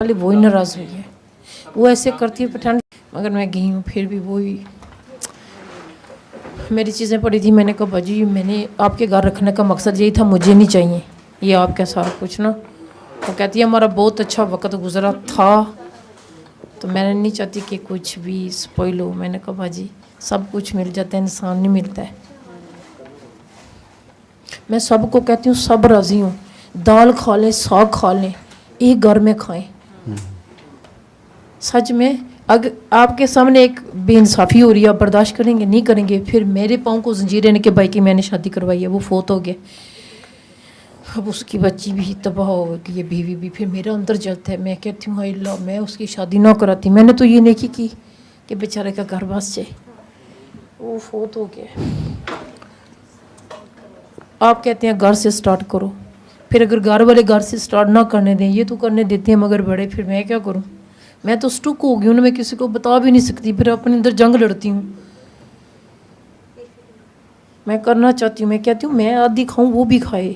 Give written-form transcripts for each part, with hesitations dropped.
वाली वही नाराज़ हुई है। वो ऐसे करती है पठान, मगर मैं गई हूँ फिर भी वही मेरी चीज़ें पड़ी थी। मैंने कहा बाजी मैंने आपके घर रखने का मकसद यही था, मुझे नहीं चाहिए ये आपका सारा कुछ ना। वो कहती है हमारा बहुत अच्छा वक्त गुजरा था, तो मैंने नहीं चाहती कि कुछ भी स्पॉइल हो। मैंने कहा बाजी सब कुछ मिल जाता है, इंसान नहीं मिलता है। मैं सबको कहती हूँ सब राज़ी हूँ, दाल खा लें साग खा लें, एक घर में खाएं। सच में अगर आपके सामने एक बेइंसाफ़ी हो रही है, आप बर्दाश्त करेंगे? नहीं करेंगे। फिर मेरे पाँव को जंजीरें ने के भाई की मैंने शादी करवाई है, वो फोत हो गया, अब उसकी बच्ची भी तबाह हो गई है, बीवी भी। फिर मेरा अंदर जलता है, मैं कहती हूँ हाय अल्लाह मैं उसकी शादी ना कराती। मैंने तो ये नहीं की कि बेचारे का घर बस जाए, वो फोत हो गया। आप कहते हैं घर से स्टार्ट करो, फिर अगर घर वाले घर से स्टार्ट ना करने दें, ये तो करने देते हैं मगर बड़े, फिर मैं क्या करूं? मैं तो स्टुक हो गई हूँ, मैं किसी को बता भी नहीं सकती, फिर अपने अंदर जंग लड़ती हूँ। मैं करना चाहती हूँ, मैं कहती हूँ मैं आधी खाऊं वो भी खाए।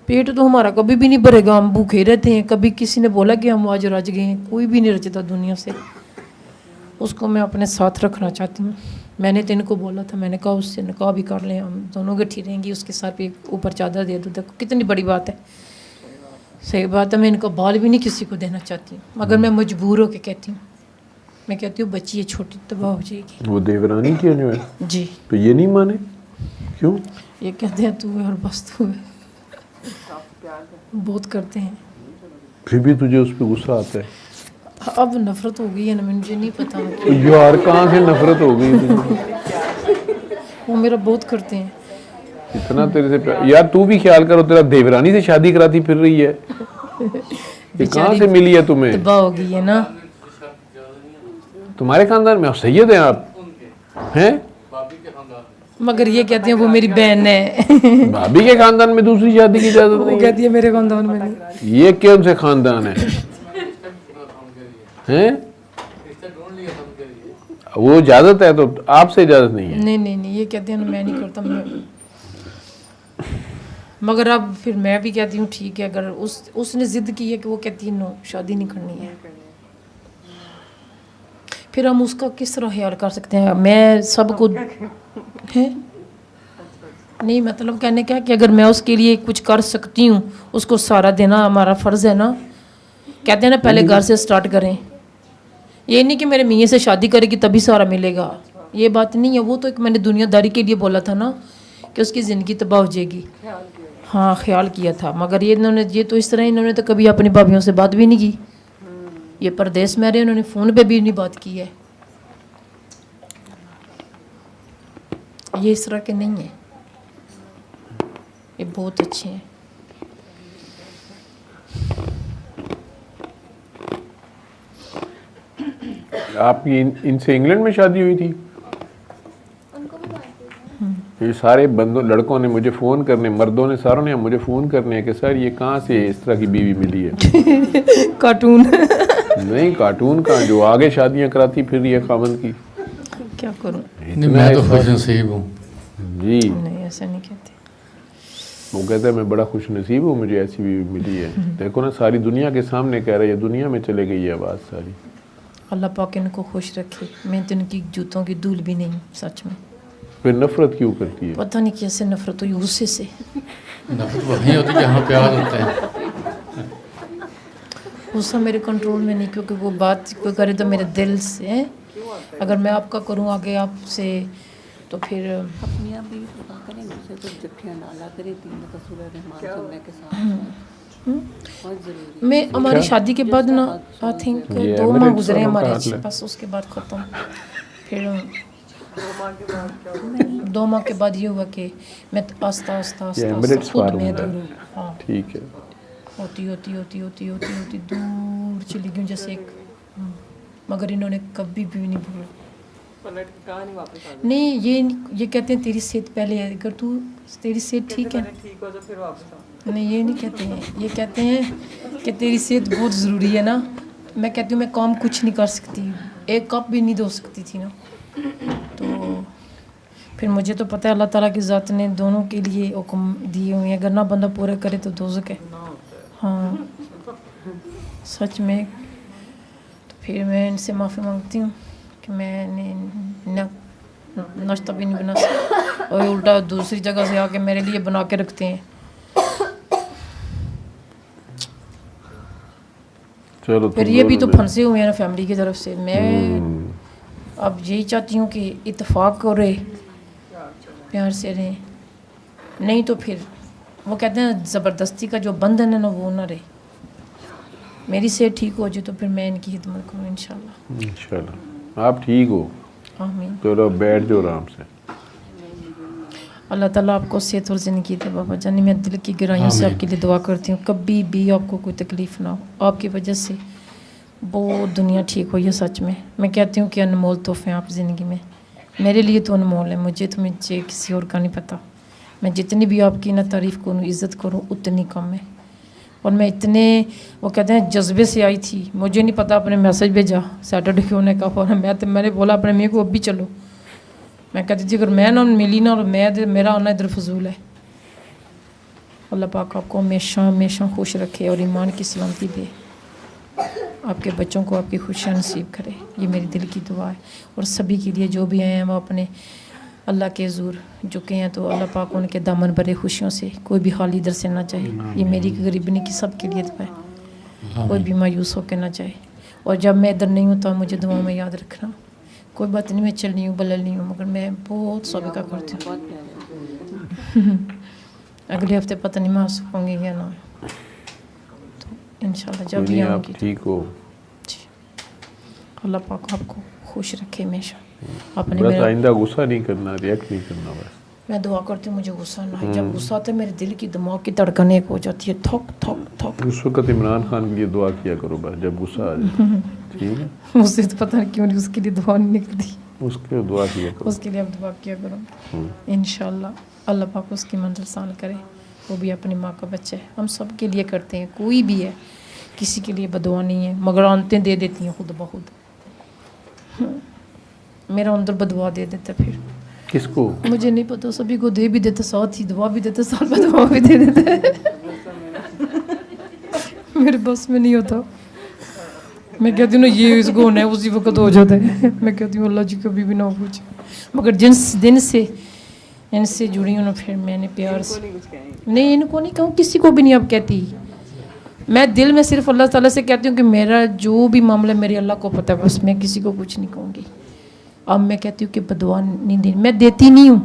पेट तो हमारा कभी भी नहीं भरेगा, हम भूखे रहते हैं। कभी किसी ने बोला कि हम आज रज गए हैं? कोई भी नहीं रचता दुनिया से। उसको मैं अपने साथ रखना चाहती हूँ। मैंने तो इनको बोला था, मैंने कहा उससे निकाह भी कर लें, हम दोनों गठी रहेंगी, उसके सर पे ऊपर चादर दे दो। देखो कितनी बड़ी बात है, सही बात है। मैं इनको बाल भी नहीं किसी को देना चाहती हूँ, मगर मैं मजबूर होकर कहती हूँ। मैं कहती हूँ बच्ची ये छोटी तबाह हो जाएगी। वो देवरानी की जो है जी, तो ये नहीं माने क्यों? ये कहते हैं तू है और बस तू है, बहुत करते हैं। फिर भी तुझे उस पर गुस्सा आता है? अब नफरत हो गई है ना, मुझे नहीं पता तो यार कहाँ से नफरत हो गई तुझे? वो मेरा बहुत करते हैं। इतना तेरे से प्यार। यार तू भी ख्याल करो, तेरा देवरानी से शादी कराती फिर रही है, ये कहाँ से मिली है तुम्हें? तबाह हो गई है ना। तुम्हारे खानदान में सैयद हैं आप हैं? मगर ये कहती है वो मेरी बहन है। भाभी के खानदान में दूसरी शादी की इजाजत वो नहीं कहती है मेरे खानदान में नहीं। है। ये कौन से खानदान है हैं? वो इजाजत है तो आपसे इजाजत नहीं है? नहीं नहीं नहीं, ये कहते हैं मैं नहीं करता मैं। मगर अब फिर मैं भी कहती हूँ ठीक है, अगर उसने जिद की है कि वो कहती है नो शादी नहीं करनी है, फिर हम उसका किस तरह ख्याल कर सकते हैं? मैं सबको है नहीं, मतलब कहने का कि अगर मैं उसके लिए कुछ कर सकती हूँ, उसको सहारा देना हमारा फ़र्ज़ है ना। कहते हैं ना पहले घर से स्टार्ट करें, ये नहीं कि मेरे मियाँ से शादी करेगी तभी सहारा मिलेगा, ये बात नहीं है। वो तो एक मैंने दुनियादारी के लिए बोला था ना कि उसकी ज़िंदगी तबाह हो जाएगी। हाँ ख्याल किया था, मगर ये तो इस तरह इन्होंने तो कभी अपनी भाभीयों से बात भी नहीं की। ये परदेश में रहे, उन्होंने फ़ोन पे भी नहीं बात की है। ये इस तरह के नहीं है, ये बहुत अच्छे हैं। आपकी इनसे इंग्लैंड में शादी हुई थी? ये सारे बंदों लड़कों ने मुझे फ़ोन करने, मर्दों ने सारों ने मुझे फ़ोन करने हैं कि सर ये कहाँ से इस तरह की बीवी मिली है? कार्टून नहीं कार्टून का, जो आगे शादियां कराती फिर रही है खामन की। क्या करूं? नहीं मैं तो खुश नसीब हूँ जी। नहीं ऐसा नहीं कहते। वो कहता है मैं बड़ा खुश नसीब हूँ, मुझे ऐसी बीवी मिली है। देखो ना सारी दुनिया के सामने कह रही है, दुनिया में चले गई है बात सारी। अल्लाह पाक इनको खुश रखे। मैं तो इनकी जूतों की धूल भी नहीं, सच में। फिर नफरत क्यों करती है? पता नहीं कैसे नफरत हुई, गुस्से से। नफरत वहीं होती है जहाँ प्यार होता है। गुस्सा मेरे कंट्रोल में नहीं, क्योंकि वो बात कोई करे तो मेरे दिल से। अगर मैं आपका करूँ आगे आपसे तो फिर अपनी आप भी दुआ करें, मुझसे तो जट्ठियाँ डाला करें, तीन रसूल रहमान सुनने के साथ बहुत ज़रूरी। मैं हमारी शादी के बाद ना आई थिंक 2 माह गुजरे हमारे, बस उसके बाद ख़त्म। फिर 2 माह के बाद ये हुआ कि मैं आस्ता आस्ता खुद में दूर हूँ। हाँ ठीक है। होती दूर चली गई जैसे एक। मगर इन्होंने कभी भी नहीं बोला नहीं। ये कहते हैं तेरी सेहत पहले है, अगर तेरी सेहत ठीक है नहीं, ये नहीं कहते हैं। ये कहते हैं कि तेरी सेहत बहुत ज़रूरी है ना। मैं कहती हूँ मैं काम कुछ नहीं कर सकती, एक कप भी नहीं धो सकती थी ना। तो फिर मुझे तो पता है अल्लाह ताला की ज़ात ने दोनों के लिए हुक्म दिए हुए हैं, अगर ना बंदा पूरा करे तो दोज़ख है। हाँ सच में। तो फिर मैं इनसे माफ़ी मांगती हूँ कि मैंने नाश्ता भी नहीं बना सका और उल्टा दूसरी जगह से आके मेरे लिए बना के रखते हैं। चलो फिर ये भी तो फंसे हुए हैं ना फैमिली की तरफ से। मैं अब यही चाहती हूँ कि इत्तेफाक हो रहे, प्यार से रहें, नहीं तो फिर वो कहते हैं ज़बरदस्ती का जो बंधन है ना वो ना रहे। मेरी सेहत ठीक हो जाए तो फिर मैं इनकी खिदमत करूँ इंशाल्लाह। इंशाल्लाह आप ठीक हो। आमीन। चलो बैठ जाओ आराम से। अल्लाह ताला आपको सेहत और ज़िंदगी दे बाबा जानी। मैं दिल की गहराइयों से आपके लिए दुआ करती हूँ कभी भी आपको कोई तकलीफ़ ना हो। आपकी वजह से बहुत दुनिया ठीक हुई है सच में। मैं कहती हूँ कि अनमोल तोहफे आप ज़िंदगी में, मेरे लिए तो अनमोल है। मुझे किसी और का नहीं पता। मैं जितनी भी आपकी ना तारीफ़ करूँ इज़्ज़त करूँ उतनी कम है। और मैं इतने वो कहते हैं जज्बे से आई थी, मुझे नहीं पता आपने मैसेज भेजा सैटरडे को होने का। और मैंने बोला अपने मेरे को अब भी चलो। मैं कहती थी अगर मैं ना मिली ना और मेरा आना इधर फजूल है। अल्लाह पाक आपको हमेशा हमेशा खुश रखे और ईमान की सलामती दे, आपके बच्चों को आपकी खुशियाँ नसीब करे। ये मेरी दिल की दुआ है। और सभी के लिए जो भी आए हैं वो अपने अल्लाह के हज़ूर झुके हैं तो अल्लाह पाक उनके दामन भरे खुशियों से कोई भी हाल इधर से ना जाए। ये मेरी गरीबनी की सब के लिए दुआ है, कोई भी मायूस होकर ना जाए। और जब मैं इधर नहीं होता मुझे दुआ में याद रखना। कोई बात नहीं मैं चल नहीं हूँ बलल नहीं हूँ मगर मैं बहुत सबिका करती हूँ। अगले हफ्ते पता नहीं मैं आ सकूँगी या ना, तो इंशाल्लाह जब भी आऊँगी ठीक हो। अल्लाह पाक आपको खुश रखे हमेशा। आपने बस मेरा आइंदा गुस्सा नहीं करना, रिएक्ट नहीं करना बस। मैं दुआ करती हूँ मुझे गुस्सा ना आए। जब गुस्सा आता है मेरे दिल की दिमाग की धड़कन एक हो जाती है थक थक थक। उस वक्त इमरान खान के लिए दुआ किया करो बस जब गुस्सा आ जाए। ठीक है मुझसे तो पता नहीं क्यों नहीं उसके लिए दुआ नहीं निकलती। उसके दुआ किया करो। उसके लिए अब दुआ किया करो इंशाल्लाह। अल्लाह पाक उसकी मंजिल आसान करे। वो भी अपनी माँ का बच्चा है, हम सब के लिए करते हैं, कोई भी है किसी के लिए बदुआ नहीं है मगर आंतें दे देती हैं खुद ब खुद। मेरा अंदर बदुआ दे देता फिर किसको मुझे नहीं पता, सभी को दे भी देते साथ ही दुआ भी देते साथ बदुआ भी दे देते। मेरे बस में नहीं होता। मैं कहती हूँ ना ये इसको होना है उसी वक्त हो जाता है। मैं कहती हूँ अल्लाह जी कभी भी ना हो कुछ। मगर जिस दिन से इनसे जुड़ी हूँ ना फिर मैंने प्यार से नहीं इनको नहीं कहूँ किसी को भी नहीं अब कहती। मैं दिल में सिर्फ अल्लाह ताला से कहती हूँ कि मेरा जो भी मामला मेरे अल्लाह को पता है, बस मैं किसी को कुछ नहीं कहूँगी। अब मैं कहती हूँ कि बदुआ नहीं देनी, मैं देती नहीं हूँ।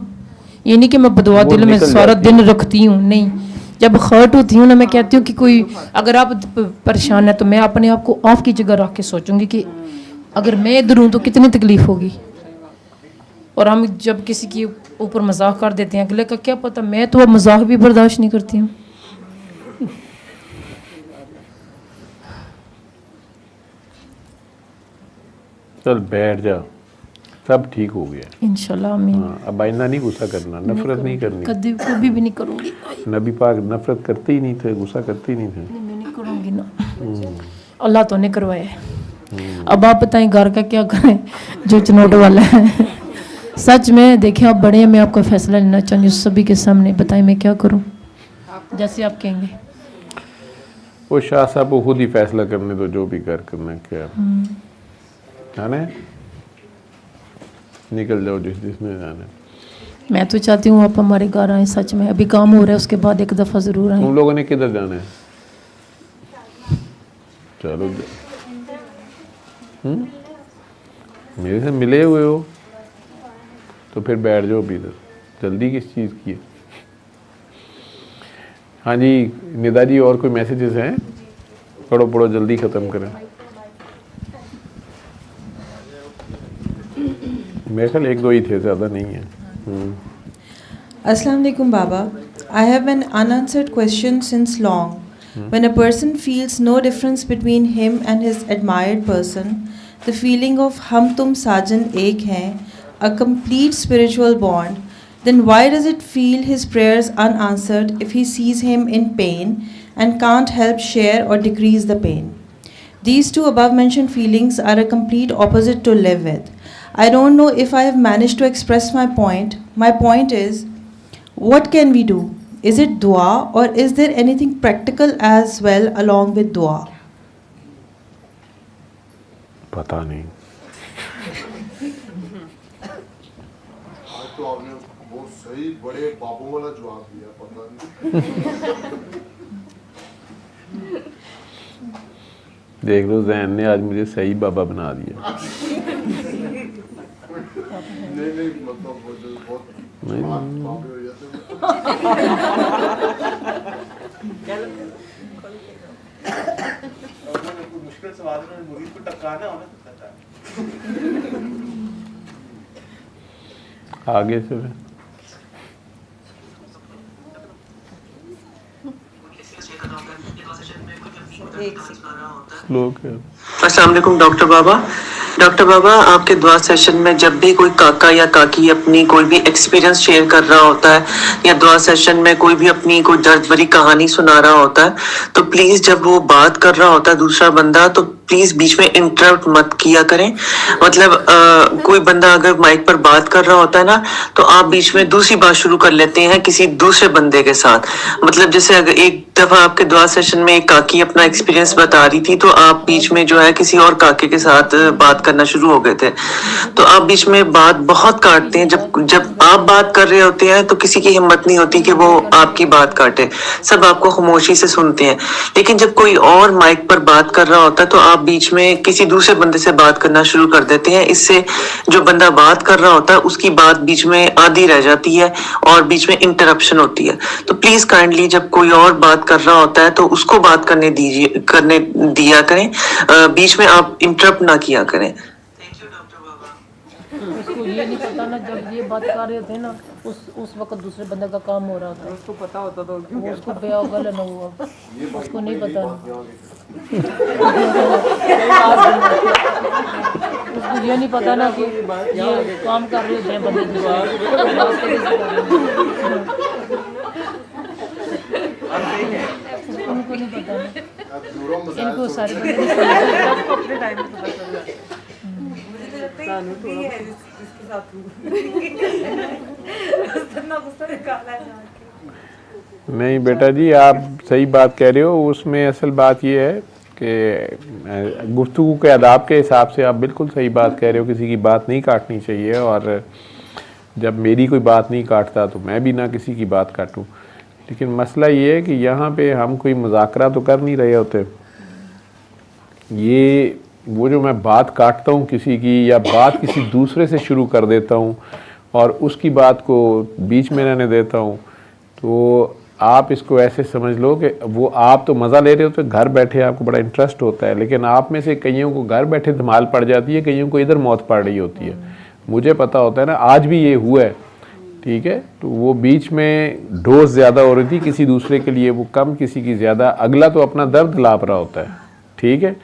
ये नहीं कि मैं बदुआ दिल में सारा दिन रखती हूँ, नहीं। जब हर्ट होती हूँ ना मैं कहती हूँ कि कोई अगर आप परेशान है तो मैं अपने आप को आपकी जगह रख के सोचूंगी कि अगर मैं इधर हूँ तो कितनी तकलीफ होगी। और हम जब किसी के ऊपर मजाक कर देते हैं अगले का क्या पता, मैं तो अब मजाक भी बर्दाश्त नहीं करती हूँ। चल बैठ जा, सब ठीक हो गया इंशाल्लाह आमीन। हाँ, अब आइंदा नहीं गुस्सा करना, नफरत नहीं करनी। कभी भी नहीं करूँगी। नबी पाक नफरत करते ही नहीं थे, गुस्सा करते ही नहीं थे। मैं नहीं करूँगी ना, अल्लाह तो नहीं करवाया है। अब आप बताएं घर का क्या करें जो चनोट वाला है। सच में देखें आप बड़े हैं, मैं आपका फैसला लेना चाहती हूँ सभी के सामने। बताएं मैं क्या करूँ जैसे आप कहेंगे। वो शाह साहब को खुद ही फैसला करने दो, जो भी कर करना क्या जाना है निकल जाओ जिसमें जाना है। मैं तो चाहती हूँ आप हमारे घर आए। सच में अभी काम हो रहा है उसके बाद एक दफ़ा ज़रूर आए। तुम लोगों ने किधर जाना है? चलो मेरे से मिले हुए हो तो फिर बैठ जाओ अभी इधर, जल्दी किस चीज़ की है? हाँ जी निदा जी, और कोई मैसेजेस हैं? पढ़ो पढ़ो जल्दी ख़त्म करें। मेरे ख्याल एक दो ही थे, ज़्यादा नहीं है। Assalamu alaikum Baba. I have an unanswered question since long. When a person feels no difference between him and his admired person, the feeling of hum tum sajan ek hain, a complete spiritual bond, then why does it feel his prayers unanswered if he sees him in pain and can't help share or decrease the pain? These two above mentioned feelings are a complete opposite to live with. I don't know if I have managed to express my point. My point is, what can we do? is it dua or is there anything practical as well along with dua? पता नहीं। आज तो आपने बहुत सही बड़े बाबू वाला जवाब दिया, पता नहीं। देख लो जैन ने आज मुझे सही बाबा बना दिया। नहीं मतलब वो जो बहुत नहीं, बाबे हो जाते हैं। कोई मुश्किल सवाल में मुरीद को टकराना होना सकता है। आगे से लोग अस्सलाम वालेकुम डॉक्टर बाबा, आपके दुआ सेशन में जब भी कोई काका या काकी अपनी कोई भी एक्सपीरियंस शेयर कर रहा होता है या दुआ सेशन में कोई भी अपनी कोई दर्द भरी कहानी सुना रहा होता है, तो प्लीज जब वो बात कर रहा होता है दूसरा बंदा, तो प्लीज बीच में इंटरप्ट मत किया करें। मतलब कोई बंदा अगर माइक पर बात कर रहा होता है ना, तो आप बीच में दूसरी बात शुरू कर लेते हैं किसी दूसरे बंदे के साथ। मतलब जैसे अगर एक दफा आपके दुआ सेशन में एक काकी अपना एक्सपीरियंस बता रही थी, तो आप बीच में जो है किसी और काके के साथ बात करना शुरू हो गए थे, तो आप बीच में बात बहुत काटते हैं। जब आप बात कर रहे होते हैं तो किसी की हिम्मत नहीं होती कि वो आपकी बात काटे, सब आपको खामोशी से सुनते हैं। लेकिन जब कोई और माइक पर बात कर रहा होता है तो आप बीच में किसी दूसरे बंदे से बात करना शुरू कर देते हैं। इससे जो बंदा बात कर रहा होता है उसकी बात बीच में आधी रह जाती है और बीच में इंटरप्शन होती है। तो प्लीज काइंडली जब कोई और बात कर रहा होता है तो उसको बात करने दिया करें, बीच में आप इंटरप्ट ना किया करें। उसको ये नहीं पता ना, जब ये बात कर रहे होते हैं ना, उस वक्त दूसरे बंदे का काम हो रहा होता है। उसको पता होता तो वो उसको बेया होगा ना, हुआ उसको नहीं पता। उसको ये नहीं पता ना कि ये काम कर रहे होते हैं बंदे उनको नहीं पता ना, इनको सारी अपने टाइम में पता चल जाता है। सानू थोड़ा इसके साथ नहीं बेटा जी, आप सही बात कह रहे हो। उसमें असल बात ये है कि गुफ्तगू के आदाब के हिसाब से आप बिल्कुल सही बात कह रहे हो, किसी की बात नहीं काटनी चाहिए। और जब मेरी कोई बात नहीं काटता तो मैं भी ना किसी की बात काटूं। लेकिन मसला ये है कि यहाँ पे हम कोई मुज़ाकरा तो कर नहीं रहे होते। ये वो जो मैं बात काटता हूँ किसी की, या बात किसी दूसरे से शुरू कर देता हूँ और उसकी बात को बीच में रहने देता हूँ, तो आप इसको ऐसे समझ लो कि वो आप तो मज़ा ले रहे हो, तो घर बैठे आपको बड़ा इंटरेस्ट होता है, लेकिन आप में से कईयों को घर बैठे धमाल पड़ जाती है, कईयों को इधर मौत पड़ रही होती है। मुझे पता होता है ना, आज भी ये हुआ है, ठीक है। तो वो बीच में डोज ज़्यादा हो रही थी, किसी दूसरे के लिए वो कम, किसी की ज़्यादा। अगला तो अपना दर्द लाप रहा होता है, ठीक है।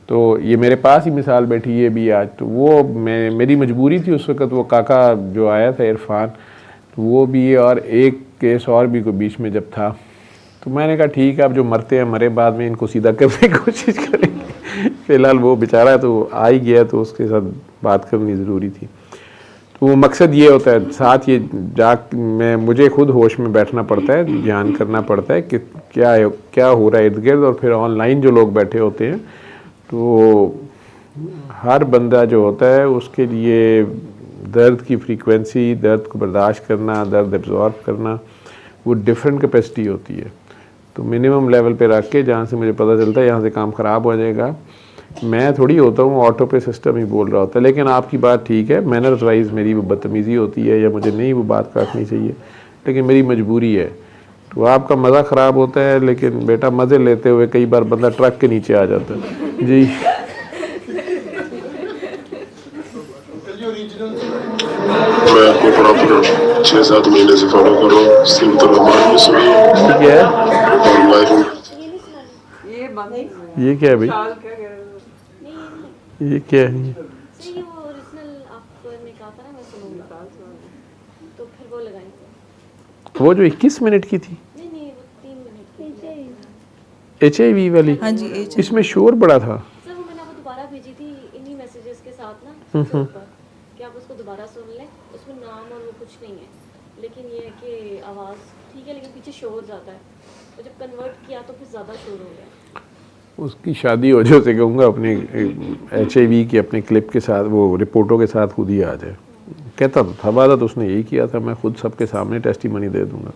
तो ये मेरे पास ही मिसाल बैठी है भी आज। तो वो मेरी मजबूरी थी उस वक़्त, वो काका जो आया था इरफान, तो वो भी, और एक केस और भी को बीच में जब था, तो मैंने कहा ठीक है, अब जो मरते हैं मरे, बाद में इनको सीधा करने की कोशिश करेंगे। फ़िलहाल वो बेचारा तो आ ही गया, तो उसके साथ बात करनी ज़रूरी थी। तो वो मकसद ये होता है, साथ ये मुझे खुद होश में बैठना पड़ता है, ध्यान करना पड़ता है कि क्या हो रहा है इर्द गिर्द। और फिर ऑनलाइन जो लोग बैठे होते हैं, तो हर बंदा जो होता है उसके लिए दर्द की फ्रीक्वेंसी, दर्द को बर्दाश्त करना, दर्द एब्जॉर्ब करना, वो डिफरेंट कैपेसिटी होती है। तो मिनिमम लेवल पे रख के, जहाँ से मुझे पता चलता है यहाँ से काम ख़राब हो जाएगा, मैं थोड़ी होता हूँ ऑटो पे सिस्टम ही बोल रहा होता है। लेकिन आपकी बात ठीक है, मैनर्स वाइज मेरी वो बदतमीज़ी होती है, या मुझे नहीं वो बात काटनी चाहिए, लेकिन मेरी मजबूरी है। तो आपका मज़ा ख़राब होता है, लेकिन बेटा मज़े लेते हुए कई बार बंदा ट्रक के नीचे आ जाता है। जी मैं आपको प्रॉपर 6-7 महीने से फॉलो कर रहा हूँ, सिंपल हमारे सुनिए। ठीक है, और वाइफ ये बंद ये क्या है भाई, साल क्या कह रहे हो? ये क्या है? ये वो ओरिजिनल आपने कहा था ना, मैं सुनूंगा तो फिर वो लगाई थी। वो जो 21 मिनट की थी, नहीं नहीं, वो 3 मिनट की HIV वाली। हाँ जी, HIV। इसमें शोर बड़ा था। सर वो मैंने आपको दोबारा भेजी थी इन्हीं मैसेजेस के साथ ना, उसके ऊपर कि आप उसको दोबारा सुन लें। उसमें नाम और वो कुछ नहीं है, लेकिन ये है कि आवाज़ ठीक है लेकिन पीछे शोर ज़्यादा है, तो जब कन्वर्ट किया तो फिर ज़्यादा शोर हो गया। उसकी शादी हो जाए उसे कहूँगा अपने HIV की अपने क्लिप के साथ, वो रिपोर्टों के साथ खुद ही आ जाए। कहता तो था, वादा तो उसने यही किया था, मैं खुद सबके सामने टेस्टिमनी दे दूंगा।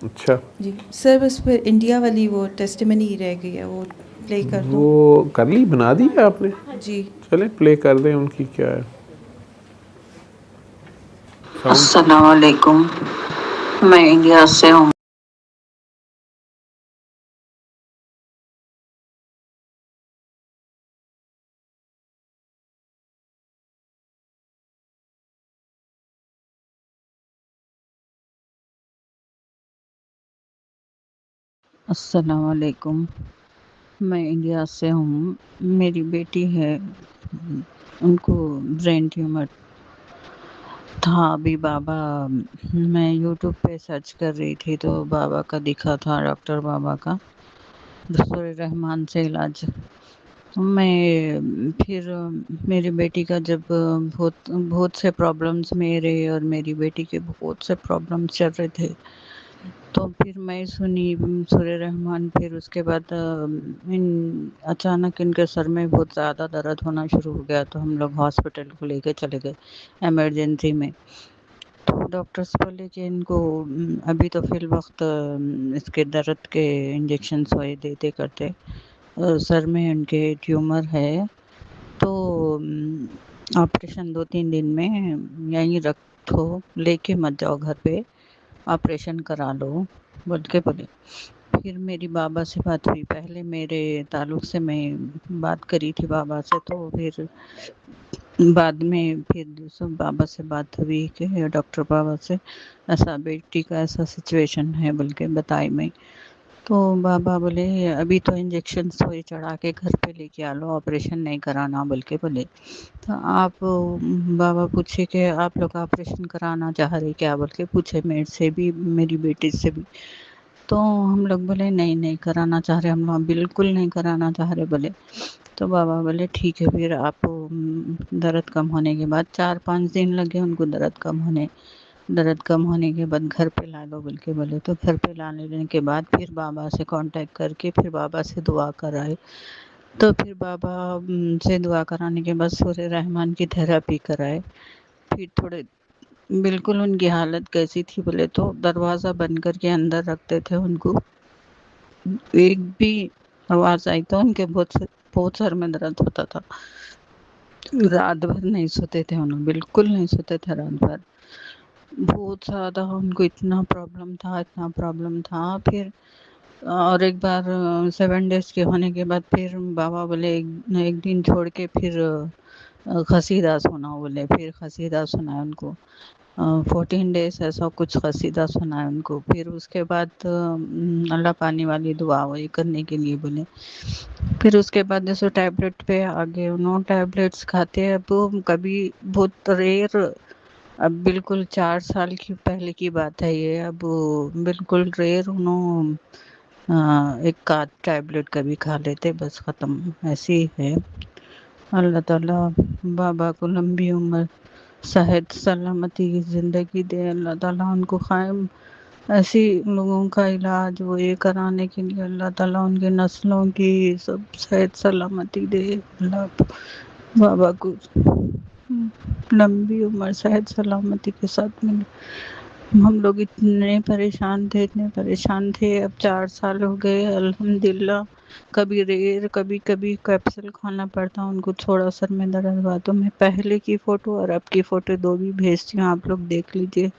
अच्छा जी सर, बस फिर इंडिया वाली वो टेस्टिमनी रह गई है, वो प्ले कर दो। वो कर ली, बना दी है आपने? जी चले प्ले कर दें, उनकी क्या है। अस्सलाम वालेकुम, मैं इंडिया से हूँ। अस्सलाम वालेकुम, मैं इंडिया से हूँ। मेरी बेटी है, उनको ब्रेन ट्यूमर था। अभी बाबा, मैं यूट्यूब पे सर्च कर रही थी तो बाबा का दिखा था, डॉक्टर बाबा का, दस्तूर रहमान से इलाज। तो मैं फिर मेरी बेटी का जब बहुत बहुत से प्रॉब्लम्स, मेरे और मेरी बेटी के बहुत से प्रॉब्लम्स चल रहे थे, तो फिर मैं सुनी सूर्य रहमान। फिर उसके बाद अचानक इनके सर में बहुत ज़्यादा दर्द होना शुरू हो गया, तो हम लोग हॉस्पिटल को लेके चले गए इमरजेंसी में। तो डॉक्टर्स बोले कि इनको अभी तो फिल वक्त इसके दर्द के इंजेक्शन सोए देते करते, सर में इनके ट्यूमर है, तो ऑपरेशन 2-3 दिन में यहीं रखो, लेके मत जाओ घर पे, ऑपरेशन करा लो बोल के बोले। फिर मेरी बाबा से बात हुई, पहले मेरे ताल्लुक़ से मैं बात करी थी बाबा से, तो फिर बाद में फिर सब बाबा से बात हुई कि डॉक्टर बाबा से ऐसा बेटी का ऐसा सिचुएशन है बोल के बताई मैं। तो बाबा बोले अभी तो इंजेक्शन सुई चढ़ा के घर पे लेके आ लो, ऑपरेशन नहीं कराना बोल के बोले। तो आप बाबा पूछे कि आप लोग ऑपरेशन कराना चाह रहे क्या बोल के पूछे, मेरे से भी मेरी बेटी से भी। तो हम लोग बोले नहीं नहीं कराना चाह रहे, हम लोग बिल्कुल नहीं कराना चाह रहे बोले। तो बाबा बोले ठीक है, फिर आप दर्द कम होने के बाद 4-5 दिन लगे उनको दर्द कम होने, दर्द कम होने के बाद घर पे ला लो बोल के बोले। तो घर पे लाने के बाद फिर बाबा से कांटेक्ट करके फिर बाबा से दुआ कराए। तो फिर बाबा से दुआ कराने के बाद सूर्य रहमान की थेरेपी कराए। फिर थोड़े बिल्कुल उनकी हालत कैसी थी बोले तो दरवाज़ा बंद करके अंदर रखते थे उनको, एक भी आवाज़ आई तो उनके बहुत सर में दर्द होता था। रात भर नहीं सोते थे उन्होंने, बिल्कुल नहीं सोते थे रात भर, बहुत ज़्यादा उनको इतना प्रॉब्लम था, इतना प्रॉब्लम था। फिर और एक बार 7 डेज़ के होने के बाद फिर बाबा बोले एक दिन छोड़ के फिर कसीदा सुनाओ बोले। फिर कसीदा सुनाया उनको, 14 डेज़ ऐसा कुछ कसीदा सुनाया उनको। फिर उसके बाद अल्लाह पानी वाली दुआ वही करने के लिए बोले। फिर उसके बाद जैसे टैबलेट पे आ गए, उन्होंने टैबलेट्स खाते हैं। अब वो कभी बहुत रेयर, अब बिल्कुल 4 साल की पहले की बात है ये, अब वो बिल्कुल रेयर उन्होंने एक आध टैबलेट कभी खा लेते, बस ख़त्म, ऐसे ही है। अल्लाह ताला बाबा को लंबी उम्र, सेहत सलामती की ज़िंदगी दे। अल्लाह ताला उनको कायम ऐसी लोगों का इलाज वो ये कराने के लिए अल्लाह ताला उनके नस्लों की सब सेहत सलामती दे। अल्लाह बाबा को लंबी उम्र सेहत सलामती के साथ मिले। हम लोग इतने परेशान थे, इतने परेशान थे। अब 4 साल हो गए अल्हम्दुलिल्लाह। कभी रेर, कभी कभी कैप्सूल खाना पड़ता उनको, थोड़ा सर में दर्द हुआ तो मैं पहले की फ़ोटो और अब की फ़ोटो 2 भी भेजती हूँ, आप लोग देख लीजिए।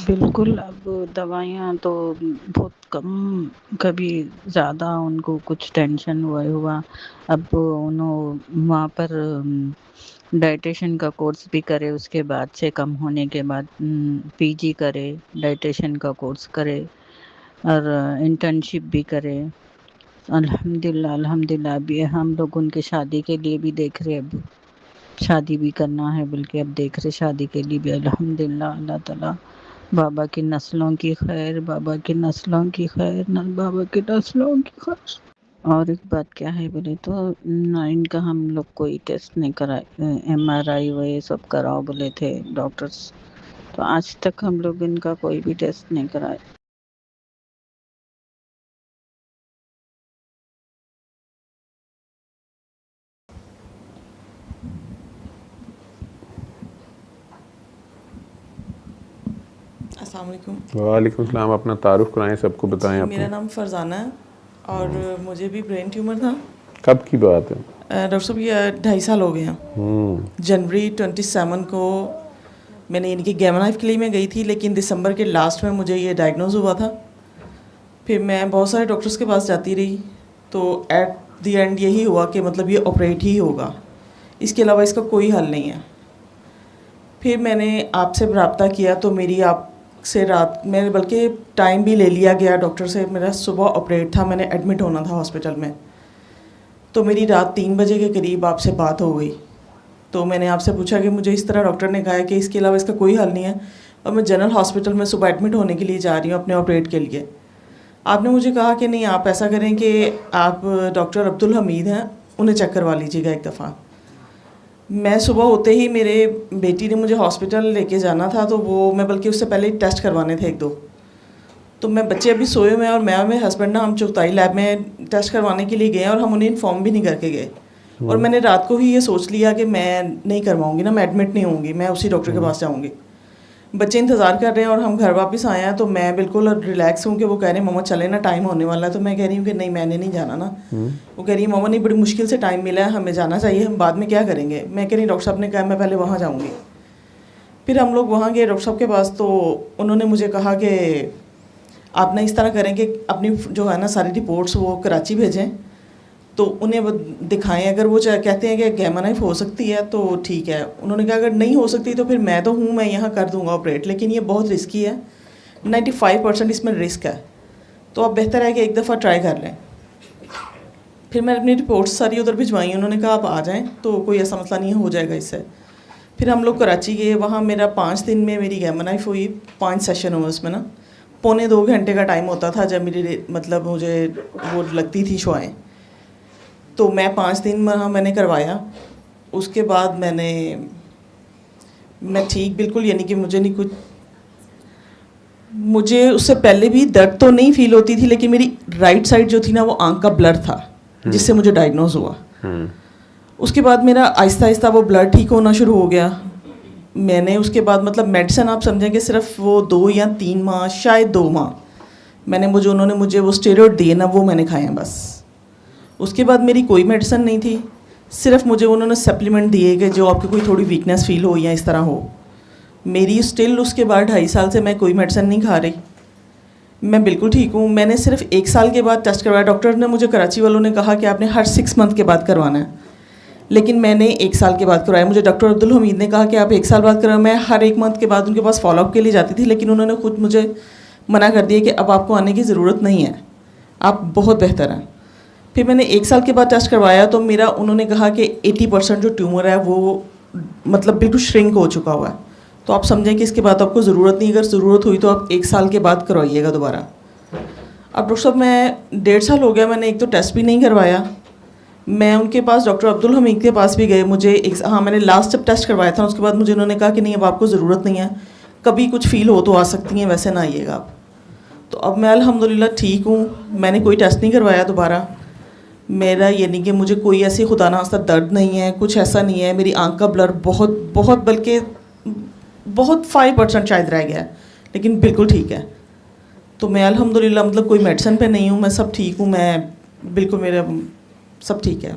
बिल्कुल अब दवाइयाँ तो बहुत कम, कभी ज़्यादा उनको कुछ टेंशन हुआ। अब उन्हों वहाँ पर डाइटेशन का कोर्स भी करे, उसके बाद से कम होने के बाद PG करे, डाइटेशन का कोर्स करे और इंटर्नशिप भी करे। अल्हम्दुलिल्लाह अल्हम्दुलिल्लाह। अभी हम लोग उनके शादी के लिए भी देख रहे, अब शादी भी करना है बल्कि अब देख रहे शादी के लिए भी। अल्हम्दुलिल्लाह अल्लाह ताला बाबा की नस्लों की खैर, बाबा की नस्लों की खैर, बाबा की नस्लों की खैर। और एक बात क्या है बोले तो इनका हम लोग कोई टेस्ट नहीं कराए, MRI वो ये सब कराओ बोले थे डॉक्टर्स, तो आज तक हम लोग इनका कोई भी टेस्ट नहीं कराया। अस्सलाम वालेकुम। वालेकुम सलाम। अपना तारुफ कराएं, सबको बताएं। मेरा नाम फरजाना है और मुझे भी ब्रेन ट्यूमर था। कब की बात है? डॉक्टर साहब ये 2.5 साल हो गए हैं। जनवरी 27 को मैंने यानी कि गैमा नाइफ के लिए मैं गई थी, लेकिन दिसंबर के लास्ट में मुझे ये डायग्नोज हुआ था। फिर मैं बहुत सारे डॉक्टर्स के पास जाती रही, तो एट द एंड यही हुआ कि मतलब ये ऑपरेट ही होगा, इसके अलावा इसका कोई हल नहीं है। फिर मैंने आपसे रब्ता किया तो मेरी आपसे रात मैंने बल्कि टाइम भी ले लिया गया डॉक्टर से। मेरा सुबह ऑपरेट था, मैंने एडमिट होना था हॉस्पिटल में, तो मेरी रात 3 बजे के करीब आपसे बात हो गई। तो मैंने आपसे पूछा कि मुझे इस तरह डॉक्टर ने कहा है कि इसके अलावा इसका कोई हल नहीं है और मैं जनरल हॉस्पिटल में सुबह एडमिट होने के लिए जा रही हूँ अपने ऑपरेट के लिए। आपने मुझे कहा कि नहीं, आप ऐसा करें कि आप डॉक्टर अब्दुल हमीद हैं, उन्हें चेक करवा लीजिएगा एक दफ़ा। मैं सुबह होते ही मेरे बेटी ने मुझे हॉस्पिटल लेके जाना था, तो वो मैं बल्कि उससे पहले ही टेस्ट करवाने थे 1-2। तो मैं बच्चे अभी सोए हुए हैं और मैं और मेरे हस्बैंड ना हम चौथाई लैब में टेस्ट करवाने के लिए गए और हम उन्हें इन्फॉर्म भी नहीं करके गए। और मैंने रात को ही ये सोच लिया कि मैं नहीं करवाऊँगी ना, मैं एडमिट नहीं होंगी, मैं उसी डॉक्टर के पास जाऊँगी। बच्चे इंतज़ार कर रहे हैं और हम घर वापस आए हैं, तो मैं बिल्कुल रिलैक्स हूँ कि वो कह रहे हैं मम्मा चले ना, टाइम होने वाला है। तो मैं कह रही हूँ कि नहीं, मैंने नहीं जाना ना। वो कह रही है मम्मा नहीं, बड़ी मुश्किल से टाइम मिला है, हमें जाना चाहिए, हम बाद में क्या करेंगे। मैं कह रही डॉक्टर साहब ने कहा मैं पहले वहाँ जाऊँगी। फिर हम लोग वहाँ गए डॉक्टर साहब के पास, तो उन्होंने मुझे कहा कि आप ना इस तरह करें कि अपनी जो है ना सारी रिपोर्ट्स वो कराची भेजें, तो उन्हें वो दिखाएं। अगर वो कहते हैं कि गैमा नाइफ हो सकती है तो ठीक है। उन्होंने कहा अगर नहीं हो सकती तो फिर मैं तो हूँ, मैं यहाँ कर दूँगा ऑपरेट, लेकिन ये बहुत रिस्की है, 95% इसमें रिस्क है, तो अब बेहतर है कि एक दफ़ा ट्राई कर लें। फिर मैंने अपनी रिपोर्ट्स सारी उधर भिजवाई, उन्होंने कहा आप आ जाएँ, तो कोई ऐसा मसला नहीं हो जाएगा इससे। फिर हम लोग कराची गए, वहाँ मेरा 5 दिन में मेरी गैमा नाइफ हुई, 5 सेशन हुए उसमें ना, 1.25 घंटे का टाइम होता था जब मेरी मतलब मुझे वो लगती थी शुआएँ। तो मैं 5 दिन वहाँ मैंने करवाया। उसके बाद मैं ठीक बिल्कुल, यानी कि मुझे नहीं कुछ, मुझे उससे पहले भी दर्द तो नहीं फील होती थी, लेकिन मेरी राइट साइड जो थी ना वो आंख का ब्लर था, जिससे मुझे डायग्नोज हुआ। उसके बाद मेरा आहिस्ता आहिस्ता वो ब्लर ठीक होना शुरू हो गया। मैंने उसके बाद मतलब मेडिसिन आप समझें कि सिर्फ वो 2 या 3 माह, शायद 2 माह मैंने उन्होंने मुझे वो स्टेरॉइड दिए ना, वो मैंने खाए हैं बस। उसके बाद मेरी कोई मेडिसिन नहीं थी, सिर्फ मुझे उन्होंने सप्लीमेंट दिए कि जो आपकी कोई थोड़ी वीकनेस फील हो या इस तरह हो। मेरी स्टिल उसके बाद 2.5 साल से मैं कोई मेडिसिन नहीं खा रही, मैं बिल्कुल ठीक हूँ। मैंने सिर्फ 1 साल के बाद टेस्ट करवाया। डॉक्टर ने मुझे, कराची वालों ने कहा कि आपने हर 6 मंथ के बाद करवाना है, लेकिन मैंने 1 साल के बाद करवाया। मुझे डॉक्टर अब्दुल हमीद ने कहा कि आप 1 साल बाद करवाएं। मैं हर 1 मंथ के बाद उनके पास फॉलोअप के लिए जाती थी, लेकिन उन्होंने खुद मुझे मना कर दिया कि अब आपको आने की ज़रूरत नहीं है, आप बहुत बेहतर हैं। फिर मैंने 1 साल के बाद टेस्ट करवाया, तो मेरा उन्होंने कहा कि 80% जो ट्यूमर है वो मतलब बिल्कुल श्रिंक हो चुका हुआ है, तो आप समझें कि इसके बाद आपको ज़रूरत नहीं। अगर ज़रूरत हुई तो आप 1 साल के बाद करवाइएगा दोबारा। अब डॉक्टर साहब मैं 1.5 साल हो गया, मैंने एक तो टेस्ट भी नहीं करवाया। मैं उनके पास डॉक्टर अब्दुल हमीद के पास भी गए, मुझे मैंने लास्ट जब टेस्ट करवाया था उसके बाद मुझे उन्होंने कहा कि नहीं अब आपको ज़रूरत नहीं है, कभी कुछ फील हो तो आ सकती हैं, वैसे ना आइएगा आप। तो अब मैं अल्हम्दुलिल्लाह ठीक हूँ, मैंने कोई टेस्ट नहीं करवाया दोबारा। मेरा ये नहीं कि मुझे कोई ऐसी खुदा ना खास्ता दर्द नहीं है, कुछ ऐसा नहीं है। मेरी आंख का ब्लर बहुत बल्कि बहुत 5% शायद रह गया है, लेकिन बिल्कुल ठीक है। तो मैं अल्हम्दुलिल्लाह मतलब कोई मेडिसिन पे नहीं हूँ, मैं सब ठीक हूँ, मैं बिल्कुल, मेरा सब ठीक है।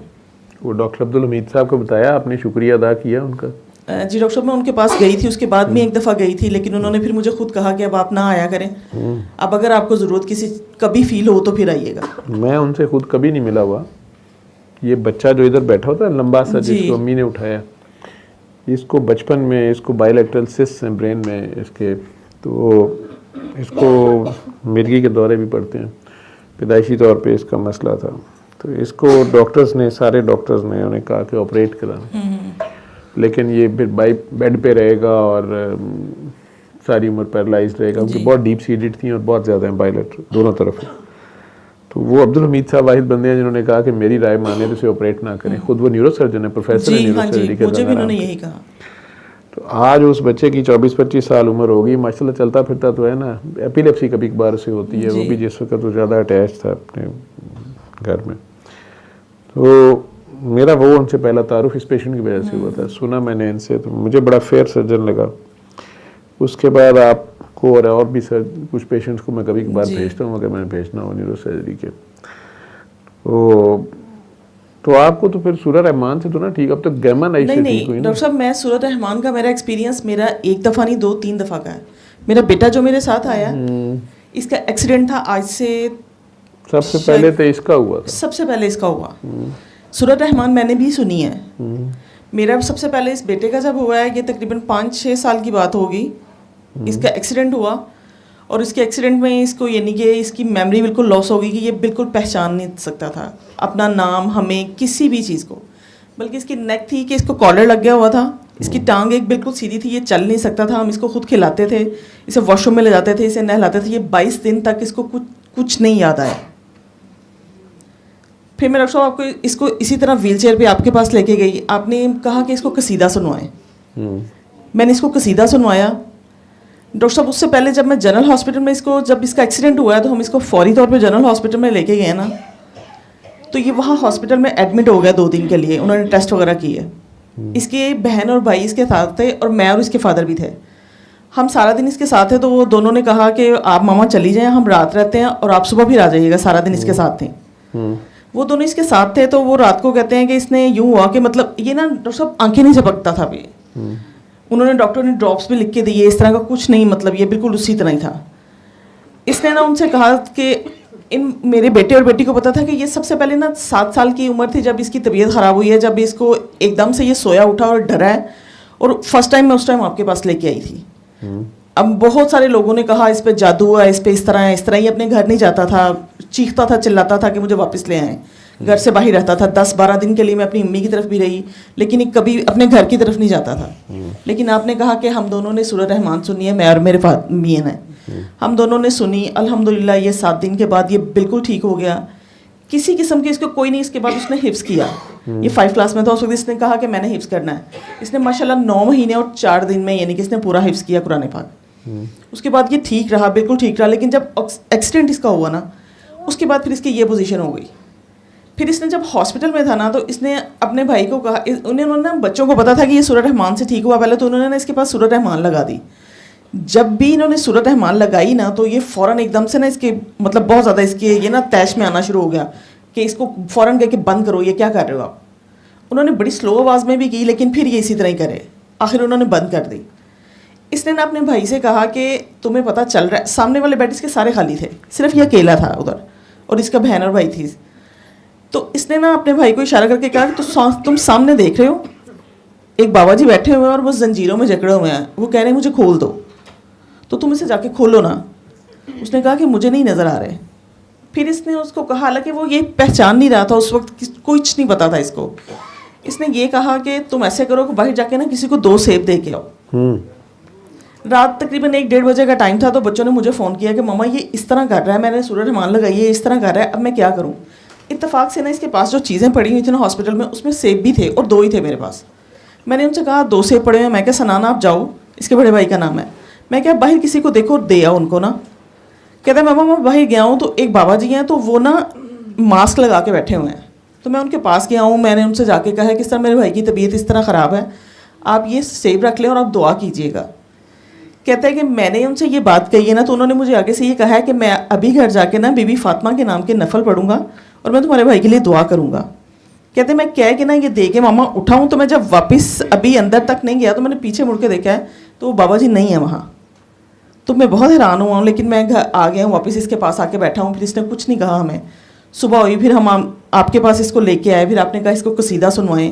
वो डॉक्टर अब्दुल हमीद साहब को बताया आपने, शुक्रिया अदा किया उनका? जी डॉक्टर साहब, मैं उनके पास गई थी, उसके बाद भी 1 दफ़ा गई थी, लेकिन उन्होंने फिर मुझे खुद कहा कि अब आप ना आया करें, अब अगर आपको ज़रूरत किसी कभी फील हो तो फिर आइएगा। मैं उनसे खुद कभी नहीं मिला हुआ। ये बच्चा जो इधर बैठा होता है लंबा सा, जिसको अम्मी ने उठाया, इसको बचपन में इसको बायलैटरल सिस्ट हैं ब्रेन में इसके, तो इसको मिर्गी के दौरे भी पड़ते हैं, पैदाइशी तौर पे इसका मसला था। तो इसको डॉक्टर्स ने, सारे डॉक्टर्स ने उन्हें कहा कि ऑपरेट कराना, लेकिन ये फिर बेड पे रहेगा और सारी उम्र पैरालाइज रहेगा। उनकी बहुत डीप सीडेड थी और बहुत ज़्यादा हैं बायलैटरल दोनों तरफ। तो वो अब्दुल हमीद साहब वाहिद बंदे हैं जिन्होंने कहा कि मेरी राय माने तो इसे ऑपरेट ना करें। खुद वो न्यूरो सर्जन है, प्रोफेसर है न्यूरो सर्जरी के, मुझे भी उन्होंने यही कहा। तो आज उस बच्चे की 24-25 साल उम्र होगी, माशाल्लाह चलता फिरता तो है ना। एपिलेप्सी कभी कभार से होती है, वो भी जिस वक्त तो ज़्यादा अटैच था अपने घर में। तो मेरा वो उनसे पहला तारुफ इस पेशेंट की वजह से हुआ था, सुना मैंने इनसे, तो मुझे बड़ा फेयर सर्जन लगा। उसके बाद आपको और भी कुछ पेशेंट्स को मैं कभी कभार भेजता हूँ अगर मैंने भेजना हो न्यूरो सर्जरी के। तो आपको तो फिर सूरत रहमान से तो ना ठीक, अब तो गैमा नाइफ से ठीक हुई ना? डॉक्टर साहब मैं सूरत रहमान का मेरा एक्सपीरियंस मेरा एक दफ़ा नहीं 2-3 दफ़ा का है। मेरा बेटा जो मेरे साथ आया इसका एक्सीडेंट था आज से सबसे पहले तो इसका हुआ था, सबसे पहले इसका हुआ। सूरत रहमान मैंने भी सुनी है। मेरा सबसे पहले इस बेटे का जब हुआ है, ये तकरीबन 5-6 साल की बात होगी, इसका एक्सीडेंट हुआ और इसके एक्सीडेंट में इसको यानी कि इसकी मेमोरी बिल्कुल लॉस हो गई कि ये बिल्कुल पहचान नहीं सकता था अपना नाम, हमें किसी भी चीज़ को। बल्कि इसकी नेक थी कि इसको कॉलर लग गया हुआ था, इसकी टांग एक बिल्कुल सीधी थी, ये चल नहीं सकता था। हम इसको खुद खिलाते थे, इसे वॉशरूम में ले जाते थे, इसे नहलाते थे। ये 22 दिन तक इसको कुछ नहीं याद आया। फिर मैं डॉक्टर साहब आपको इसको इसी तरह व्हील चेयर पर आपके पास लेके गई। आपने कहा कि इसको कसीदा सुनवाएं। मैंने इसको कसीदा सुनवाया। डॉक्टर साहब उससे पहले जब मैं जनरल हॉस्पिटल में जब इसका एक्सीडेंट हुआ है तो हम इसको फौरी तौर पे जनरल हॉस्पिटल में लेके गए ना, तो ये वहाँ हॉस्पिटल में एडमिट हो गया 2 दिन के लिए। उन्होंने टेस्ट वगैरह किए। इसके बहन और भाई इसके साथ थे और मैं और इसके फादर भी थे। हम सारा दिन इसके साथ थे। तो वो दोनों ने कहा कि आप मामा चली जाएँ, हम रात रहते हैं और आप सुबह फिर आ जाइएगा। सारा दिन इसके साथ थे। वो दोनों इसके साथ थे। तो वो रात को कहते हैं कि इसने यूँ हुआ कि मतलब ये ना डॉक्टर साहब आंखें नहीं झपकता था अभी। उन्होंने डॉक्टर ने ड्रॉप्स भी लिख के दिए, इस तरह का कुछ नहीं, मतलब ये बिल्कुल उसी तरह ही था। इसने ना उनसे कहा कि मेरे बेटे और बेटी को पता था कि ये सबसे पहले ना 7 साल की उम्र थी जब इसकी तबीयत ख़राब हुई है, जब इसको एकदम से ये सोया उठा और डरा है। और फर्स्ट टाइम मैं उस टाइम आपके पास लेके आई थी। अब बहुत सारे लोगों ने कहा इस पर जादू हुआ, इस पर इस तरह है, इस तरह। ये अपने घर नहीं जाता था, चीखता था, चिल्लाता था कि मुझे वापस ले आएँ। घर से बाहर रहता था। 10-12 दिन के लिए मैं अपनी अम्मी की तरफ भी रही, लेकिन ये कभी अपने घर की तरफ नहीं जाता था। लेकिन आपने कहा कि हम दोनों ने सूरत रहमान सुनी है, मैं और मेरे मियां ने, हम दोनों ने सुनी। अल्हम्दुलिल्लाह ये 7 दिन के बाद ये बिल्कुल ठीक हो गया। किसी किस्म की इसको कोई नहीं। इसके बाद उसने हिफ्स किया। ये 5 क्लास में था उस वक्त। इसने कहा कि मैंने हिफ्स करना है। इसने माशाल्लाह 9 महीने और 4 दिन में यानी कि इसने पूरा हिफ्स किया कुरान पाक। उसके बाद ये ठीक रहा, बिल्कुल ठीक रहा। लेकिन जब एक्सीडेंट इसका हुआ ना, उसके बाद फिर इसकी ये पोजीशन हो गई। फिर इसने जब हॉस्पिटल में था ना, तो इसने अपने भाई को कहा, उन्होंने बच्चों को पता था कि ये सूरत रहमान से ठीक हुआ पहले, तो उन्होंने इसके पास सूरत रहमान लगा दी। जब भी इन्होंने सूरत रहमान लगाई ना, तो ये फ़ौरन एकदम से ना इसके मतलब बहुत ज़्यादा इसके ये ना तैश में आना शुरू हो गया कि इसको फ़ौरन कह के बंद करो, ये क्या कर रहे हो आप। उन्होंने बड़ी स्लो आवाज़ में भी की, लेकिन फिर ये इसी तरह ही करे। आखिर उन्होंने बंद कर दी। इसने ना अपने भाई से कहा कि तुम्हें पता चल रहा है, सामने वाले बेड इसके सारे खाली थे, सिर्फ ये अकेला था उधर और इसका बहन और भाई थी। तो इसने ना अपने भाई को इशारा करके कहा कि तुम सामने देख रहे हो एक बाबा जी बैठे हुए हैं और वो जंजीरों में जकड़े हुए हैं, वो कह रहे हैं मुझे खोल दो, तो तुम इसे जाके खोलो ना। उसने कहा कि मुझे नहीं नज़र आ रहे। फिर इसने उसको कहा, हालांकि वो ये पहचान नहीं रहा था उस वक्त, कुछ नहीं पता था इसको। इसने ये कहा कि तुम ऐसे करो कि बाहर जाके ना किसी को 2 सेब दे के आओ। रात तकरीबन 1-1:30 बजे का टाइम था। तो बच्चों ने मुझे फ़ोन किया कि मामा ये इस तरह कर रहा है, मैंने सूरत रहमान लगाई है, इस तरह कर रहा है, अब मैं क्या करूँ। इत्तेफाक से ना इसके पास जो चीज़ें पड़ी हुई थी ना हॉस्पिटल में, उसमें सेब भी थे और 2 ही थे मेरे पास। मैंने उनसे कहा 2 सेब पड़े हुए। मैं क्या सनाना आप जाओ, इसके बड़े भाई का नाम है, मैं क्या बाहर किसी को देखो दे आओ उनको ना। कहता है मामा मैं बाहर गया हूँ तो एक बाबा जी हैं, तो वो ना मास्क लगा के बैठे हुए हैं। तो मैं उनके पास गया हूँ, मैंने उनसे जाके कहा कि इस तरह मेरे भाई की तबीयत इस तरह ख़राब है, आप ये सेब रख लें और आप दुआ कीजिएगा। कहता है कि मैंने उनसे ये बात कही है ना, तो उन्होंने मुझे आगे से ये कहा है कि मैं अभी घर जाके ना बीबी फातिमा के नाम के नफल पढ़ूंगा और मैं तुम्हारे भाई के लिए दुआ करूंगा। कहते मैं कह के ना ये दे के मामा उठाऊँ, तो मैं जब वापस अभी अंदर तक नहीं गया तो मैंने पीछे मुड़ के देखा है तो वो बाबा जी नहीं है वहाँ। तो मैं बहुत हैरान हुआ हूँ, लेकिन मैं घर आ गया हूँ, वापस इसके पास आके बैठा हूँ। फिर इसने कुछ नहीं कहा हमें। सुबह हुई, फिर हम आपके पास इसको लेके आए। फिर आपने कहा इसको कसीदा सुनवाएं।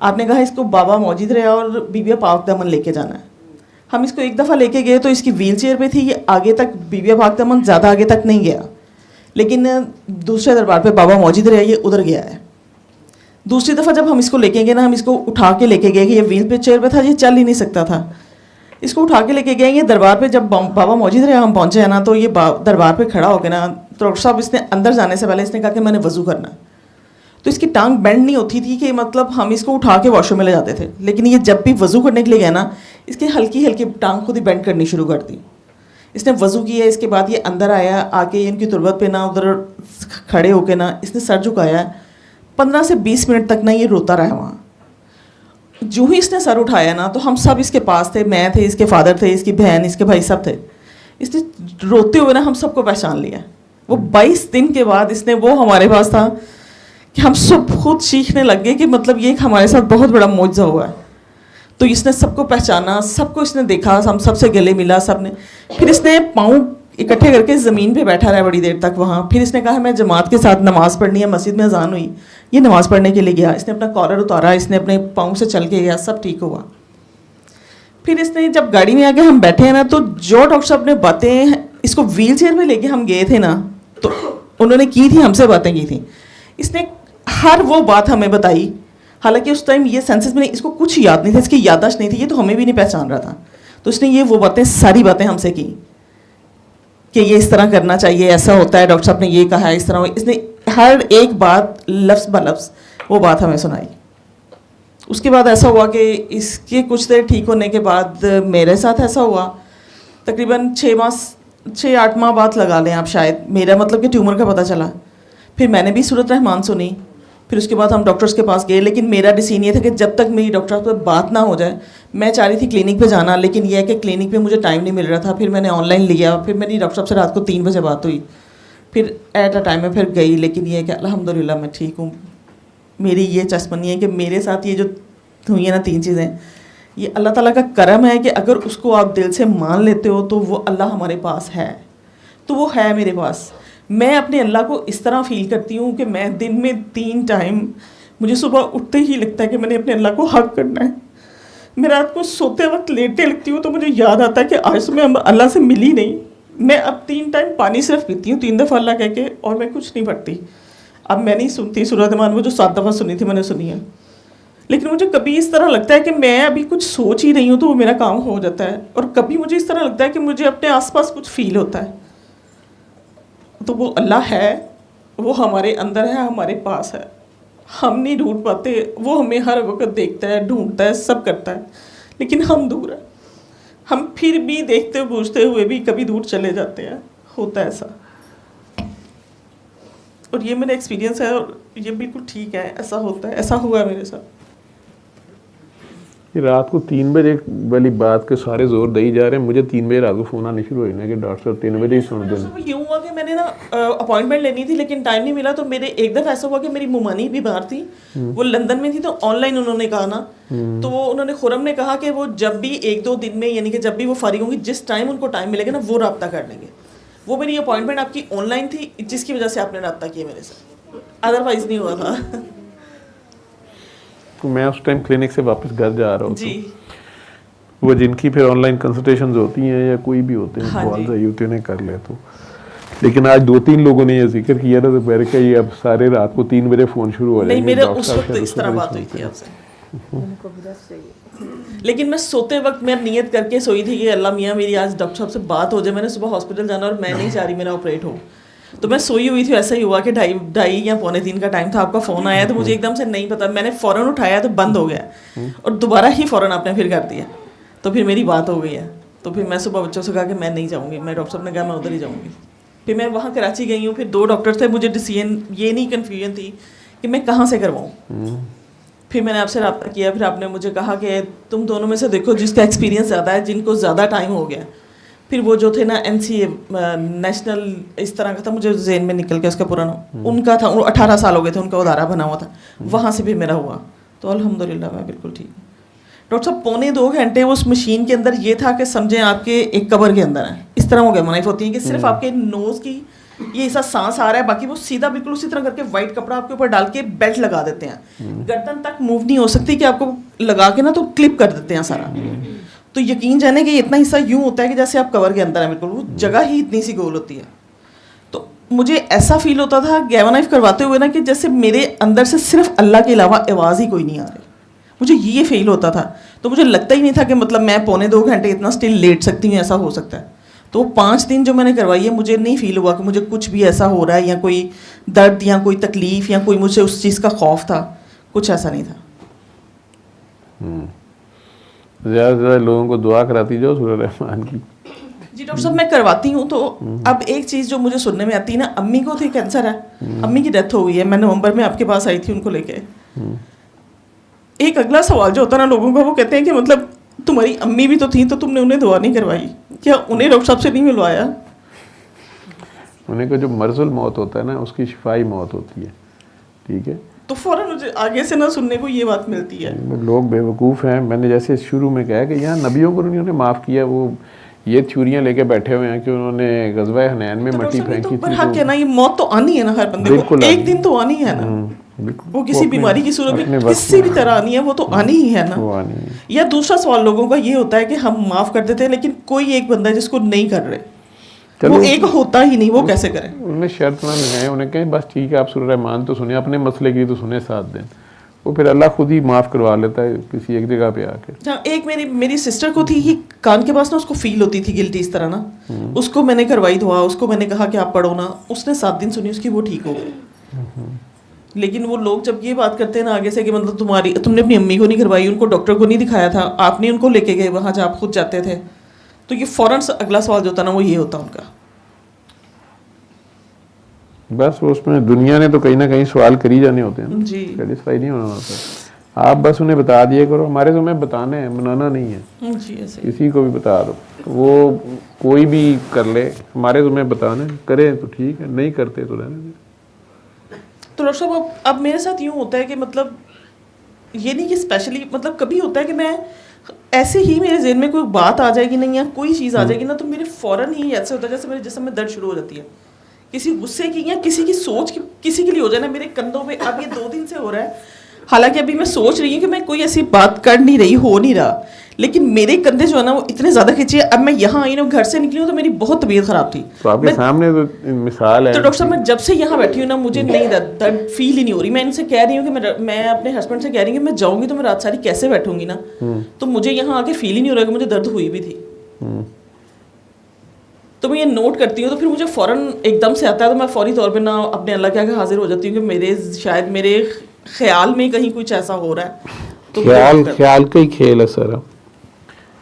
आपने कहा इसको बाबा मौजूद रहे और बीबिया पाक दमन लेके जाना है। हम इसको एक दफ़ा लेके गए तो इसकी व्हील चेयर पर थी, ये आगे तक बीबिया पाक दमन ज़्यादा आगे तक नहीं गया। लेकिन दूसरे दरबार पे बाबा मौजूद रहे, ये उधर गया है। दूसरी दफ़ा जब हम इसको लेके गए ना, हम इसको उठा के लेके गए कि ये व्हील पे चेयर पे था, ये चल ही नहीं सकता था। इसको उठा के लेके गए ये दरबार पे। जब बाबा मौजूद रहे हम पहुँचे हैं ना, तो ये दरबार पे खड़ा हो गया ना, तो डॉक्टर साहब इसने अंदर जाने से पहले इसने कहा कि मैंने वज़ू करना। तो इसकी टांग बेंड नहीं होती थी कि मतलब हम इसको उठा के वॉशरूम में ले जाते थे, लेकिन ये जब भी वज़ू करने के लिए गया ना, इसकी हल्की हल्की टांग खुद ही बेंड करनी शुरू कर दी। इसने वज़ू किया, इसके बाद ये अंदर आया, आके इनकी तुरबत पे ना उधर खड़े होके ना इसने सर झुकाया। 15 से 20 मिनट तक ना ये रोता रहा वहाँ। जो ही इसने सर उठाया ना, तो हम सब इसके पास थे, मैं थे, इसके फादर थे, इसकी बहन, इसके भाई, सब थे। इसने रोते हुए ना हम सबको पहचान लिया। वो 22 दिन के बाद इसने वो हमारे पास था कि हम सब खुद सीखने लग गए कि मतलब ये हमारे साथ बहुत बड़ा मौजज़ा हुआ है। तो इसने सबको पहचाना, सबको इसने देखा, हम सबसे गले मिला सब ने। फिर इसने पाँव इकट्ठे करके ज़मीन पे बैठा रहा बड़ी देर तक वहाँ। फिर इसने कहा मैं जमात के साथ नमाज़ पढ़नी है, मस्जिद में अजान हुई, ये नमाज़ पढ़ने के लिए गया। इसने अपना कॉलर उतारा, इसने अपने पाँव से चल के गया, सब ठीक हुआ। फिर इसने जब गाड़ी में आके हम बैठे हैं ना, तो जो डॉक्टर साहब ने बातें इसको व्हील चेयर में लेके हम गए थे ना, तो उन्होंने की थी, हमसे बातें की थी। इसने हर वो बात हमें बताई, हालांकि उस टाइम ये सेंसेस में इसको कुछ याद नहीं था, इसकी याददाश्त नहीं थी, ये तो हमें भी नहीं पहचान रहा था। तो इसने ये वो बातें, सारी बातें हमसे की कि ये इस तरह करना चाहिए, ऐसा होता है, डॉक्टर साहब ने ये कहा है, इस तरह। इसने हर एक बात लफ्ज़ ब लफ्ज़ वो बात हमें सुनाई। उसके बाद ऐसा हुआ कि इसके कुछ देर ठीक होने के बाद मेरे साथ ऐसा हुआ, तकरीबन 6-8 माह बाद लगा लें आप शायद, मेरा मतलब कि ट्यूमर का पता चला। फिर मैंने भी सूरत रहमान सुनी, फिर उसके बाद हम डॉक्टर्स के पास गए, लेकिन मेरा डिसीजन ये था कि जब तक मेरी डॉक्टर से बात ना हो जाए, मैं चाह रही थी क्लिनिक पे जाना, लेकिन यह है कि क्लिनिक पे मुझे टाइम नहीं मिल रहा था। फिर मैंने ऑनलाइन लिया, फिर मेरी डॉक्टर साहब से रात को 3 बजे बात हुई, फिर एट अ टाइम में फिर गई। लेकिन ये है कि अल्हम्दुलिल्लाह मैं ठीक हूँ। मेरी ये चस्पनी है कि मेरे साथ ये जो हुई है ना 3 चीज़ें, ये अल्लाह ताला का करम है कि अगर उसको आप दिल से मान लेते हो तो वो अल्लाह हमारे पास है, तो वो है मेरे पास। मैं अपने अल्लाह को इस तरह फील करती हूँ कि मैं दिन में 3 टाइम, मुझे सुबह उठते ही लगता है कि मैंने अपने अल्लाह को हक करना है। मैं रात को सोते वक्त लेटे लगती हूँ तो मुझे याद आता है कि आज तो मैं अल्लाह से मिली नहीं। मैं अब 3 टाइम पानी सिर्फ पीती हूँ, 3 दफ़ा अल्लाह कह के, और मैं कुछ नहीं पढ़ती। अब मैं नहीं सुनती सूरत रहमान, वो जो 7 दफ़ा सुनी थी मैंने सुनी है, लेकिन मुझे कभी इस तरह लगता है कि मैं अभी कुछ सोच ही रही हूँ तो वो मेरा काम हो जाता है, और कभी मुझे इस तरह लगता है कि मुझे अपने आसपास कुछ फील होता है। तो वो अल्लाह है, वो हमारे अंदर है, हमारे पास है, हम नहीं ढूंढ पाते, वो हमें हर वक्त देखता है, ढूंढता है, सब करता है, लेकिन हम दूर हैं। हम फिर भी देखते पूछते हुए भी कभी दूर चले जाते हैं, होता है ऐसा। और ये मेरा एक्सपीरियंस है और ये बिल्कुल ठीक है, ऐसा होता है, ऐसा हुआ है मेरे साथ। ये रात को 3 बजे वाली बात के सारे जोर दे ही जा रहे हैं। मुझे 3 बजे रात को फ़ोन आने शुरू हुए ना कि डॉक्टर साहब 3 बजे ही सुन दें। ये हुआ कि मैंने ना अपॉइंटमेंट लेनी थी लेकिन टाइम नहीं मिला, तो मेरे एक दफ़ा ऐसा हुआ कि मेरी मुमानी भी बाहर थी, वो लंदन में थी, तो ऑनलाइन उन्होंने कहा ना, तो वो उन्होंने खुरम ने कहा कि वो जब भी 1-2 दिन में, यानी कि जब भी वो फारिग होंगी, जिस टाइम उनको टाइम मिलेगा ना, वो रब्ता कर लेंगे। वो मेरी अपॉइंटमेंट आपकी ऑनलाइन थी, जिसकी वजह से आपने रब्ता किया मेरे साथ, अदरवाइज नहीं हुआ था। तो मैं उस टाइम क्लिनिक से वापस घर जा रहा हूँ जी, वो जिनकी फिर ऑनलाइन कंसल्टेशंस होती हैं या कोई भी होते हैं, हाँ कॉल्स आई होती हैं, कर ले तो। लेकिन आज 2-3 लोगों ने ये जिक्र किया था दोपहर का, ये अब सारे रात को 3 बजे फ़ोन शुरू हो जाएंगे। नहीं, मेरे डॉक्टर उस साहब वक्त शायद इस तरह उससे बात बड़ी हुई थी सुनते आपसे, लेकिन मैं सोते वक्त मैं नियत करके सोई थी कि अल्लाह मियाँ मेरी आज डॉक्टर साहब से बात हो जाए, मैंने सुबह हॉस्पिटल जाना और मैं नहीं चाह रही मेरा ऑपरेट हो। तो मैं सोई हुई थी, ऐसा ही हुआ कि 2:30 या 2:45 का टाइम था, आपका फ़ोन आया, तो मुझे एकदम से नहीं पता, मैंने फ़ौरन उठाया तो बंद हो गया, और दोबारा ही फ़ौरन आपने फिर कर दिया, तो फिर मेरी बात हो गई है। तो फिर मैं सुबह बच्चों से कहा कि मैं नहीं जाऊँगी, मैं डॉक्टर साहब ने कहा मैं उधर ही जाऊँगी। फिर मैं वहाँ कराची गई हूँ, फिर 2 डॉक्टर थे, मुझे डिसीजन ये नहीं कन्फ्यूजन थी कि मैं कहाँ से करवाऊँ। फिर मैंने आपसे रब्ता किया, फिर आपने मुझे कहा कि तुम दोनों में से देखो जिसका एक्सपीरियंस ज़्यादा है, जिनको ज़्यादा टाइम हो गया। फिर वो जो थे ना NCA नेशनल इस तरह का था, मुझे जेन में निकल के उसका पूरा नाम उनका था, 18 साल हो गए थे, उनका उदारा बना हुआ था, वहाँ से भी मेरा हुआ। तो अल्हम्दुलिल्लाह मैं बिल्कुल ठीक हूँ। डॉक्टर साहब 1.25 घंटे उस मशीन के अंदर, ये था कि समझें आपके एक कबर के अंदर है, इस तरह वो गैमनाइफ होती है कि सिर्फ आपके नोज़ की ये ऐसा सांस आ रहा है, बाकी वो सीधा बिल्कुल उसी तरह करके वाइट कपड़ा आपके ऊपर डाल के बेल्ट लगा देते हैं, गर्दन तक मूव नहीं हो सकती कि आपको लगा के ना तो क्लिप कर देते हैं सारा। तो यकीन जाने कि इतना हिस्सा यूं होता है कि जैसे आप कवर के अंदर है, बिल्कुल वो जगह ही इतनी सी गोल होती है। तो मुझे ऐसा फील होता था गैमनाइफ करवाते हुए ना कि जैसे मेरे अंदर से सिर्फ अल्लाह के अलावा आवाज़ ही कोई नहीं आ रही, मुझे ये फील होता था। तो मुझे लगता ही नहीं था कि मतलब मैं 1.25 घंटे इतना स्टिल लेट सकती हूँ, ऐसा हो सकता है। तो 5 दिन जो मैंने करवाई है मुझे नहीं फील हुआ कि मुझे कुछ भी ऐसा हो रहा है या कोई दर्द या कोई तकलीफ या कोई मुझे उस चीज़ का खौफ था, कुछ ऐसा नहीं था। ज़्यादा से ज़्यादा लोगों को दुआ कराती जाओ सूरह रहमान की। जी डॉक्टर साहब मैं करवाती हूँ। तो अब एक चीज़ जो मुझे सुनने में आती है ना, अम्मी को थी कैंसर है, अम्मी की डेथ हो गई है, मैं नवंबर में आपके पास आई थी उनको लेके। एक अगला सवाल जो होता है ना लोगों का, वो कहते हैं कि मतलब तुम्हारी अम्मी भी तो थी तो तुमने उन्हें दुआ नहीं करवाई, क्या उन्हें डॉक्टर साहब से नहीं मिलवाया? उन्हें को जो मर्जुल मौत होता है ना उसकी शिफाई मौत होती है, ठीक है। तो फौरन मुझे आगे से ना सुनने को ये बात मिलती है। लोग बेवकूफ़ हैं। मैंने जैसे शुरू में कहा कि यहाँ नबियों को उन्होंने माफ़ किया, वो ये थ्योरियाँ लेके बैठे हुए हैं कि उन्होंने गज़वा हनैन में मट्टी फेंकी थी। हाँ क्या ना, ये मौत तो आनी है ना हर बंदे को, एक दिन तो आनी है ना, वो किसी बीमारी की सूरत में किसी भी तरह आनी है, वो तो आनी ही है ना। या दूसरा सवाल लोगों का ये होता है कि हम माफ़ कर देते हैं लेकिन कोई एक बंदा है जिसको नहीं कर रहे, वो एक होता ही नहीं, वो कैसे करें? उन्हें शर्त ना लगाए, उन्हें कहें बस ठीक है आप सूरह रहमान तो सुने, अपने मसले की तो सुने 7 दिन, वो फिर अल्लाह खुद ही माफ़ करवा लेता है किसी एक जगह पे आके। हाँ, एक मेरी सिस्टर को थी ही कान के पास ना, उसको फील होती थी गिल्टी इस तरह ना, उसको मैंने करवाई दुआ, उसको मैंने कहा कि आप पढ़ो ना, उसने 7 दिन सुनी उसकी, वो ठीक हो गई। लेकिन वो लोग जब ये बात करते हैं ना आगे से कि मतलब तुमने अपनी अम्मी को नहीं करवाई, उनको डॉक्टर को नहीं दिखाया था, आपने उनको लेके गए वहाँ जहाँ आप खुद जाते थे, तो ये फ़ौरन अगला सवाल जो होता ना वो ये होता उनका। बस उसमें दुनिया ने तो कहीं ना कहीं सवाल कर ही जाने होते हैं जी, सेटिस्फाई नहीं होना होता। आप बस उन्हें बता दिए करो, हमारे तो मैं बताने हैं, मनाना नहीं है जी, ऐसे किसी को भी बता दो, वो कोई भी कर ले, हमारे तुम्हें बताने, करें तो ठीक है, नहीं करते तो रहने दें। तो डॉक्टर साहब अब मेरे साथ यूँ होता है कि मतलब ये नहीं कि स्पेशली, मतलब कभी होता है कि मैं ऐसे ही मेरे ज़हन में कोई बात आ जाएगी नहीं या कोई चीज़ आ जाएगी ना, तो मेरे फ़ौरन ही ऐसे होता है जैसे मेरे जिस्म में दर्द शुरू हो जाती है, किसी गुस्से की या किसी की सोच की, किसी के लिए हो जाए ना मेरे कंधों पे। अब ये 2 दिन से हो रहा है, हालांकि अभी मैं सोच रही हूँ कि मैं कोई ऐसी बात कर नहीं रही, हो नहीं रहा, लेकिन मेरे कंधे जो है ना वो इतने ज़्यादा खिंचे। अब मैं यहाँ आई ना, घर से निकली हूँ तो मेरी बहुत तबीयत ख़राब थी, तो आपके सामने तो मिसाल है। तो डॉक्टर साहब मैं जब से यहाँ बैठी हूँ ना मुझे नहीं दर्द फील ही नहीं हो रही। मैं इनसे कह रही हूँ कि मैं अपने हस्बैंड से कह रही हूँ कि मैं जाऊँगी तो मैं रात सारी कैसे बैठूंगी ना, तो मुझे यहाँ आके फील ही नहीं हो रहा कि मुझे दर्द हुई भी थी। तो मैं ये नोट करती हूँ तो फिर मुझे फ़ौरन एकदम से आता है, तो मैं फौरी तौर पे ना अपने अल्लाह के आगे हाजिर हो जाती हूँ कि शायद मेरे ख्याल में कहीं कुछ ऐसा हो रहा है। तो ख्याल का ही खेल है सर,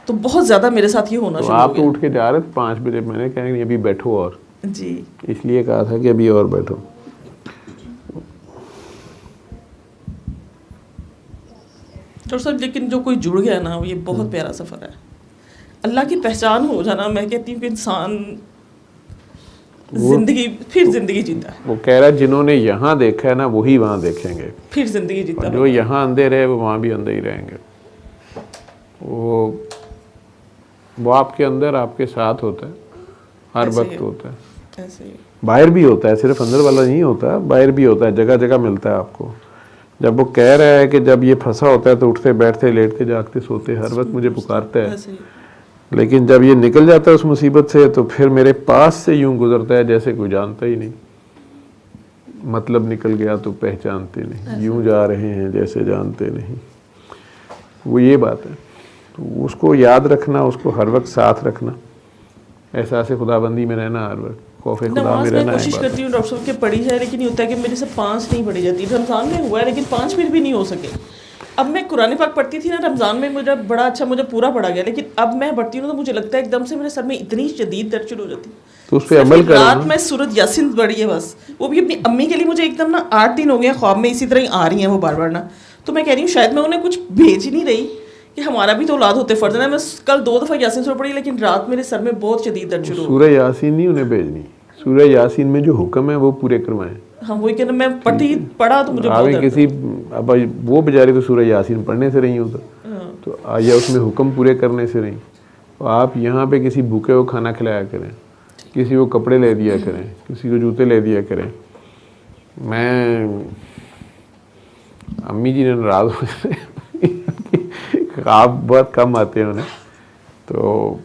तो बहुत ज़्यादा मेरे साथ ये होना शुरू हो गया। आप तो उठ के जा रहे थे 5 बजे, मैंने कहा कि अभी बैठो, और जी इसलिए कहा था कि अभी और बैठो। डॉक्टर साहब लेकिन जो कोई जुड़ गया ना, ये बहुत प्यारा सफ़र है। अल्लाह की पहचान हो जाना, मैं कहती हूँ कि इंसान जिंदगी जीता है। वो कह रहा है जिन्होंने यहाँ देखा है ना वही वहाँ देखेंगे, फिर जिंदगी जीता है। जो यहाँ अंधे रहे वो वहाँ भी अंधे ही रहेंगे। वो आपके अंदर आपके साथ होता है, हर वक्त होता है, ऐसे ही बाहर भी होता है, सिर्फ अंदर वाला नहीं होता, बाहर भी होता है, जगह जगह मिलता है आपको। जब वो कह रहा है कि जब ये फंसा होता है तो उठते बैठते लेटते जागते सोते हर वक्त मुझे पुकारता है, लेकिन जब ये निकल जाता है उस मुसीबत से तो फिर मेरे पास से यूं गुजरता है जैसे कोई जानता ही नहीं। मतलब निकल गया तो पहचानते नहीं, यूं जा रहे हैं जैसे जानते नहीं। वो ये बात है, तो उसको याद रखना, उसको हर वक्त साथ रखना, एहसास खुदाबंदी में रहना, हर वक्त खौफ खुदा में रहना। कोशिश करती हूँ डॉक्टर साहब के पढ़ी है, लेकिन ये होता है कि मेरे से 5 नहीं पढ़ी जाती। रमज़ान में हुआ है लेकिन 5 फिर भी नहीं हो सके। अब मैं कुरान पाक पढ़ती थी ना रमज़ान में, मुझे बड़ा अच्छा, मुझे पूरा पढ़ा गया, लेकिन अब मैं पढ़ती हूँ तो मुझे लगता है एकदम से मेरे सर में इतनी शदीद दर्द शुरू हो जाती है। तो उस पर अमल करो। रात में सूरत यासीन पढ़ी है बस, वो भी अपनी अम्मी के लिए। मुझे एकदम ना 8 दिन हो गए ख्वाब में इसी तरह ही आ रही हैं वो बार बार ना, तो मैं कह रही हूँ शायद मैं उन्हें कुछ भेज ही नहीं रही कि हमारा भी तो औलाद होते फ़र्ज है। मैं कल 2 दफ़ा यासीन सूरत पढ़ी, लेकिन रात मेरे सर में बहुत शदीद दर्द शुरू हो। सूरह यासीन नहीं उन्हें भेजनी, सूरह यासीन में जो हुक्म है वो पूरे करवाएं। हाँ वही कहना, मैं पढ़ा तो मुझे बहुत किसी अब वो बेचारी तो सूरह यासीन पढ़ने से रही होता, तो या उसमें हुक्म पूरे करने से रही। तो आप यहाँ पे किसी भूखे को खाना खिलाया करें, किसी को कपड़े ले दिया करें, किसी को जूते ले दिया करें। मैं अम्मी जी ने नाराज़ हो गए, आप बहुत कम आते हैं उन्हें, तो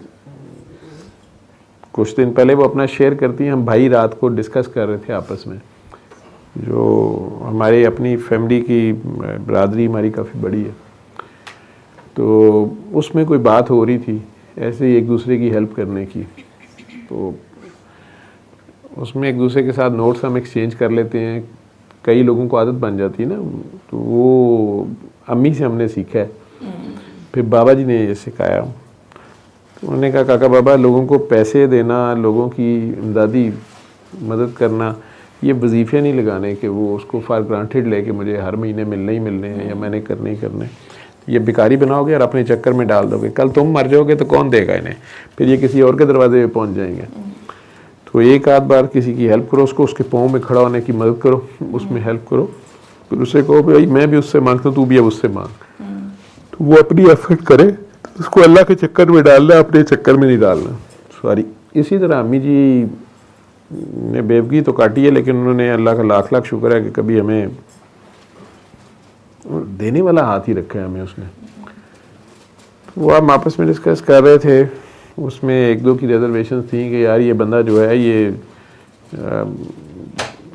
कुछ दिन पहले वो अपना शेयर करती हैं। हम भाई रात को डिस्कस कर रहे थे आपस में, जो हमारी अपनी फैमिली की बरादरी हमारी काफ़ी बड़ी है, तो उसमें कोई बात हो रही थी ऐसे ही एक दूसरे की हेल्प करने की। तो उसमें एक दूसरे के साथ नोट्स हम एक्सचेंज कर लेते हैं। कई लोगों को आदत बन जाती है ना, तो वो अम्मी से हमने सीखा है। फिर बाबा जी ने ये सिखाया। तो उन्होंने कहा काका बाबा, लोगों को पैसे देना, लोगों की इमदादी मदद करना, ये वजीफ़े नहीं लगाने कि वो उसको फॉर ग्रांटेड लेके मुझे हर महीने मिलने ही मिलने हैं या मैंने करने ही करने। ये भिखारी बनाओगे और अपने चक्कर में डाल दोगे, कल तुम मर जाओगे तो कौन देगा इन्हें, फिर ये किसी और के दरवाजे पे पहुंच जाएंगे। तो एक आध बार किसी की हेल्प करो, उसको उसके पाँव में खड़ा होने की मदद करो, उसमें हेल्प करो, फिर उसे कहो भाई मैं भी उससे मांगता हूँ, तू भी अब उससे मांग। तो वो अपनी एफर्ट करे, तो उसको अल्लाह के चक्कर में डालना, अपने चक्कर में नहीं डालना। सॉरी। इसी तरह अम्मी जी ने बेवकी तो काटी है, लेकिन उन्होंने अल्लाह का लाख लाख शुक्र है कि कभी हमें देने वाला हाथ ही रखा है हमें उसने। वो हम आपस में डिस्कस कर रहे थे, उसमें एक दो की रिजर्वेशन थी कि यार ये बंदा जो है ये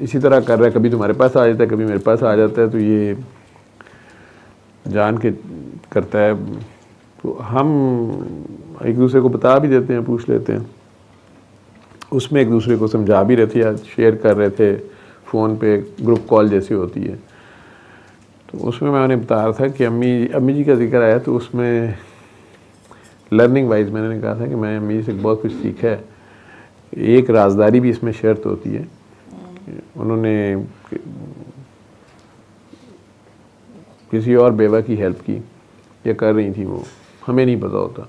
इसी तरह कर रहा है, कभी तुम्हारे पास आ जाता है, कभी मेरे पास आ जाता है, तो ये जान के करता है। तो हम एक दूसरे को बता भी देते हैं, पूछ लेते हैं। उसमें एक दूसरे को समझा भी रहे थे या शेयर कर रहे थे फ़ोन पे, ग्रुप कॉल जैसी होती है। तो उसमें मैं उन्हें बता रहा था कि अम्मी जी का जिक्र आया, तो उसमें लर्निंग वाइज मैंने कहा था कि मैं अम्मी से बहुत कुछ सीखा है। एक राजदारी भी इसमें शर्त होती है। उन्होंने किसी और बेवा की हेल्प की या कर रही थी, वो हमें नहीं पता होता,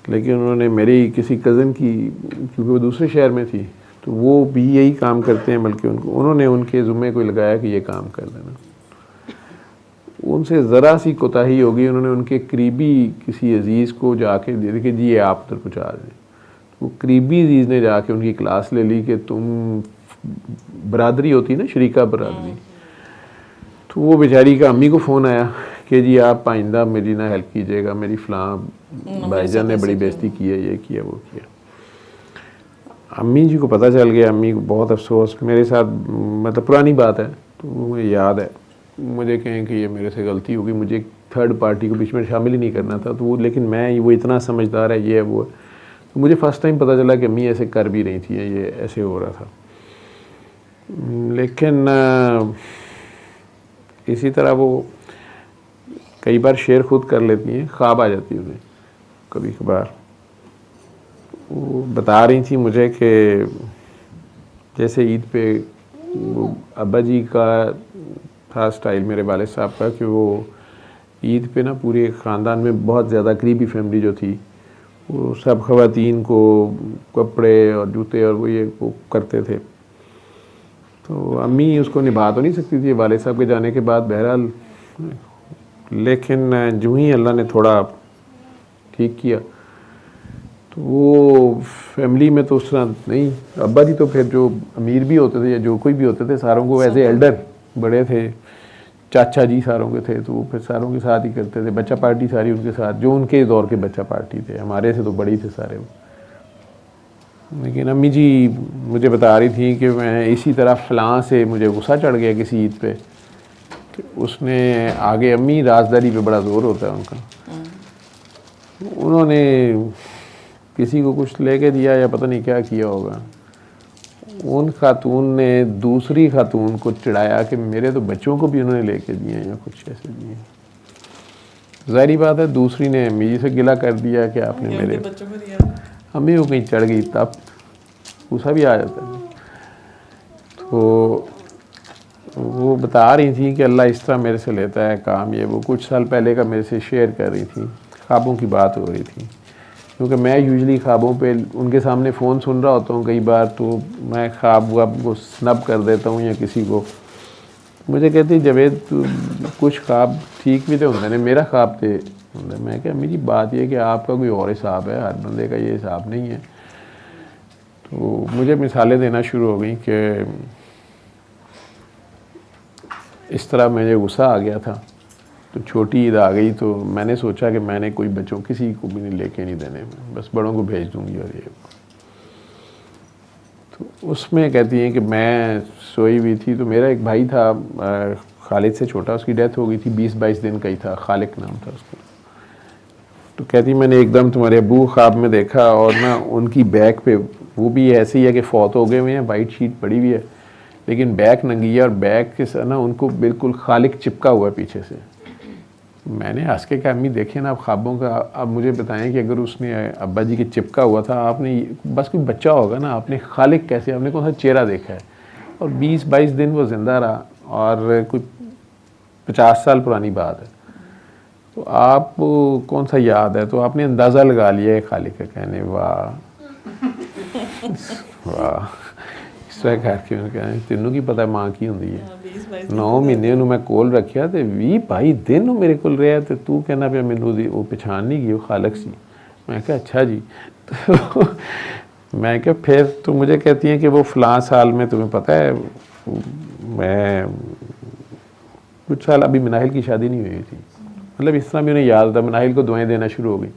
लेकिन उन्होंने मेरी किसी कज़न की, क्योंकि वो दूसरे शहर में थी, तो वो भी यही काम करते हैं, बल्कि उन्होंने उनके ज़ुम्मे को लगाया कि ये काम कर देना। उनसे ज़रा सी कोताही होगी, उन्होंने उनके करीबी किसी अजीज़ को जाके दे दी कि जी ये आप उधर पहुँचा दें। वो करीबी अजीज़ ने जाके उनकी क्लास ले ली कि तुम, बरादरी होती है ना, शरीका बरादरी। तो वो बेचारी का अम्मी को फ़ोन आया कि जी आप आइंदा मेरी ना हेल्प कीजिएगा, मेरी फ़लाँ भाईजान ने बड़ी बेइज्जती की है, ये किया वो किया। अम्मी जी को पता चल गया, अम्मी को बहुत अफसोस, मेरे साथ मतलब पुरानी बात है, तो मुझे याद है, मुझे कहें कि ये मेरे से गलती होगी, मुझे थर्ड पार्टी को बीच में शामिल ही नहीं करना था। तो वो, लेकिन मैं, वो इतना समझदार है, ये है वो है। तो मुझे फ़र्स्ट टाइम पता चला कि अम्मी ऐसे कर भी रही थी, ये ऐसे हो रहा था। लेकिन इसी तरह वो कई बार शेयर खुद कर लेती हैं, ख्वाब आ जाती है उन्हें कभी कभार। वो बता रही थी मुझे कि जैसे ईद पे वो अब्बा जी का था स्टाइल, मेरे वालिद साहब का, कि वो ईद पे ना पूरे ख़ानदान में बहुत ज़्यादा करीबी फैमिली जो थी, वो सब ख़वातीन को कपड़े और जूते और वो ये वो करते थे। तो अम्मी उसको निभा तो नहीं सकती थी वालिद साहब के जाने के बाद, बहरहाल। लेकिन जो ही अल्लाह ने थोड़ा ठीक किया, तो वो फैमिली में तो उस तरह नहीं। अब्बा जी तो फिर जो अमीर भी होते थे या जो कोई भी होते थे, सारों को एज ए एल्डर बड़े थे, चाचा जी सारों के थे, तो वो फिर सारों के साथ ही करते थे। बच्चा पार्टी सारी उनके साथ, जो उनके दौर के बच्चा पार्टी थे, हमारे से तो बड़ी थे सारे। लेकिन अम्मी जी मुझे बता रही थी कि मैं इसी तरह फ़लाँ से मुझे गुस्सा चढ़ गया किसी ईद पे, कि उसने आगे, अम्मी राजदारी पे बड़ा ज़ोर होता है उनका, उन्होंने किसी को कुछ लेके दिया या पता नहीं क्या किया होगा, उन खातून ने दूसरी खातून को चिढ़ाया कि मेरे तो बच्चों को भी उन्होंने लेके दिए या कुछ ऐसे दिए। ज़ाहिरी बात है, दूसरी ने अम्मी जी से गिला कर दिया कि आपने मेरे बच्चों को दिया। अम्मी को कहीं चढ़ गई, तब गुस्सा भी आ जाता है। तो वो बता रही थी कि अल्लाह इस तरह मेरे से लेता है काम, ये वो कुछ साल पहले का मेरे से शेयर कर रही थी, ख्वाबों की बात हो रही थी। क्योंकि मैं यूजुअली ख्वाबों पे उनके सामने फ़ोन सुन रहा होता हूँ कई बार, तो मैं ख्वाब को स्नब कर देता हूँ या किसी को। मुझे कहती जावेद कुछ ख्वाब ठीक भी थे होंगे ने, मेरा ख्वाब थे। मैं क्या मेरी बात ये कि आपका कोई और हिसाब है, हर बंदे का ये हिसाब नहीं है। तो मुझे मिसालें देना शुरू हो गई कि इस तरह मुझे गुस्सा आ गया था, तो छोटी ईद आ गई, तो मैंने सोचा कि मैंने कोई बच्चों किसी को भी नहीं लेके नहीं देने, बस बड़ों को भेज दूंगी। और ये तो उसमें कहती हैं कि मैं सोई हुई थी, तो मेरा एक भाई था खालिद से छोटा, उसकी डेथ हो गई थी, 20-22 दिन का ही था, खालिक नाम था उसका। तो कहती मैंने एकदम तुम्हारे अबू ख्वाब में देखा और ना उनकी बैक पे वो भी ऐसे ही है कि फौत हो गए हुए हैं, वाइट शीट पड़ी हुई है लेकिन बैक नंगी है और बैक के साथ ना उनको बिल्कुल खालिक चिपका हुआ है पीछे से। मैंने हंस के कहा अम्मी देखें ना आप ख्वाबों का, अब मुझे बताएं कि अगर उसने अब्बा जी के चिपका हुआ था, आपने बस कोई बच्चा होगा ना, आपने खालिक कैसे, आपने कौन सा चेहरा देखा है। और 20-22 दिन वो ज़िंदा रहा और कोई 50 साल पुरानी बात है, तो आप कौन सा याद है, तो आपने अंदाज़ा लगा लिया है खालिक का। कहने वाह वाह इस तरह करके उन्होंने तेनों की पता माँ की होंगी है। 9 महीने उन्होंने मैं कोल रखा तो 20-22 दिन मेरे को रहा तो तू कहना पे मैनू वो पछाण नहीं गई, वो खालक सी। मैं कहा अच्छा जी। तो मैं क्या फिर तो मुझे कहती हैं कि वो फ़लाँ साल में तुम्हें पता है मैं कुछ साल अभी मनाहिल की शादी नहीं हुई थी, मतलब इस तरह भी उन्हें याद था। मनाहिल को दुआएं देना शुरू हो गई।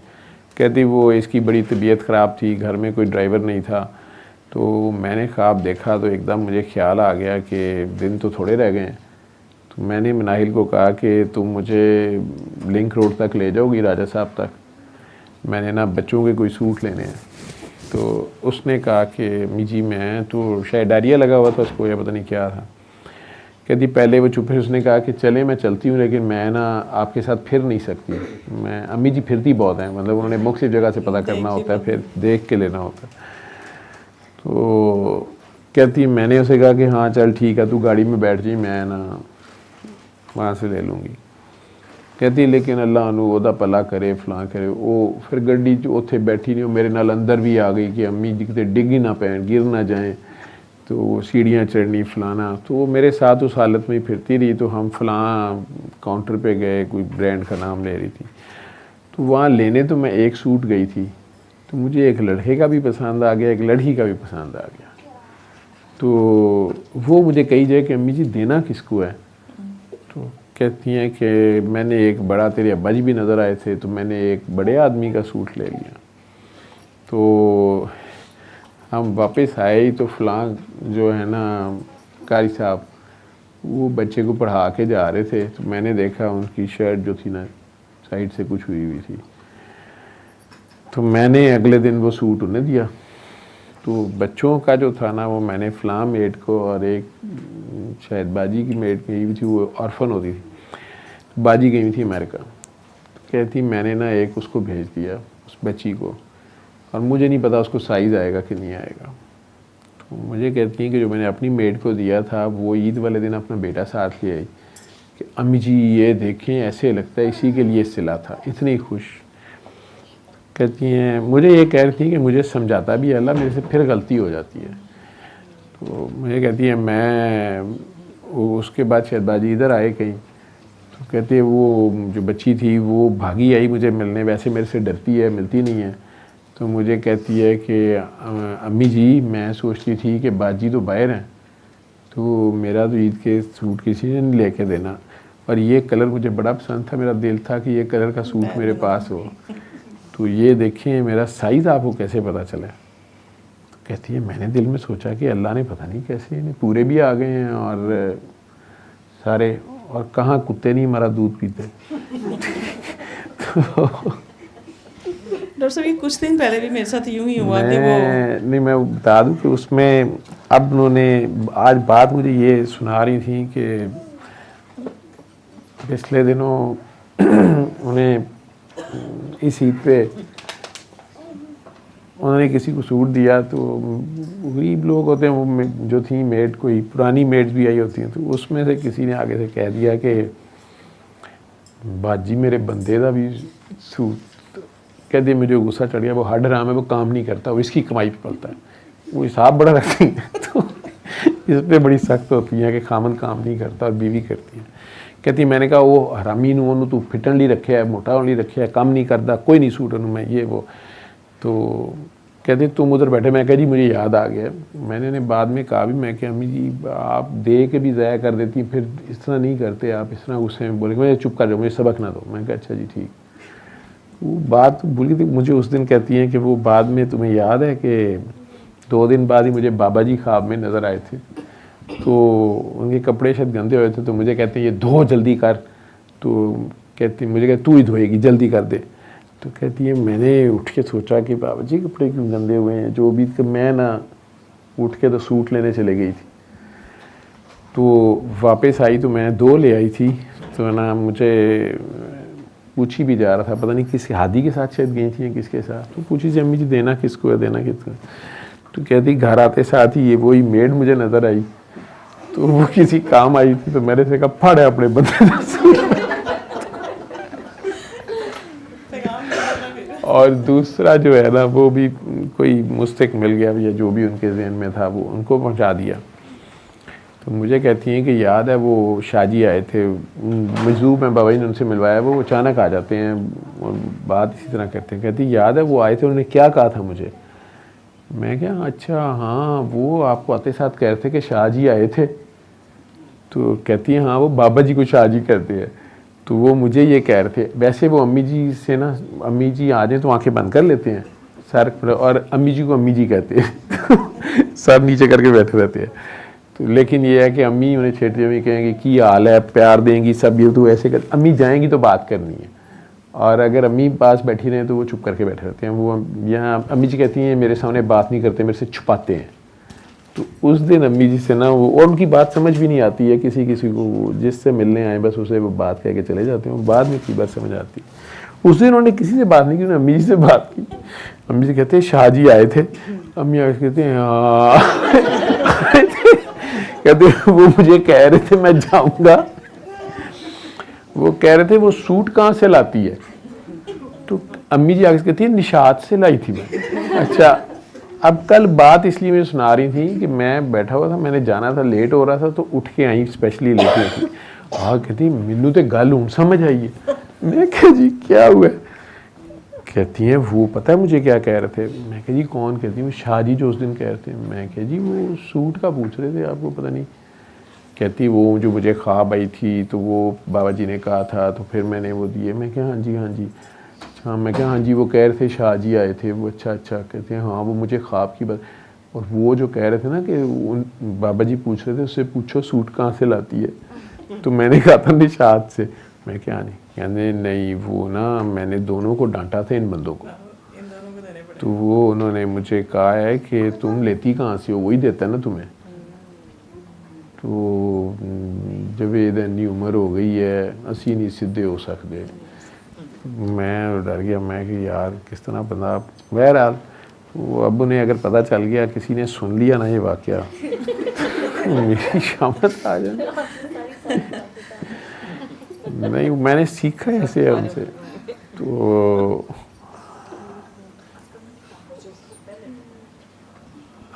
कहती वो इसकी बड़ी तबीयत ख़राब थी, घर में कोई ड्राइवर नहीं था, तो मैंने ख्वाब देखा तो एकदम मुझे ख्याल आ गया कि दिन तो थोड़े रह गए हैं। तो मैंने मनाहिल को कहा कि तुम मुझे लिंक रोड तक ले जाओगी राजा साहब तक, मैंने ना बच्चों के कोई सूट लेने हैं। तो उसने कहा कि अम्मी जी मैं तो शायद डायरिया लगा हुआ था उसको या पता नहीं क्या था। कहती पहले वो चुप, फिर उसने कहा कि चले मैं चलती हूँ लेकिन मैं ना आपके साथ फिर नहीं सकती। मैं अम्मी जी फिरती बहुत हैं, मतलब उन्होंने मुख्तलिफ जगह से पता करना होता है, फिर देख के लेना होता है। तो कहती मैंने उसे कहा कि हाँ चल ठीक है तू गाड़ी में बैठ जाइए, मैं ना वहाँ से ले लूँगी। कहती लेकिन अल्लाह नू ओदा भला करे फलां करे। वो फिर गड्डी उत्थे बैठी नहीं, मेरे नाल अंदर भी आ गई कि अम्मी जी किते डिग ही ना पैन, गिर ना जाएँ, तो सीढ़ियाँ चढ़नी फलाना। तो वो मेरे साथ उस हालत में ही फिरती रही। तो हम फलां काउंटर पे गए, कोई ब्रांड का नाम ले रही थी, तो वहाँ लेने तो मैं एक सूट गई थी, तो मुझे एक लड़के का भी पसंद आ गया, एक लड़की का भी पसंद आ गया। तो वो मुझे कही जाए कि अम्मी जी देना किसको है, तो कहती हैं कि मैंने एक बड़ा, तेरे अब्बा जी भी नज़र आए थे, तो मैंने एक बड़े आदमी का सूट ले लिया। तो हम वापस आए तो फलां जो है ना कारी साहब वो बच्चे को पढ़ा के जा रहे थे, तो मैंने देखा उनकी शर्ट जो थी ना साइड से कुछ हुई हुई थी, तो मैंने अगले दिन वो सूट उन्हें दिया। तो बच्चों का जो था ना वो मैंने फलां मेड को और एक शायद बाजी की मेड गई हुई थी, वो ऑर्फन होती थी, तो बाजी गई हुई थी अमेरिका। तो कहती मैंने ना एक उसको भेज दिया उस बच्ची को, और मुझे नहीं पता उसको साइज़ आएगा कि नहीं आएगा। तो मुझे कहती हैं कि जो मैंने अपनी मेड को दिया था वो ईद वाले दिन अपना बेटा साथ ले आई कि अम्मी जी ये देखें ऐसे लगता है इसी के लिए सिला था, इतनी खुश। कहती हैं मुझे ये कह रही थी कि मुझे समझाता भी अल्लाह, मेरे से फिर गलती हो जाती है। तो मुझे कहती है मैं उसके बाद शायद बाजी इधर आए कहीं, तो कहती है वो जो बच्ची थी वो भागी आई मुझे मिलने, वैसे मेरे से डरती है, मिलती नहीं है। तो मुझे कहती है कि अम्मी जी मैं सोचती थी कि बाजी तो बाहर हैं, तो मेरा तो ईद के सूट किसी ने नहीं लेके देना, और ये कलर मुझे बड़ा पसंद था, मेरा दिल था कि ये कलर का सूट मेरे पास हो, तो ये देखें मेरा साइज़ आपको कैसे पता चला। तो कहती है मैंने दिल में सोचा कि अल्लाह ने पता नहीं कैसे इन्हें पूरे भी आ गए हैं और सारे, और कहाँ कुत्ते नहीं हमारा दूध पीते। तो डॉक्टर साहब ये कुछ दिन पहले भी मेरे साथ यूं ही हुआ कि वो नहीं, मैं बता दूं कि उसमें अब उन्होंने आज बात मुझे ये सुना रही थी कि पिछले दिनों उन्हें इस ईद पे उन्होंने किसी को सूट दिया, तो गरीब लोग होते हैं वो जो थी मेड, कोई पुरानी मेड्स भी आई होती हैं, तो उसमें से किसी ने आगे से कह दिया कि बाजी मेरे बंदे का भी सूट, कह दिया मुझे गुस्सा चढ़ गया, वो हर हराम है, वो काम नहीं करता, वो इसकी कमाई पे पलता है, वो हिसाब बड़ा रखती है। तो इस पर बड़ी सख्त होती है कि खामन काम नहीं करता और बीवी करती है। कहती मैंने कहा वो हरामी नू तू फिटन ली रखे है, मोटा ली रखे है, काम नहीं करता, कोई नहीं सूट मैं ये वो। तो कहते तुम उधर बैठे, मैं कह जी मुझे याद आ गया, मैंने बाद में कहा भी, मैं क्या अम्मी जी आप दे के भी ज़ाया कर देती, फिर इस तरह नहीं करते आप, इस तरह गुस्से में बोले, मुझे चुप कर जाओ, मुझे सबक ना दो। मैं कहा अच्छा जी ठीक। वो बात भूल गई थी मुझे उस दिन, कहती हैं कि वो बाद में तुम्हें याद है कि 2 दिन बाद ही मुझे बाबा जी ख्वाब में नज़र आए थे, तो उनके कपड़े शायद गंदे हुए थे, तो मुझे कहते हैं ये धो जल्दी कर, तो कहती मुझे कहते तू ही धोएगी जल्दी कर दे। तो कहती है मैंने उठ के सोचा कि बाबा जी कपड़े क्यों गंदे हुए हैं, जो भी मैं ना उठ के तो सूट लेने चले गई थी, तो वापस आई तो मैं 2 ले आई थी, तो ना मुझे पूछी भी जा रहा था, पता नहीं किसी हादी के साथ शायद गई थी या किसके साथ, तो पूछी जी अम्मी जी देना किसको है, देना किसको है। तो कहती घर आते साथ ही ये वही मेड मुझे नज़र आई, तो वो किसी काम आई थी, तो मेरे से कहा फाड़ अपने बंदे और दूसरा जो है ना वो भी कोई मुस्तक मिल गया या जो भी उनके जहन में था वो उनको पहुंचा दिया। तो मुझे कहती हैं कि याद है वो शाहजी आए थे, मजदूर में बाबा जी ने उनसे मिलवाया, वो अचानक आ जाते हैं और बात इसी तरह करते हैं। कहती याद है वो आए थे, उन्होंने क्या कहा था मुझे। मैं क्या अच्छा हाँ वो आपको आते साथ कह रहे थे कि शाहजी आए थे। तो कहती है हाँ वो बाबा जी को शाहजी कहते हैं, तो वो मुझे ये कह रहे थे। वैसे वो अम्मी जी से ना, अम्मी जी आ जाए तो आंखें बंद कर लेते हैं सर, और अम्मी जी को अम्मी जी कहते हैं सर नीचे करके बैठे रहते हैं। तो लेकिन ये है कि अम्मी उन्हें छेड़ते हुए कहेंगे कि हाल है, प्यार देंगी सब, ये तो ऐसे कर, अम्मी जाएंगी तो बात करनी है, और अगर अम्मी पास बैठी रहें तो वो चुप करके बैठे रहते हैं। वो यहाँ अम्मी जी कहती हैं मेरे सामने बात नहीं करते, मेरे से छुपाते हैं। तो उस दिन अम्मी जी से ना वो, और उनकी बात समझ भी नहीं आती है किसी किसी को, जिससे मिलने आए बस उसे वो बात कह के चले जाते हैं, बाद में की बात समझ आती। उस दिन उन्होंने किसी से बात नहीं की, उन्होंने अम्मी जी से बात की। अम्मी जी कहते हैं शाहजी आए थे, अम्मी आगे कहते हैं हाँ कहते वो मुझे कह रहे थे मैं जाऊंगा, वो कह रहे थे वो सूट कहाँ से लाती है, तो अम्मी जी आगे कहती है निशात से लाई थी मैं। अच्छा अब कल बात इसलिए मैं सुना रही थी कि मैं बैठा हुआ था, मैंने जाना था, लेट हो रहा था, तो उठ के आई स्पेशली लेटी थी। हाँ कहती मैनू तो गल हूँ समझ आई है। मैं कहा जी क्या हुआ। कहती हैं वो पता है मुझे क्या कह रहे थे। मैं कहा जी कौन। कहती वो शाहजी जो उस दिन कह रहे थे। मैं कहा जी वो सूट का पूछ रहे थे आपको पता नहीं। कहती वो जो मुझे ख्वाब आई थी तो वो बाबा जी ने कहा था तो फिर मैंने वो दिए। मैं क्या हाँ जी हाँ जी। हाँ मैं क्या हाँ जी वो कह रहे थे शाहजी आए थे वो। अच्छा अच्छा। कहते हैं हाँ वो मुझे ख्वाब की बात, और वो जो कह रहे थे ना कि उन बाबा जी पूछ रहे थे उससे पूछो सूट कहाँ से लाती है, तो मैंने कहा था निशात से। मैं क्या नहीं, कहते नहीं वो ना मैंने दोनों को डांटा था इन बंदों को, तो वो उन्होंने मुझे कहा है कि तुम लेती कहाँ से हो, वही देता है ना तुम्हें। तो जब इतनी उम्र हो गई है असी नहीं सीधे हो सकते। मैं डर गया, मैं कि यार किस तरह बंदा। बहरहाल वो अब उन्हें अगर पता चल गया, किसी ने सुन लिया ना ये वाकया मेरी शामत आ जाए। नहीं मैंने सीखा ऐसे है उनसे। तो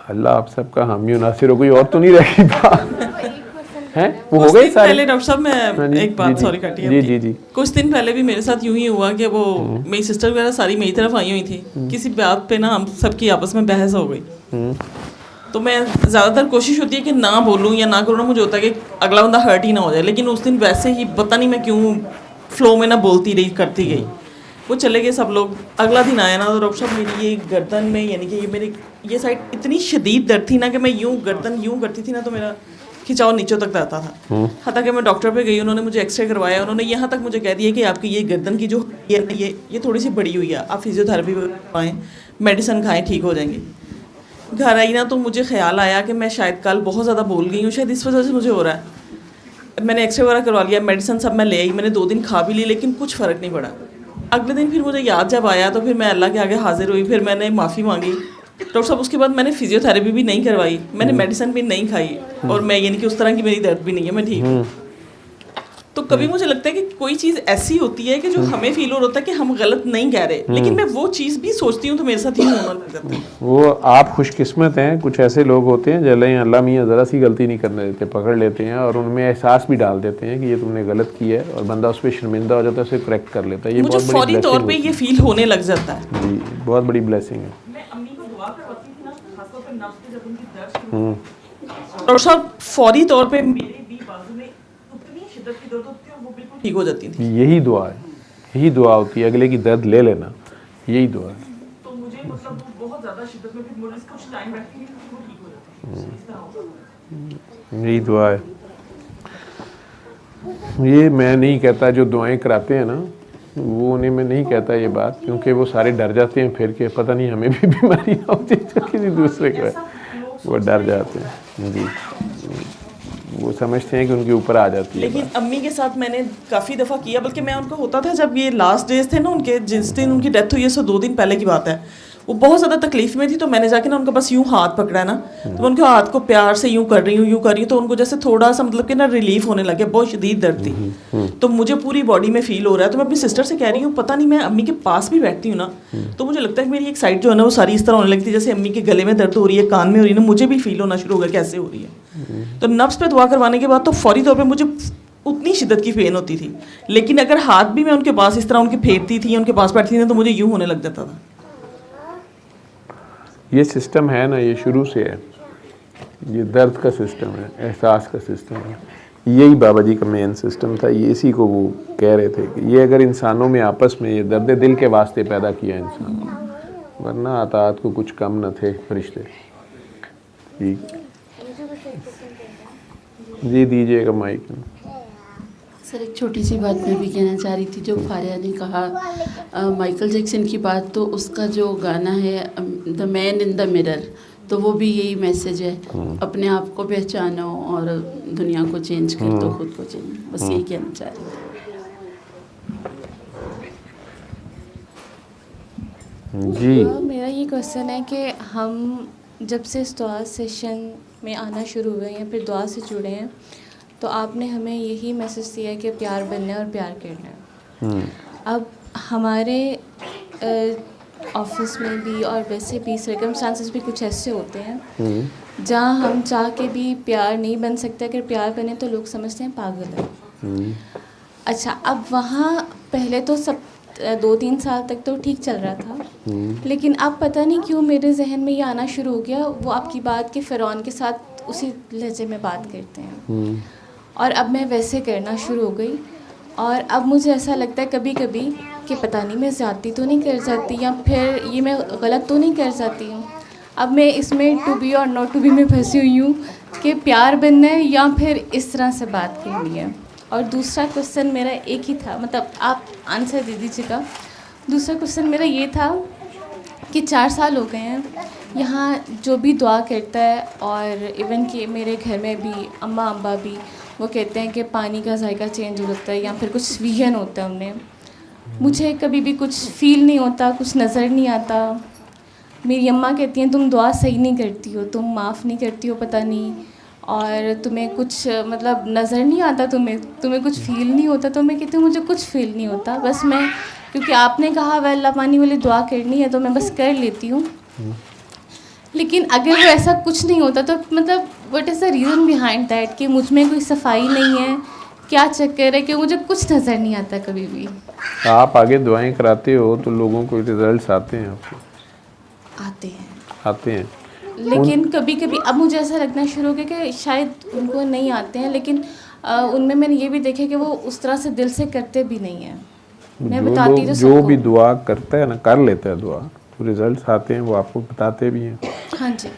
अल्लाह आप सबका हामी नासिर हो। कोई और तो नहीं रही बात है, वो हो गई सारे। पहले डॉक्टर साहब मैं एक बात सॉरी काटी जी जी जी। कुछ दिन पहले भी मेरे साथ यूं ही हुआ कि वो मेरी सिस्टर वगैरह सारी मेरी तरफ आई हुई थी। किसी बात पे ना हम सबकी आपस में बहस हो गई। तो मैं ज़्यादातर कोशिश होती है कि ना बोलूँ या ना करूँ ना, मुझे होता है कि अगला बंदा हर्ट ही ना हो जाए। लेकिन उस दिन वैसे ही पता नहीं मैं क्यों फ्लो में ना बोलती रही करती गई। वो चले गए सब लोग। अगला दिन आया ना तो डॉक्टर साहब मेरी ये गर्दन में यानी कि ये मेरी ये साइड इतनी शदीद दर्द थी ना कि मैं यूँ गर्दन यूँ करती थी ना तो मेरा खिंचाव नीचे तक जाता था। हालांकि मैं डॉक्टर पे गई, उन्होंने मुझे एक्सरे करवाया। उन्होंने यहाँ तक मुझे कह दिया कि आपकी ये गर्दन की जो ये थोड़ी सी बड़ी हुई है, आप फिजियोथेरेपी करवाएं, मेडिसिन खाएं, ठीक हो जाएंगे। घर आई ना तो मुझे ख्याल आया कि मैं शायद कल बहुत ज़्यादा बोल गई हूँ, शायद इस वजह से मुझे हो रहा है। मैंने एक्सरे वगैरह करवा लिया, मेडिसिन सब मैं ले आई, मैंने 2 दिन खा भी ली, लेकिन कुछ फ़र्क नहीं पड़ा। अगले दिन फिर मुझे याद जब आया तो फिर मैं अल्लाह के आगे हाजिर हुई, फिर मैंने माफ़ी मांगी। डॉक्टर साहब उसके बाद मैंने फिजियोथेरेपी भी नहीं करवाई, मैंने मेडिसिन भी नहीं खाई, और मैं यानी कि उस तरह की मेरी दर्द भी नहीं है, मैं ठीक हूँ। तो कभी मुझे लगता है कि कोई चीज़ ऐसी होती है कि जो हमें फील हो रहा है कि हम गलत नहीं कह रहे, लेकिन मैं वो चीज़ भी सोचती हूँ तो मेरे साथ ही होना लग जाता है। वो आप खुशकिस्मत हैं, कुछ ऐसे लोग होते हैं जल्द अल्लाह मियाँ ज़रा सी गलती नहीं करने देते, पकड़ लेते हैं और उनमें एहसास भी डाल देते हैं कि ये तुमने गलत किया है, और बंदा उस पर शर्मिंदा हो जाता है, उसे करेक्ट कर लेता है। ये मुझे फौरी तौर पे ये फील होने लग जाता है। जी बहुत बड़ी ब्लेसिंग है। मैं अम्मी को दुआ करवाती थी ना, खासतौर पे नफ्स पे जब उनकी दर्द डॉक्टर साहब फौरी तौर पे मेरे भी बाजू में उतनी शिद्दत की दर्द होती है और वो बिल्कुल ठीक हो जाती थी। यही दुआ है, यही दुआ होती है, अगले की दर्द ले लेना, यही दुआ है। तो मुझे मतलब वो बहुत ज़्यादा शिद्दत में फिर मुझे कुछ टाइम बैठती थी तो वो ठीक हो जाती है। यही दुआ है। ये मैं नहीं कहता जो दुआएं कराते हैं ना, वो उन्हें मैं नहीं कहता ये बात, क्योंकि वो सारे डर जाते हैं फिर के पता नहीं हमें भी बीमारी ना होती जो किसी दूसरे को है, वो डर जाते हैं जी। वो समझते हैं कि उनके ऊपर आ जाती है। लेकिन अम्मी के साथ मैंने काफ़ी दफ़ा किया, बल्कि मैं उनको होता था जब ये लास्ट डेज थे ना उनके, जिस दिन उनकी डेथ हुई है 2 दिन पहले की बात है, वो बहुत ज़्यादा तकलीफ में थी, तो मैंने जाके ना उनका बस यूँ हाथ पकड़ा है ना, तो मैं उनके हाथ को प्यार से यूँ कर रही हूँ, तो उनको जैसे थोड़ा सा मतलब कि ना रिलीफ होने लगे। बहुत शदीद दर्द थी, तो मुझे पूरी बॉडी में फील हो रहा है। तो मैं अपनी सिस्टर से कह रही हूँ, पता नहीं मैं अम्मी के पास भी बैठती हूँ ना, तो मुझे लगता है कि मेरी एक साइड जो है ना वो सारी इस तरह होने लगती है जैसे अम्मी के गले में दर्द हो रही है, कान में हो रही है ना, मुझे भी फील होना शुरू हो गया कैसे हो रही है। तो नफ्स पे दुआ करवाने के बाद तो फौरी तौर पे मुझे उतनी शिद्दत की पेन होती थी, लेकिन अगर हाथ भी मैं उनके पास इस तरह उनके फेरती थी, उनके पास बैठती थी, तो मुझे यूँ होने लग जाता था। ये सिस्टम है ना, ये शुरू से है, ये दर्द का सिस्टम है, एहसास का सिस्टम है। यही बाबा जी का मेन सिस्टम था, ये इसी को वो कह रहे थे कि ये अगर इंसानों में आपस में ये दर्द दिल के वास्ते पैदा किया इंसान, वरना अतात को कुछ कम न थे फरिश्ते। ठीक जी, दीजिएगा माइक। सर एक छोटी सी बात मैं भी कहना चाह रही थी, जो फारिया ने कहा माइकल जैक्सन की बात, तो उसका जो गाना है the man in the mirror, तो वो भी यही मैसेज है, अपने आप को पहचानो और दुनिया को चेंज कर दो, खुद को चेंज, बस यही कहना चाह रही थी। जी मेरा ये क्वेश्चन है कि हम जब से इस दुआ सेशन में आना शुरू हुए हैं, फिर दुआ से जुड़े हैं, तो आपने हमें यही मैसेज दिया है कि प्यार बनना है और प्यार करना है। अब हमारे ऑफिस में भी और वैसे भी सर्कमस्टांसेस भी कुछ ऐसे होते हैं जहाँ हम चाह के भी प्यार नहीं बन सकते। अगर प्यार बने तो लोग समझते हैं पागल है। अच्छा, अब वहाँ पहले तो सब 2-3 साल तक तो ठीक चल रहा था, लेकिन अब पता नहीं क्यों मेरे जहन में ये आना शुरू हो गया, वो आपकी बात के फ़िरौन के साथ उसी लहजे में बात करते हैं, और अब मैं वैसे करना शुरू हो गई। और अब मुझे ऐसा लगता है कभी कभी कि पता नहीं मैं ज़्यादती तो नहीं कर जाती, या फिर ये मैं गलत तो नहीं कर जाती हूँ। अब मैं इसमें टू बी और नॉट टू बी में फंसी हुई हूँ कि प्यार बनना है या फिर इस तरह से बात करनी है। और दूसरा क्वेश्चन मेरा एक ही था, मतलब आप आंसर दे दीजिएगा। दूसरा क्वेश्चन मेरा ये था कि 4 साल हो गए हैं यहाँ जो भी दुआ करता है, और इवन कि मेरे घर में भी अम्मा अब्बा भी वो कहते हैं कि पानी का जायका चेंज हो जाता है या फिर कुछ विजन होता है उन्हें, मुझे कभी भी कुछ फ़ील नहीं होता, कुछ नज़र नहीं आता। मेरी अम्मा कहती हैं तुम दुआ सही नहीं करती हो, तुम माफ़ नहीं करती हो पता नहीं, और तुम्हें कुछ मतलब नज़र नहीं आता, तुम्हें कुछ फ़ील नहीं होता। तो मैं कहती हूँ मुझे कुछ फ़ील नहीं होता, बस मैं क्योंकि आपने कहा वह अल्लाह पानी वाली दुआ करनी है तो मैं बस कर लेती हूँ। लेकिन अगर वो ऐसा कुछ नहीं होता तो मतलब what is the reason behind that कि मुझ में कोई सफाई नहीं है, क्या चक्कर है कि मुझे कुछ नज़र नहीं आता कभी भी। आप आगे दुआएं कराते हो तो लोगों को रिजल्ट्स आते हैं, आपको आते हैं। लेकिन कभी कभी अब मुझे ऐसा लगना शुरू हो गया कि शायद उनको नहीं आते हैं, लेकिन उनमें मैंने ये भी देखा कि वो उस तरह से दिल से करते भी नहीं हैं। मैं बताती तो जो भी दुआ करता है ना, कर लेता है दुआ, तो रिजल्ट्स आते हैं, वो आपको बताते भी हैं। हाँ जी।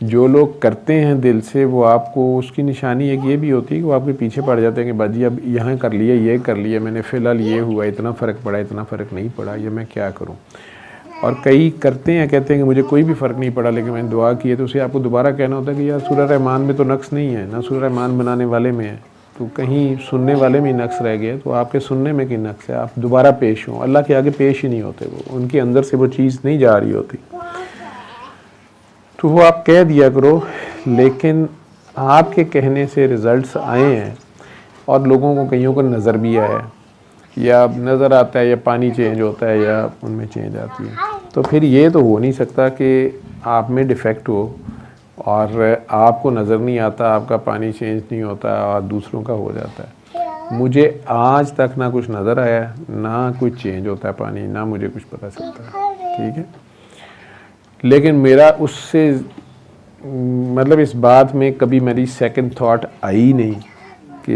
जो लोग करते हैं दिल से, वो आपको उसकी निशानी एक ये भी होती है कि वो आपके पीछे पड़ जाते हैं कि बाजी अब यहाँ कर लिया, ये कर लिया मैंने, फ़िलहाल ये हुआ, इतना फ़र्क पड़ा, इतना फ़र्क नहीं पड़ा, ये मैं क्या करूँ। और कई करते हैं, कहते हैं कि मुझे कोई भी फ़र्क नहीं पड़ा लेकिन मैंने दुआ की है, तो उसे आपको दोबारा कहना होता है कि यार सूरह रहमान में तो नक्स नहीं है ना, सूरह रहमान बनाने वाले में है, तो कहीं सुनने वाले में ही नक्स रह गया, तो आपके सुनने में की नक्स है, आप दोबारा पेश हों। अल्लाह के आगे पेश ही नहीं होते, वो उनके अंदर से वो चीज़ नहीं जा रही होती, तो वो आप कह दिया करो। लेकिन आपके कहने से रिज़ल्ट्स आए हैं और लोगों को कईयों को नज़र भी आया है, या नज़र आता है, या पानी चेंज होता है, या उनमें चेंज आती है, तो फिर ये तो हो नहीं सकता कि आप में डिफ़ेक्ट हो और आपको नज़र नहीं आता, आपका पानी चेंज नहीं होता और दूसरों का हो जाता है। मुझे आज तक ना कुछ नज़र आया, ना कोई चेंज होता है पानी, ना मुझे कुछ पता चलता है, ठीक है। लेकिन मेरा उससे मतलब इस बात में कभी मेरी सेकंड थॉट आई नहीं कि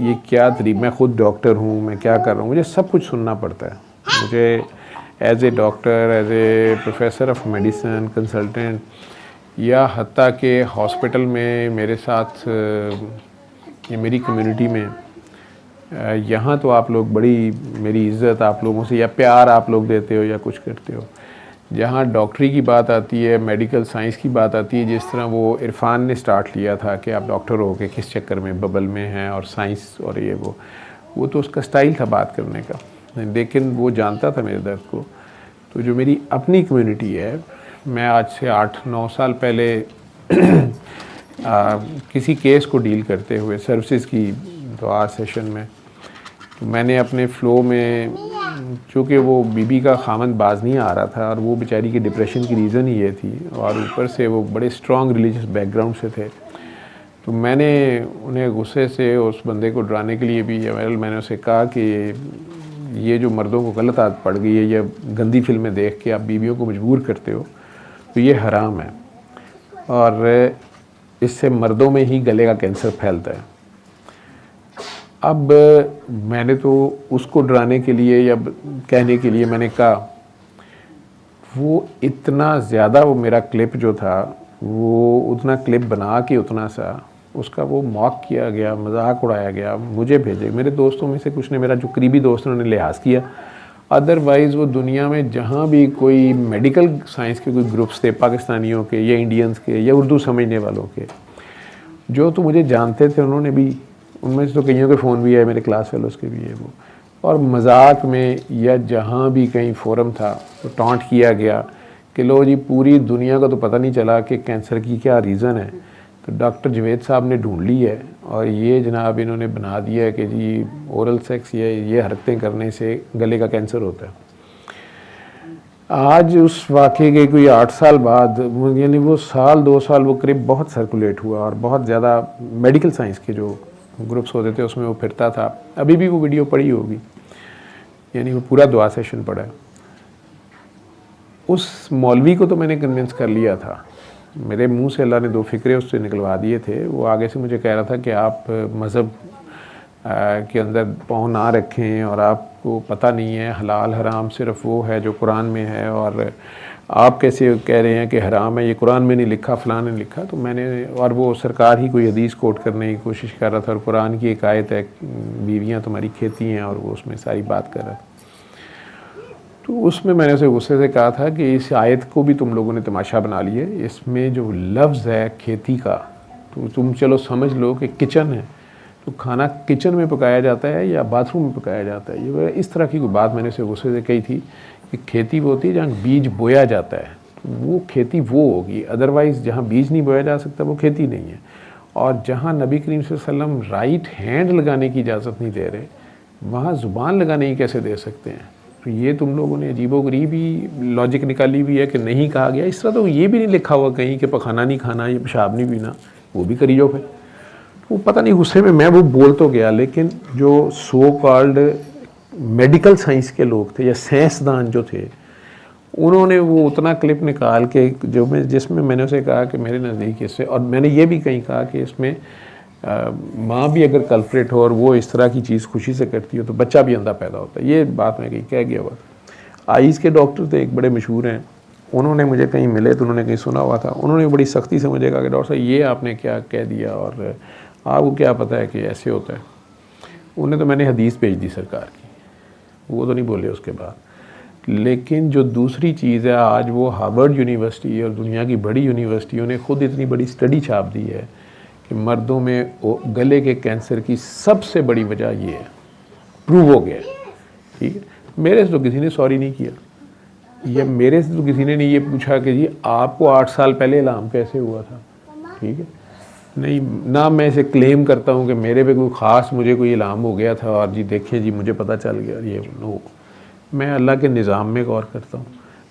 ये क्या तरीक़ा, मैं ख़ुद डॉक्टर हूँ, मैं क्या कर रहा हूँ, मुझे सब कुछ सुनना पड़ता है। मुझे as a doctor, as a professor of medicine, consultant, या हत्ता के हॉस्पिटल में मेरे साथ ये मेरी कम्युनिटी में यहाँ तो आप लोग बड़ी मेरी इज़्ज़त आप लोगों से या प्यार आप लोग देते हो या कुछ करते हो। जहाँ डॉक्टरी की बात आती है, मेडिकल साइंस की बात आती है, जिस तरह वो इरफान ने स्टार्ट लिया था कि आप डॉक्टर हो के किस चक्कर में बबल में हैं और साइंस और ये वो तो उसका स्टाइल था बात करने का, लेकिन वो जानता था मेरे दर्द को। तो जो मेरी अपनी कम्युनिटी है, मैं आज से 8-9 साल पहले किसी केस को डील करते हुए सर्विसेज की दुआ सेशन में, तो मैंने अपने फ़्लो में, चूँकि वो बीबी का खामन बाज नहीं आ रहा था और वो बेचारी की डिप्रेशन की रीज़न ही ये थी और ऊपर से वो बड़े स्ट्रॉन्ग रिलीजियस बैकग्राउंड से थे, तो मैंने उन्हें गुस्से से उस बंदे को डराने के लिए भी मैंने उसे कहा कि ये जो मर्दों को गलत आदत पड़ गई है, ये गंदी फिल्में देख के आप बीवियों को मजबूर करते हो, तो ये हराम है और इससे मर्दों में ही गले का कैंसर फैलता है। अब मैंने तो उसको डराने के लिए या कहने के लिए मैंने कहा, वो इतना ज़्यादा वो मेरा क्लिप जो था वो उतना क्लिप बना के उतना सा उसका वो मॉक किया गया, मजाक उड़ाया गया, मुझे भेजे। मेरे दोस्तों में से कुछ ने, मेरा जो करीबी दोस्त उन्होंने लिहाज किया, अदरवाइज़ वो दुनिया में जहाँ भी कोई मेडिकल साइंस के कोई ग्रुप्स थे, पाकिस्तानियों के या इंडियंस के या उर्दू समझने वालों के, जो तो मुझे जानते थे, उन्होंने भी, उनमें से तो कईयों के फ़ोन भी है, मेरे क्लास फेलोज़ के भी है वो, और मजाक में या जहाँ भी कहीं फोरम था तो टॉन्ट किया गया कि लो जी पूरी दुनिया को तो पता नहीं चला कि कैंसर की क्या रीज़न है, तो डॉक्टर जावेद साहब ने ढूंढ ली है और ये जनाब इन्होंने बना दिया है कि जी ओरल सेक्स ये हरकतें करने से गले का कैंसर होता है। आज उस वाक़े के कोई 8 साल बाद, यानी वो साल 2 साल वो करीब बहुत सर्कुलेट हुआ और बहुत ज़्यादा मेडिकल साइंस के जो ग्रुप्स होते थे उसमें वो फिरता था। अभी भी वो वीडियो पड़ी होगी, यानी वो पूरा दुआ सेशन पड़ा है। उस मौलवी को तो मैंने कन्विंस कर लिया था, मेरे मुंह से अल्लाह ने 2 फ़िक्रे उससे निकलवा दिए थे। वो आगे से मुझे कह रहा था कि आप मज़हब के अंदर पाँव ना रखें और आपको पता नहीं है हलाल हराम सिर्फ़ वो है जो कुरान में है, और आप कैसे कह रहे हैं कि हराम है, ये कुरान में नहीं लिखा, फ़लाँ ने लिखा। तो मैंने, और वो सरकार ही कोई हदीस कोट करने की कोशिश कर रहा था और कुरान की एक आयत है, बीवियाँ तुम्हारी खेती हैं, और वो उसमें सारी बात कर रहा था। तो उसमें मैंने उसे गुस्से से कहा था कि इस आयत को भी तुम लोगों ने तमाशा बना लिया, इसमें जो लफ्ज़ है खेती का, तो तुम चलो समझ लो कि किचन है, तो खाना किचन में पकाया जाता है या बाथरूम में पकाया जाता है। ये इस तरह की कोई बात मैंने उसे गुस्से से कही थी कि खेती वो होती है जहाँ बीज बोया जाता है, तो वो खेती वो होगी, अदरवाइज़ जहाँ बीज नहीं बोया जा सकता वो खेती नहीं है। और जहाँ नबी करीम सल्लल्लाहु अलैहि वसल्लम राइट हैंड लगाने की इजाज़त नहीं दे रहे, वहाँ ज़ुबान लगाने की कैसे दे सकते हैं? तो ये तुम लोगों ने अजीबोगरीब ही लॉजिक निकाली हुई है कि नहीं कहा गया। इस तरह तो ये भी नहीं लिखा हुआ कहीं कि पखाना नहीं खाना या पेशाब नहीं पीना, वो भी करी जाओ फिर। वो पता नहीं गुस्से में मैं वो बोल तो गया, लेकिन जो सो कॉल्ड मेडिकल साइंस के लोग थे या साइंसदान जो थे, उन्होंने वो उतना क्लिप निकाल के जिसमें मैंने उसे कहा कि मेरे नज़दीक इससे, और मैंने ये भी कहीं कहा कि इसमें माँ भी अगर कल्प्रेट हो और वो इस तरह की चीज़ खुशी से करती हो तो बच्चा भी अंधा पैदा होता है। ये बात मैं कहीं कह गया हुआ। आइज़ के डॉक्टर थे, एक बड़े मशहूर हैं, उन्होंने मुझे कहीं मिले तो उन्होंने कहीं सुना हुआ था, उन्होंने बड़ी सख्ती से मुझे कहा कि डॉक्टर साहब ये आपने क्या कह दिया और आपको क्या पता है कि ऐसे होता है। उन्हें तो मैंने हदीस भेज दी सरकार की, वो तो नहीं बोले उसके बाद। लेकिन जो दूसरी चीज़ है, आज वो हार्वर्ड यूनिवर्सिटी और दुनिया की बड़ी यूनिवर्सिटियों ने खुद इतनी बड़ी स्टडी छाप दी है कि मर्दों में गले के कैंसर की सबसे बड़ी वजह ये है, प्रूव हो गया। ठीक है, मेरे से तो किसी ने सॉरी नहीं किया, या मेरे से तो किसी ने नहीं ये पूछा कि जी आपको 8 साल पहले इलाम कैसे हुआ था। ठीक है, नहीं, ना मैं इसे क्लेम करता हूँ कि मेरे पे कोई ख़ास मुझे कोई इलाम हो गया था और जी देखिए जी मुझे पता चल गया, ये नो। मैं अल्लाह के निज़ाम में गौर करता हूँ,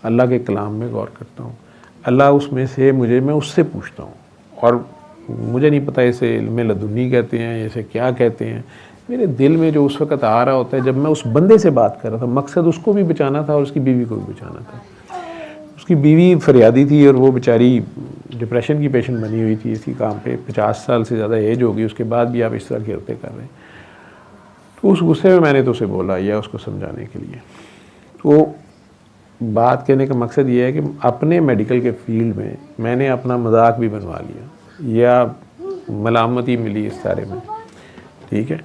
अल्लाह के कलाम में गौर करता हूँ, अल्लाह उसमें से मैं उससे पूछता हूँ। और मुझे नहीं पता इसे इल्म लदुनी कहते हैं, इसे क्या कहते हैं, मेरे दिल में जो उस वक़्त आ रहा होता है, जब मैं उस बंदे से बात कर रहा था, मकसद उसको भी बचाना था और उसकी बीवी को भी बचाना था। उसकी बीवी फरियादी थी और वो बेचारी डिप्रेशन की पेशेंट बनी हुई थी इसी काम पे, 50 साल से ज़्यादा एज होगी, उसके बाद भी आप इस तरह की हरकतें कर रहे हैं। तो उस गुस्से में मैंने तो उसे बोला या उसको समझाने के लिए। तो बात कहने का मकसद ये है कि अपने मेडिकल के फील्ड में मैंने अपना मजाक भी बनवा लिया या मलामती मिली इस सारे में। ठीक है,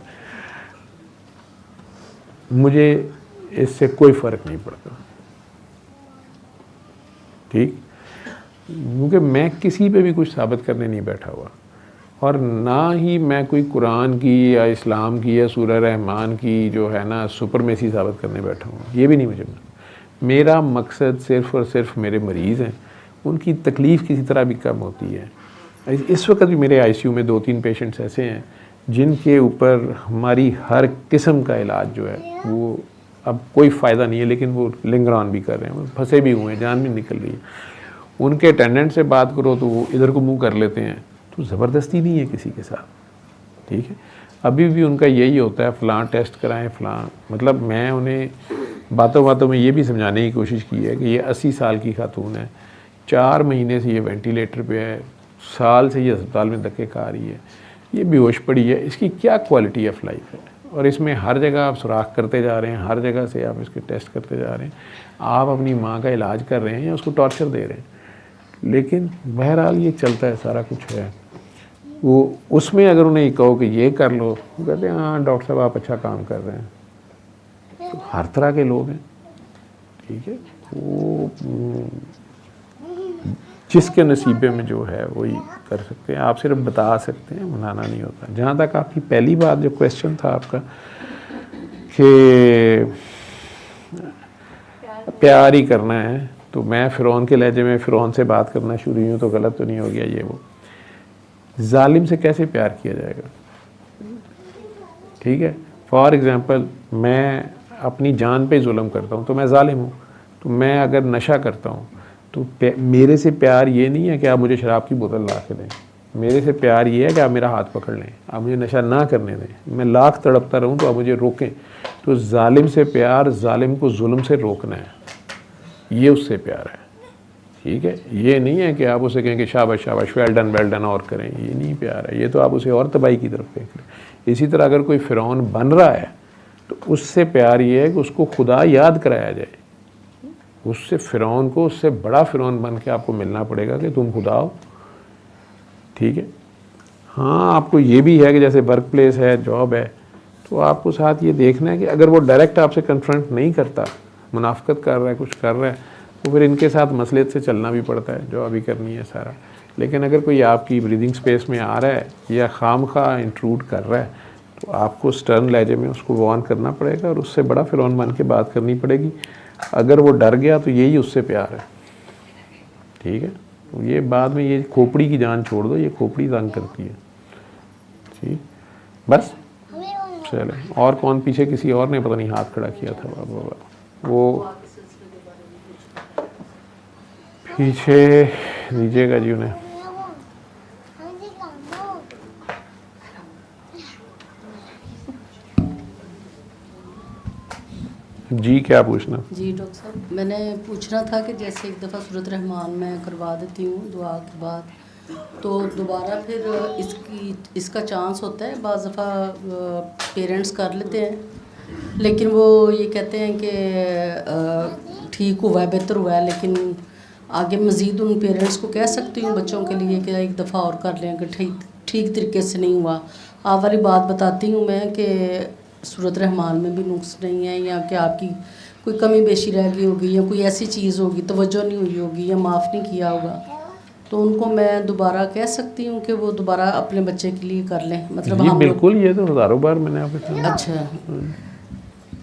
मुझे इससे कोई फ़र्क नहीं पड़ता, ठीक, क्योंकि मैं किसी पे भी कुछ साबित करने नहीं बैठा हुआ, और ना ही मैं कोई कुरान की या इस्लाम की या सूरह रहमान की जो है ना सुपरमेसी साबित करने बैठा हूँ, ये भी नहीं मुझे। मेरा मकसद सिर्फ़ और सिर्फ मेरे मरीज़ हैं, उनकी तकलीफ़ किसी तरह भी कम होती है। इस वक्त भी मेरे आईसीयू में 2-3 पेशेंट्स ऐसे हैं जिनके ऊपर हमारी हर किस्म का इलाज जो है वो अब कोई फ़ायदा नहीं है, लेकिन वो लिंगर ऑन भी कर रहे हैं, फंसे भी हुए हैं, जान भी निकल रही है। उनके अटेंडेंट से बात करो तो वो इधर को मुँह कर लेते हैं, तो ज़बरदस्ती नहीं है किसी के साथ, ठीक है। अभी भी उनका यही होता है, फ़लाँ टेस्ट कराएं, फ़लाँ, मतलब मैं उन्हें बातों बातों में ये भी समझाने की कोशिश की है कि ये 80 साल की खातून है, 4 महीने से ये वेंटिलेटर पे है, साल से ये अस्पताल में धक्के खा रही है, ये बेहोश पड़ी है, इसकी क्या क्वालिटी ऑफ लाइफ है। और इसमें हर जगह आप सुराख करते जा रहे हैं, हर जगह से आप इसके टेस्ट करते जा रहे हैं, आप अपनी माँ का इलाज कर रहे हैं या उसको टॉर्चर दे रहे हैं। लेकिन बहरहाल ये चलता है, सारा कुछ है। वो उसमें अगर उन्हें कहो कि ये कर लो, वो कहते हैं हाँ डॉक्टर साहब आप अच्छा काम कर रहे हैं। तो हर तरह के लोग हैं, ठीक है, वो जिसके नसीबे में जो है वही कर सकते हैं। आप सिर्फ बता सकते हैं, मनाना नहीं होता। जहाँ तक आपकी पहली बात जो क्वेश्चन था आपका कि प्यार ही करना है, तो मैं फ़िरौन के लहजे में फ़िरौन से बात करना शुरू हुई हूँ तो गलत तो नहीं हो गया ये वो। जालिम से कैसे प्यार किया जाएगा, ठीक है। फॉर एग्ज़ाम्पल मैं अपनी जान पे जुल्म करता हूँ तो मैं जालिम हूँ। तो मैं अगर नशा करता हूँ तो मेरे से प्यार ये नहीं है कि आप मुझे शराब की बोतल ला के दें, मेरे से प्यार ये है कि आप मेरा हाथ पकड़ लें, आप मुझे नशा ना करने दें, मैं लाख तड़पता रहूँ तो आप मुझे रोकें। तो जालिम से प्यार, जालिम को जुल्म से रोकना है, ये उससे प्यार है, ठीक है। ये नहीं है कि आप उसे कहें कि शाबाश शाबाश वेल डन और करें, ये नहीं प्यार है, ये तो आप उसे और तबाही की तरफ फेंक रहे हैं। इसी तरह अगर कोई फ़िरौन बन रहा है तो उससे प्यार ये है कि उसको खुदा याद कराया जाए, उससे फ़िरौन को, उससे बड़ा फ़िरौन बन के आपको मिलना पड़ेगा कि तुम खुदा हो, ठीक है। हाँ, आपको ये भी है कि जैसे वर्क प्लेस है, जॉब है, तो आपको साथ ये देखना है कि अगर वो डायरेक्ट आपसे कन्फ्रंट नहीं करता, मुनाफिकत कर रहा है, कुछ कर रहा है, तो फिर इनके साथ मसलियत से चलना भी पड़ता है, जो अभी करनी है सारा। लेकिन अगर कोई आपकी ब्रीदिंग स्पेस में आ रहा है या खामखा इंट्रूड कर रहा है तो आपको स्टर्न लहजे में उसको वार्न करना पड़ेगा और उससे बड़ा फ़िरौन बन के बात करनी पड़ेगी। अगर वो डर गया तो यही उससे प्यार है, ठीक है। तो ये बाद में ये खोपड़ी की जान छोड़ दो, ये खोपड़ी तंग करती है, ठीक। बस चले। और कौन पीछे किसी और ने पता नहीं हाथ खड़ा किया था, बाबा वो पीछे दीजिएगा जी उन्हें। जी क्या पूछना? जी डॉक्टर साहब, मैंने पूछना था कि जैसे एक दफ़ा सूरत रहमान मैं करवा देती हूँ दुआ के बाद, तो दोबारा फिर इसका चांस होता है, बाज़ दफ़ा पेरेंट्स कर लेते हैं लेकिन वो ये कहते हैं कि ठीक हुआ है, बेहतर हुआ है, लेकिन आगे मज़ीद उन पेरेंट्स को कह सकती हूँ बच्चों के लिए कि एक दफ़ा और कर लें कि ठीक तरीके से नहीं हुआ। आप वाली बात बताती हूँ मैं कि सूरत रहमान में भी नुक्स नहीं है, या कि आपकी कोई कमी बेशी रह गई होगी या कोई ऐसी चीज़ होगी, तवज्जो नहीं हुई होगी या माफ़ नहीं किया होगा, तो उनको मैं दोबारा कह सकती हूँ कि वो दोबारा अपने बच्चे के लिए कर लें। मतलब जी हम बिल्कुल, ये तो हज़ारों बार मैंने आपको कहा। अच्छा,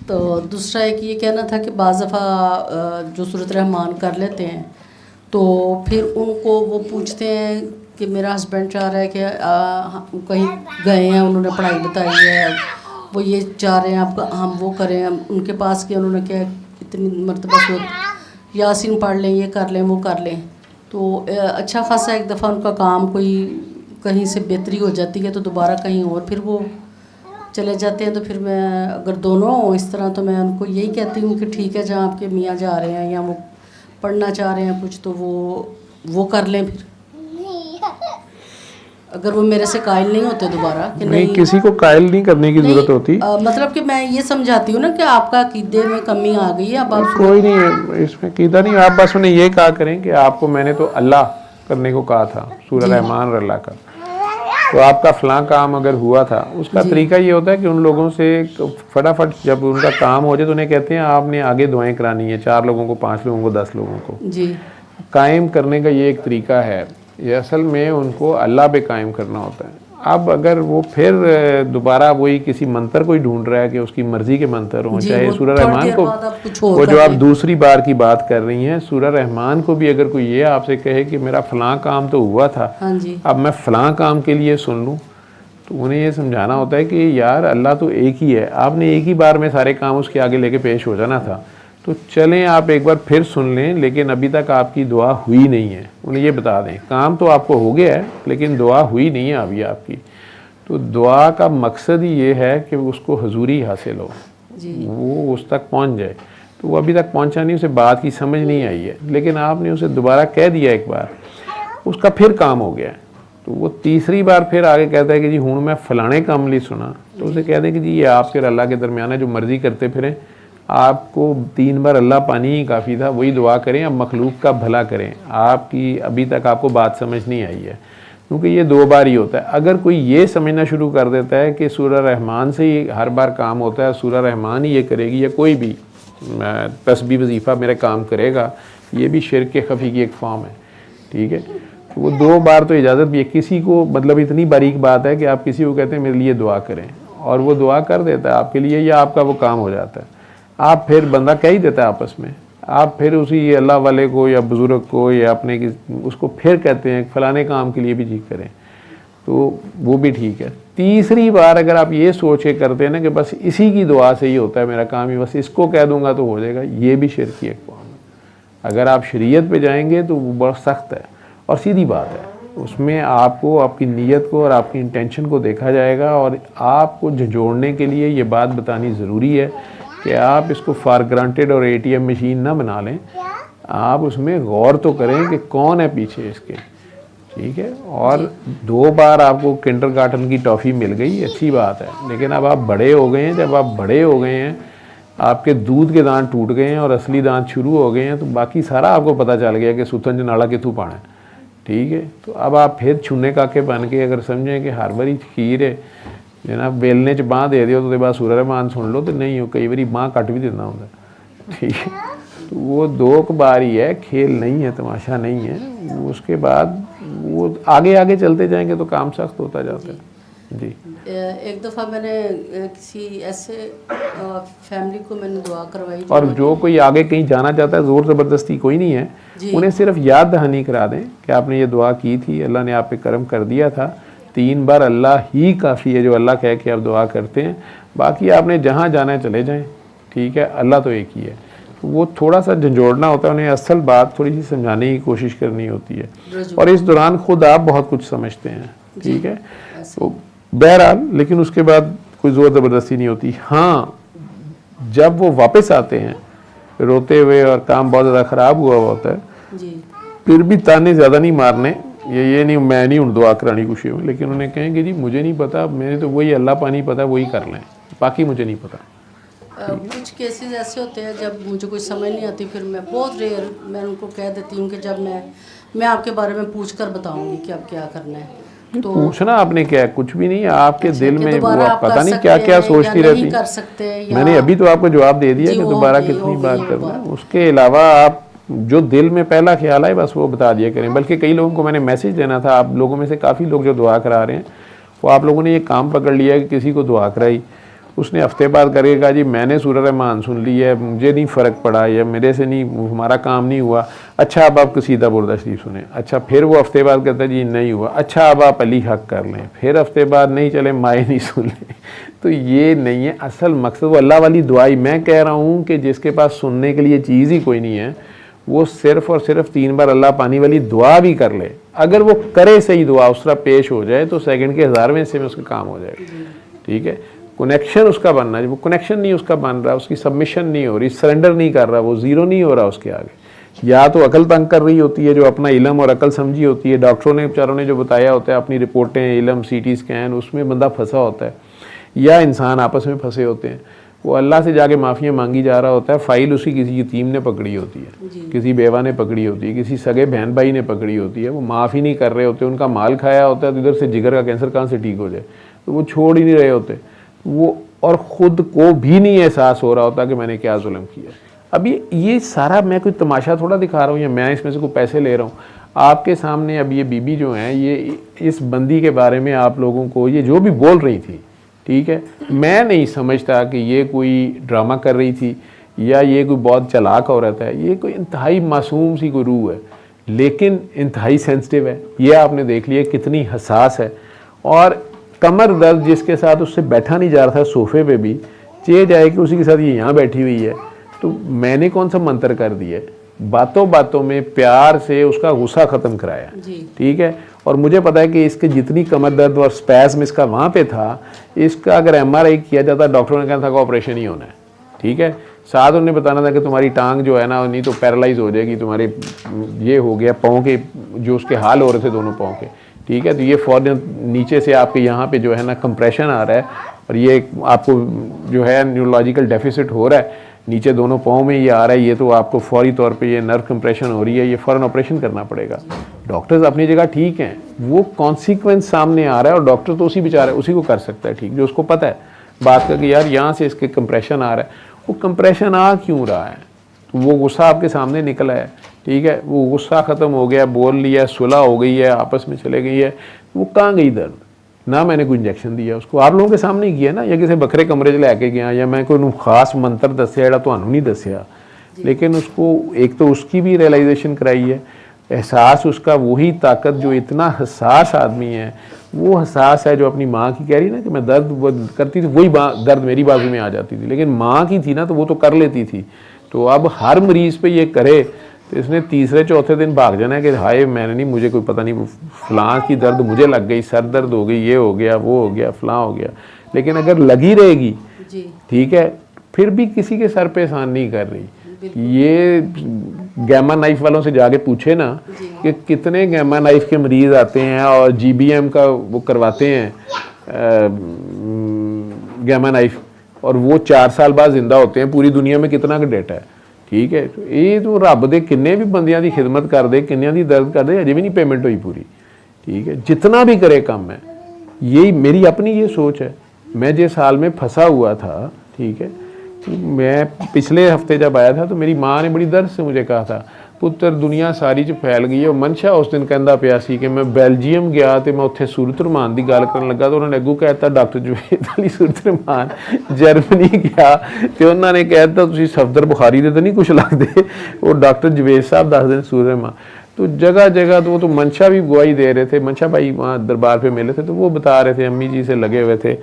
तो दूसरा एक ये कहना था कि बाज़ दफ़ा जो सूरत रहमान कर लेते हैं तो फिर उनको वो पूछते हैं कि मेरा हस्बैंड चाह रहा है कि कहीं गए हैं, उन्होंने पढ़ाई बताई है, वो ये चाह रहे हैं आप हम वो करें, उनके पास कि उन्होंने क्या इतनी मरतबा सूरत यासीन पढ़ लें, ये कर लें, वो कर लें, तो अच्छा खासा एक दफ़ा उनका काम कोई कहीं से बेहतरी हो जाती है तो दोबारा कहीं और फिर वो चले जाते हैं। तो फिर मैं अगर दोनों हों इस तरह तो मैं उनको यही कहती हूँ कि ठीक है, जहाँ आपके मियाँ जा रहे हैं या वो पढ़ना चाह रहे हैं कुछ तो वो कर लें। फिर अगर वो मेरे से कायल नहीं होते दोबारा कि नहीं, किसी को कायल नहीं करने की ज़रूरत होती। मतलब कि मैं ये समझाती हूँ ना कि आपका अकीदे में कमी आ गई है, अब आप कोई नहीं है इसमें अकीदा नहीं, आप बस उन्हें ये कहा करें कि आपको मैंने तो अल्लाह करने को कहा था, सूरह रहमान और अल्लाह का, तो आपका फ़लाँ काम अगर हुआ था, उसका तरीका ये होता है कि उन लोगों से फटाफट जब उनका काम हो जाए तो उन्हें कहते हैं आपने आगे दुआएं करानी है, 4 लोगों को, 5 लोगों को, 10 लोगों को जी कायम करने का ये एक तरीका है। ये असल में उनको अल्लाह पे कायम करना होता है। अब अगर वो फिर दोबारा वही किसी मंत्र को ही ढूंढ रहा है कि उसकी मर्जी के मंत्र हों, चाहे सूरह रहमान को, वो जो आप दूसरी बार की बात कर रही हैं, सूरह रहमान को भी अगर कोई ये आपसे कहे कि मेरा फ़लाँ काम तो हुआ था, अब मैं फ़लाँ काम के लिए सुन लूँ, तो उन्हें ये समझाना होता है कि यार अल्लाह तो एक ही है, आपने एक ही बार में सारे काम उसके आगे लेके पेश हो जाना था, तो चलें आप एक बार फिर सुन लें, लेकिन अभी तक आपकी दुआ हुई नहीं है। उन्हें ये बता दें काम तो आपको हो गया है लेकिन दुआ हुई नहीं है अभी आपकी। तो दुआ का मकसद ही ये है कि उसको हुजूरी हासिल हो, वो उस तक पहुंच जाए। तो वो अभी तक पहुंचा नहीं, उसे बात की समझ नहीं आई है, लेकिन आपने उसे दोबारा कह दिया एक बार, उसका फिर काम हो गया है। तो वो तीसरी बार फिर आगे कहता है कि जी हूँ मैं फ़लाने काम लिए सुना, तो उसे कह दें कि जी ये आपके और अल्लाह के दरमियान है, जो मर्ज़ी करते फिरें, आपको 3 बार अल्लाह पानी ही काफ़ी था, वही दुआ करें, अब मखलूक का भला करें। आपकी अभी तक आपको बात समझ नहीं आई है, क्योंकि ये 2 बार ही होता है। अगर कोई ये समझना शुरू कर देता है कि सूरह रहमान से ही हर बार काम होता है, सूरह रहमान ही ये करेगी, या कोई भी तस्बीह वजीफ़ा मेरा काम करेगा, ये भी शिर्क के खफी की एक फॉर्म है, ठीक है। तो वो 2 बार तो इजाज़त भी है। किसी को मतलब इतनी बारीक बात है कि आप किसी को कहते हैं मेरे लिए दुआ करें, और वो दुआ कर देता है आपके लिए, या आपका वो काम हो जाता है। आप फिर बंदा कह ही देता है आपस में, आप फिर उसी अल्लाह वाले को या बुज़ुर्ग को या अपने उसको फिर कहते हैं फ़लाने काम के लिए भी जी करें, तो वो भी ठीक है। तीसरी बार अगर आप ये सोच के करते हैं ना कि बस इसी की दुआ से ही होता है मेरा काम, ही बस इसको कह दूंगा तो हो जाएगा, ये भी शिर्क की एक फॉर्म है। अगर आप शरीयत पे जाएंगे तो वो बहुत सख्त है और सीधी बात है, उसमें आपको आपकी नीयत को और आपकी इंटेंशन को देखा जाएगा, और आपको झंझोड़ने के लिए ये बात बतानी ज़रूरी है कि आप इसको फॉर ग्रांटेड और ATM मशीन ना बना लें, आप उसमें गौर तो करें कि कौन है पीछे इसके, ठीक है। और 2 बार आपको किंडरगार्टन की टॉफ़ी मिल गई, अच्छी बात है, लेकिन अब आप बड़े हो गए हैं। जब आप बड़े हो गए हैं, आपके दूध के दांत टूट गए हैं और असली दांत शुरू हो गए हैं, तो बाकी सारा आपको पता चल गया कि सुथन जनाला कितू पाना है, ठीक है। तो अब आप फिर छुने काके बन के अगर समझें कि हर बारी खीर है जनाब बेलने च बाँह दे दियो तो बाद सूरह रहमान सुन लो, तो नहीं हो, कई बारी बाँह कट भी देना होता, ठीक है। तो वो 2 बार ही है, खेल नहीं है, तमाशा नहीं है। उसके बाद वो आगे आगे चलते जाएंगे तो काम सख्त होता जाता है जी। एक दफ़ा मैंने किसी ऐसे फैमिली को मैंने दुआ करवाई, और जो कोई आगे कहीं जाना चाहता है, ज़ोर ज़बरदस्ती कोई नहीं है, उन्हें सिर्फ याद दहानी करा दें कि आपने ये दुआ की थी, अल्लाह ने आप पे करम कर दिया था, 3 बार अल्लाह ही काफ़ी है, जो अल्लाह कह के आप दुआ करते हैं, बाकी आपने जहाँ जाना है चले जाएं, ठीक है, अल्लाह तो एक ही है। तो वो थोड़ा सा झंझोड़ना होता है, उन्हें असल बात थोड़ी सी समझाने की कोशिश करनी होती है, और इस दौरान खुद आप बहुत कुछ समझते हैं, ठीक है। तो बहरहाल, लेकिन उसके बाद कोई ज़ोर ज़बरदस्ती नहीं होती। हाँ, जब वो वापस आते हैं रोते हुए और काम बहुत ज़्यादा ख़राब हुआ होता है, फिर भी ताने ज़्यादा नहीं मारने, ये नहीं मैं नहीं हूँ दुआ करानी खुशी में, लेकिन उन्हें कहेंगे जी मुझे नहीं पता, मेरे तो वही अल्लाह पानी पता, वही कर लें, बाकी मुझे नहीं पता। कुछ केसेस ऐसे होते हैं जब मुझे कुछ समझ नहीं आती, फिर मैं बहुत रेयर मैं उनको कह देती हूँ कि जब मैं आपके बारे में पूछ कर बताऊँगी कि अब क्या करना है। तो पूछना आपने क्या है, कुछ भी नहीं, आपके दिल में वो आप पता नहीं क्या क्या सोचती रहती हैं। मैंने अभी तो आपको जवाब दे दिया कि दोबारा कितनी बार करना है। उसके अलावा आप जो दिल में पहला ख्याल आए बस वो बता दिया करें। बल्कि कई लोगों को मैंने मैसेज देना था, आप लोगों में से काफ़ी लोग जो दुआ करा रहे हैं, वो आप लोगों ने ये काम पकड़ लिया कि किसी को दुआ कराई, उसने हफ्ते बाद करेगा जी मैंने सूरह रहमान सुन ली है, मुझे नहीं फ़र्क पड़ा, या मेरे से नहीं, हमारा काम नहीं हुआ, अच्छा अब आप कसीदा बुर्दा शरीफ सुने, अच्छा फिर वो हफ्ते बाद कहता है जी नहीं हुआ, अच्छा अब आप अली हक कर लें, फिर हफ्ते बाद नहीं चले माए नहीं सुन लें। तो ये नहीं है असल मकसद, वो अल्लाह वाली दुआई। मैं कह रहा हूँ कि जिसके पास सुनने के लिए चीज़ ही कोई नहीं है, वो सिर्फ और सिर्फ 3 बार अल्लाह पानी वाली दुआ भी कर ले, अगर वो करे सही दुआ उस तरह पेश हो जाए तो सेकंड के 1000वें हिस्से में उसका काम हो जाएगा, ठीक है। कनेक्शन उसका बनना है, वो कनेक्शन नहीं उसका बन रहा, उसकी सबमिशन नहीं हो रही, सरेंडर नहीं कर रहा, वो ज़ीरो नहीं हो रहा उसके आगे। या तो अकल तंग कर रही होती है, जो अपना इलम और अकल समझी होती है, डॉक्टरों ने बेचारों ने जो बताया होता है अपनी रिपोर्टें, इलम, CT स्कैन, उसमें बंदा फंसा होता है, या इंसान आपस में फंसे होते हैं। वो अल्लाह से जाके माफ़ियाँ मांगी जा रहा होता है, फ़ाइल उसकी किसी यतीम ने पकड़ी होती है, किसी बेवा ने पकड़ी होती है, किसी सगे बहन भाई ने पकड़ी होती है, वो माफ़ ही नहीं कर रहे होते, उनका माल खाया होता है तो इधर से जिगर का कैंसर कहाँ से ठीक हो जाए, तो वो छोड़ ही नहीं रहे होते वो, और ख़ुद को भी नहीं एहसास हो रहा होता कि मैंने क्या जुल्म किया। अब ये सारा मैं कोई तमाशा थोड़ा दिखा रहा हूँ या मैं इसमें से कोई पैसे ले रहा हूँ। आपके सामने अब ये बीबी जो हैं, ये इस बंदी के बारे में आप लोगों को ये जो भी बोल रही थी, ठीक है, मैं नहीं समझता कि ये कोई ड्रामा कर रही थी या ये कोई बहुत चालाक औरत है। ये कोई इंतहाई मासूम सी कोई रूह है, लेकिन इंतहाई सेंसिटिव है। ये आपने देख लिया कितनी हसास है। और कमर दर्द जिसके साथ उससे बैठा नहीं जा रहा था सोफे पे भी, चे जाए कि उसी के साथ ये यहाँ बैठी हुई है, तो मैंने कौन सा मंत्र कर दिया, बातों बातों में प्यार से उसका गुस्सा ख़त्म कराया, ठीक है। और मुझे पता है कि इसके जितनी कमर दर्द और स्पैज़म इसका वहाँ पे था, इसका अगर MRI किया जाता, डॉक्टरों ने कहा था कि ऑपरेशन ही होना है, ठीक है। साथ उन्होंने बताना था कि तुम्हारी टांग जो है ना, नहीं तो पैरालाइज हो जाएगी, तुम्हारे ये हो गया पाँव के जो उसके हाल हो रहे थे दोनों पाँव के, ठीक है। तो ये फौरन नीचे से आपके यहाँ पे जो है ना कंप्रेशन आ रहा है, और ये आपको जो है न्यूरोलॉजिकल डेफिसिट हो रहा है, नीचे दोनों पाँव में ये आ रहा है, ये तो आपको फौरी तौर पे ये नर्व कंप्रेशन हो रही है, ये फ़ौरन ऑपरेशन करना पड़ेगा। डॉक्टर्स अपनी जगह ठीक हैं, वो कॉन्सिक्वेंस सामने आ रहा है और डॉक्टर तो उसी बेचारा उसी को कर सकता है, ठीक, जो उसको पता है बात का कि यार यहाँ से इसके कंप्रेशन आ रहा है। वो कंप्रेशन आ क्यों रहा है, तो वो गुस्सा आपके सामने निकला है, ठीक है, वो गुस्सा ख़त्म हो गया, बोल लिया, सुलह हो गई है, आपस में चले गई है, वो कहाँ गई दर्द, ना मैंने कोई इंजेक्शन दिया उसको, आप लोगों के सामने ही किया ना, या किसी बखरे कमरे 'च लैके गया, या मैं कोई खास मंत्र दसिया जिहड़ा तुहानू नहीं दसिया, लेकिन उसको एक तो उसकी भी रियलाइजेशन कराई है, एहसास उसका वही ताकत जो इतना हसास आदमी है, वो हसास है जो अपनी माँ की कह रही ना कि मैं दर्द करती थी, वही दर्द मेरी बाजू में आ जाती थी, लेकिन माँ की थी ना तो वो तो कर लेती थी। तो अब हर मरीज़ पे ये करे तो इसने तीसरे चौथे दिन भाग जाना है कि हाय मैंने नहीं, मुझे कोई पता नहीं, फ़लाँ की दर्द मुझे लग गई, सर दर्द हो गई, ये हो गया, वो हो गया, फ़लाँ हो गया। लेकिन अगर लगी रहेगी, ठीक है, फिर भी किसी के सर पे एहसान नहीं कर रही। ये गैमा नाइफ वालों से जाके पूछे ना कि कितने गैमा नाइफ के मरीज़ आते हैं और GBM का वो करवाते हैं गैमा नाइफ, और वो 4 साल बाद जिंदा होते हैं। पूरी दुनिया में कितना का डेटा है, ठीक है। तो ये तो रब दे किन्ने भी बंदियां दी खिदमत कर दे, किन्नियां दी दर्द कर दे, अजे भी नहीं पेमेंट हुई पूरी, ठीक है। जितना भी करे कम है, यही मेरी अपनी ये सोच है। मैं जिस हाल में फंसा हुआ था, ठीक है, मैं पिछले हफ्ते जब आया था तो मेरी माँ ने बड़ी दर्द से मुझे कहा था, पुत्र दुनिया सारी च फैल गई है। और मनशा उस दिन कहता पिया सी कि मैं बेल्जियम गया तो मैं उत्थे सूरत रहमान की गल करन लगा, तो उन्होंने अगू कहता डॉक्टर जवेद अली सूरत रहमान। जर्मनी गया तो उन्होंने कहता तुसीं सफदर बुखारी दे तो नहीं कुछ लगते, वो डॉक्टर जवेद साहब दस दिन सूरत रहमान। तो जगह जगह तो वो तो मनशा भी गवाही दे रहे थे, मनशा भाई वहाँ दरबार पे मिले थे, तो वो बता रहे थे, अम्मी जी से लगे हुए थे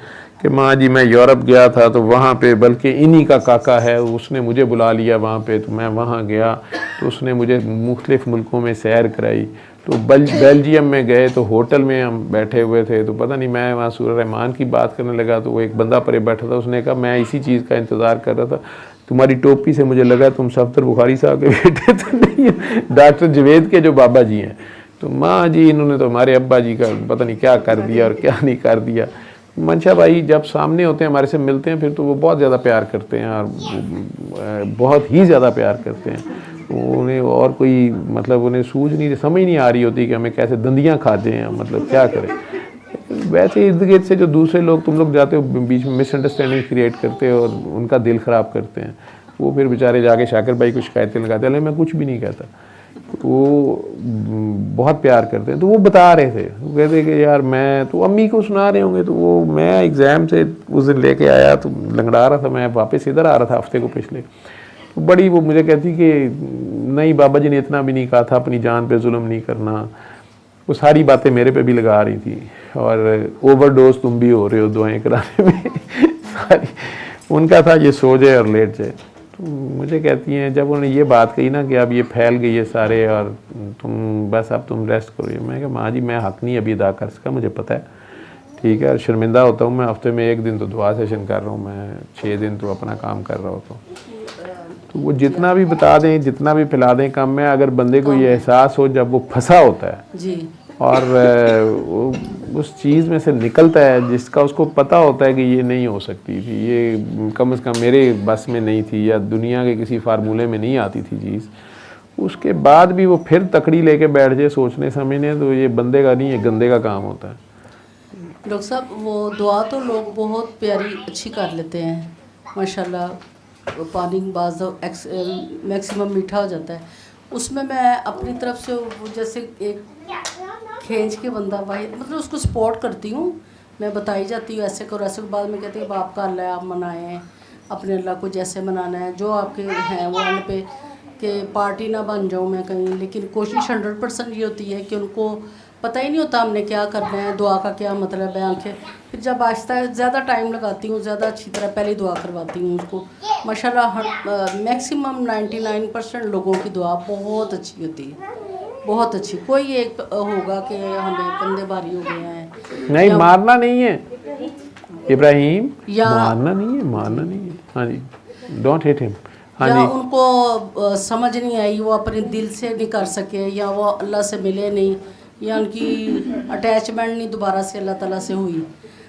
कि माँ जी मैं यूरोप गया था तो वहाँ पे बल्कि इन्हीं का काका है, उसने मुझे बुला लिया वहाँ पे, तो मैं वहाँ गया तो उसने मुझे मुख्तलिफ मुल्कों में सैर कराई। तो बेल्जियम में गए तो होटल में हम बैठे हुए थे, तो पता नहीं मैं वहाँ सूरह रहमान की बात करने लगा तो वो एक बंदा परे बैठा था, उसने कहा मैं इसी चीज़ का इंतज़ार कर रहा था, तुम्हारी टोपी से मुझे लगा तुम सफदर बुखारी साहब के बेटे तो नहीं है, डॉक्टर जवेद के जो बाबा जी हैं। तो माँ जी इन्होंने तो हमारे अब्बा जी का पता नहीं क्या कर दिया और क्या नहीं कर दिया। मनशा भाई जब सामने होते हैं, हमारे से मिलते हैं, फिर तो वो बहुत ज़्यादा प्यार करते हैं और बहुत ही ज़्यादा प्यार करते हैं। उन्हें और कोई मतलब उन्हें समझ नहीं आ रही होती कि हमें कैसे दंदियाँ खाते हैं, मतलब क्या करें। वैसे इर्द गिर्द से जो दूसरे लोग तुम लोग जाते हो बीच में मिसअंडरस्टैंडिंग क्रिएट करते हो और उनका दिल ख़राब करते हैं, वो फिर बेचारे जाके शाकिर भाई को शिकायतें लगाते हैं। मैं कुछ भी नहीं कहता, वो बहुत प्यार करते हैं। तो वो बता रहे थे, वो कहते कि यार मैं तो अम्मी को सुना रहे होंगे, तो वो मैं एग्ज़ाम से उस दिन लेके आया तो लंगड़ा रहा था, मैं वापस इधर आ रहा था हफ्ते को पिछले, तो बड़ी वो मुझे कहती कि नहीं बाबा जी ने इतना भी नहीं कहा था अपनी जान पे जुल्म नहीं करना। वो सारी बातें मेरे पे भी लगा रही थी और ओवरडोज तुम भी हो रहे हो दवाएं कराने में सारी उनका था ये सो जाए और लेट जाए। तो मुझे कहती हैं जब उन्होंने ये बात कही ना कि अब ये फैल गई है सारे और तुम बस अब तुम रेस्ट करो, मैं कहा माँ जी मैं हक़ नहीं अभी अदा कर सका, मुझे पता है, ठीक है, और शर्मिंदा होता हूँ मैं। हफ्ते में 1 दिन तो दुआ सेशन कर रहा हूँ मैं, 6 दिन तो अपना काम कर रहा होता हूँ। तो वो जितना भी बता दें, जितना भी फैला दें कम है। अगर बंदे को ये एहसास हो जब वो फंसा होता है जी, और उस चीज़ में से निकलता है जिसका उसको पता होता है कि ये नहीं हो सकती थी, ये कम से कम मेरे बस में नहीं थी या दुनिया के किसी फार्मूले में नहीं आती थी चीज़, उसके बाद भी वो फिर तकड़ी लेके बैठ जाए सोचने समझने, तो ये बंदे का नहीं, ये गंदे का काम होता है। डॉक्टर साहब वो दुआ तो लोग बहुत प्यारी अच्छी कर लेते हैं माशाल्लाह, पानी बाज़ मैक्सिमम मीठा हो जाता है, उसमें मैं अपनी तरफ से वो जैसे एक खींच के बंदा भाई मतलब उसको सपोर्ट करती हूँ, मैं बताई जाती हूँ ऐसे करो ऐसे, बाद में कहती है बाप का अल्लाह है, आप मनाएं अपने अल्लाह को जैसे मनाना है, जो आपके हैं वो आने पे कि पार्टी ना बन जाऊँ मैं कहीं, लेकिन कोशिश 100% ये होती है कि उनको पता ही नहीं होता हमने क्या करना है, दुआ का क्या मतलब है आंखें, फिर जब आहिस्ता ज़्यादा टाइम लगाती हूँ, ज़्यादा अच्छी तरह पहले दुआ करवाती हूँ उसको, माशाल्लाह मैक्सिमम 99% लोगों की दुआ बहुत अच्छी होती है, बहुत अच्छी। कोई एक होगा कि हमें कंधे भारी हो गए हैं, नहीं मारना नहीं है इब्राहिम, या मारना नहीं है, मारना नहीं है, हाँ जी, डोंट हिट हिम, हाँ या जी, उनको समझ नहीं आई, वो अपने दिल से नहीं कर सके, या वो अल्लाह से मिले नहीं, या उनकी अटैचमेंट नहीं दोबारा से अल्लाह ताला से हुई।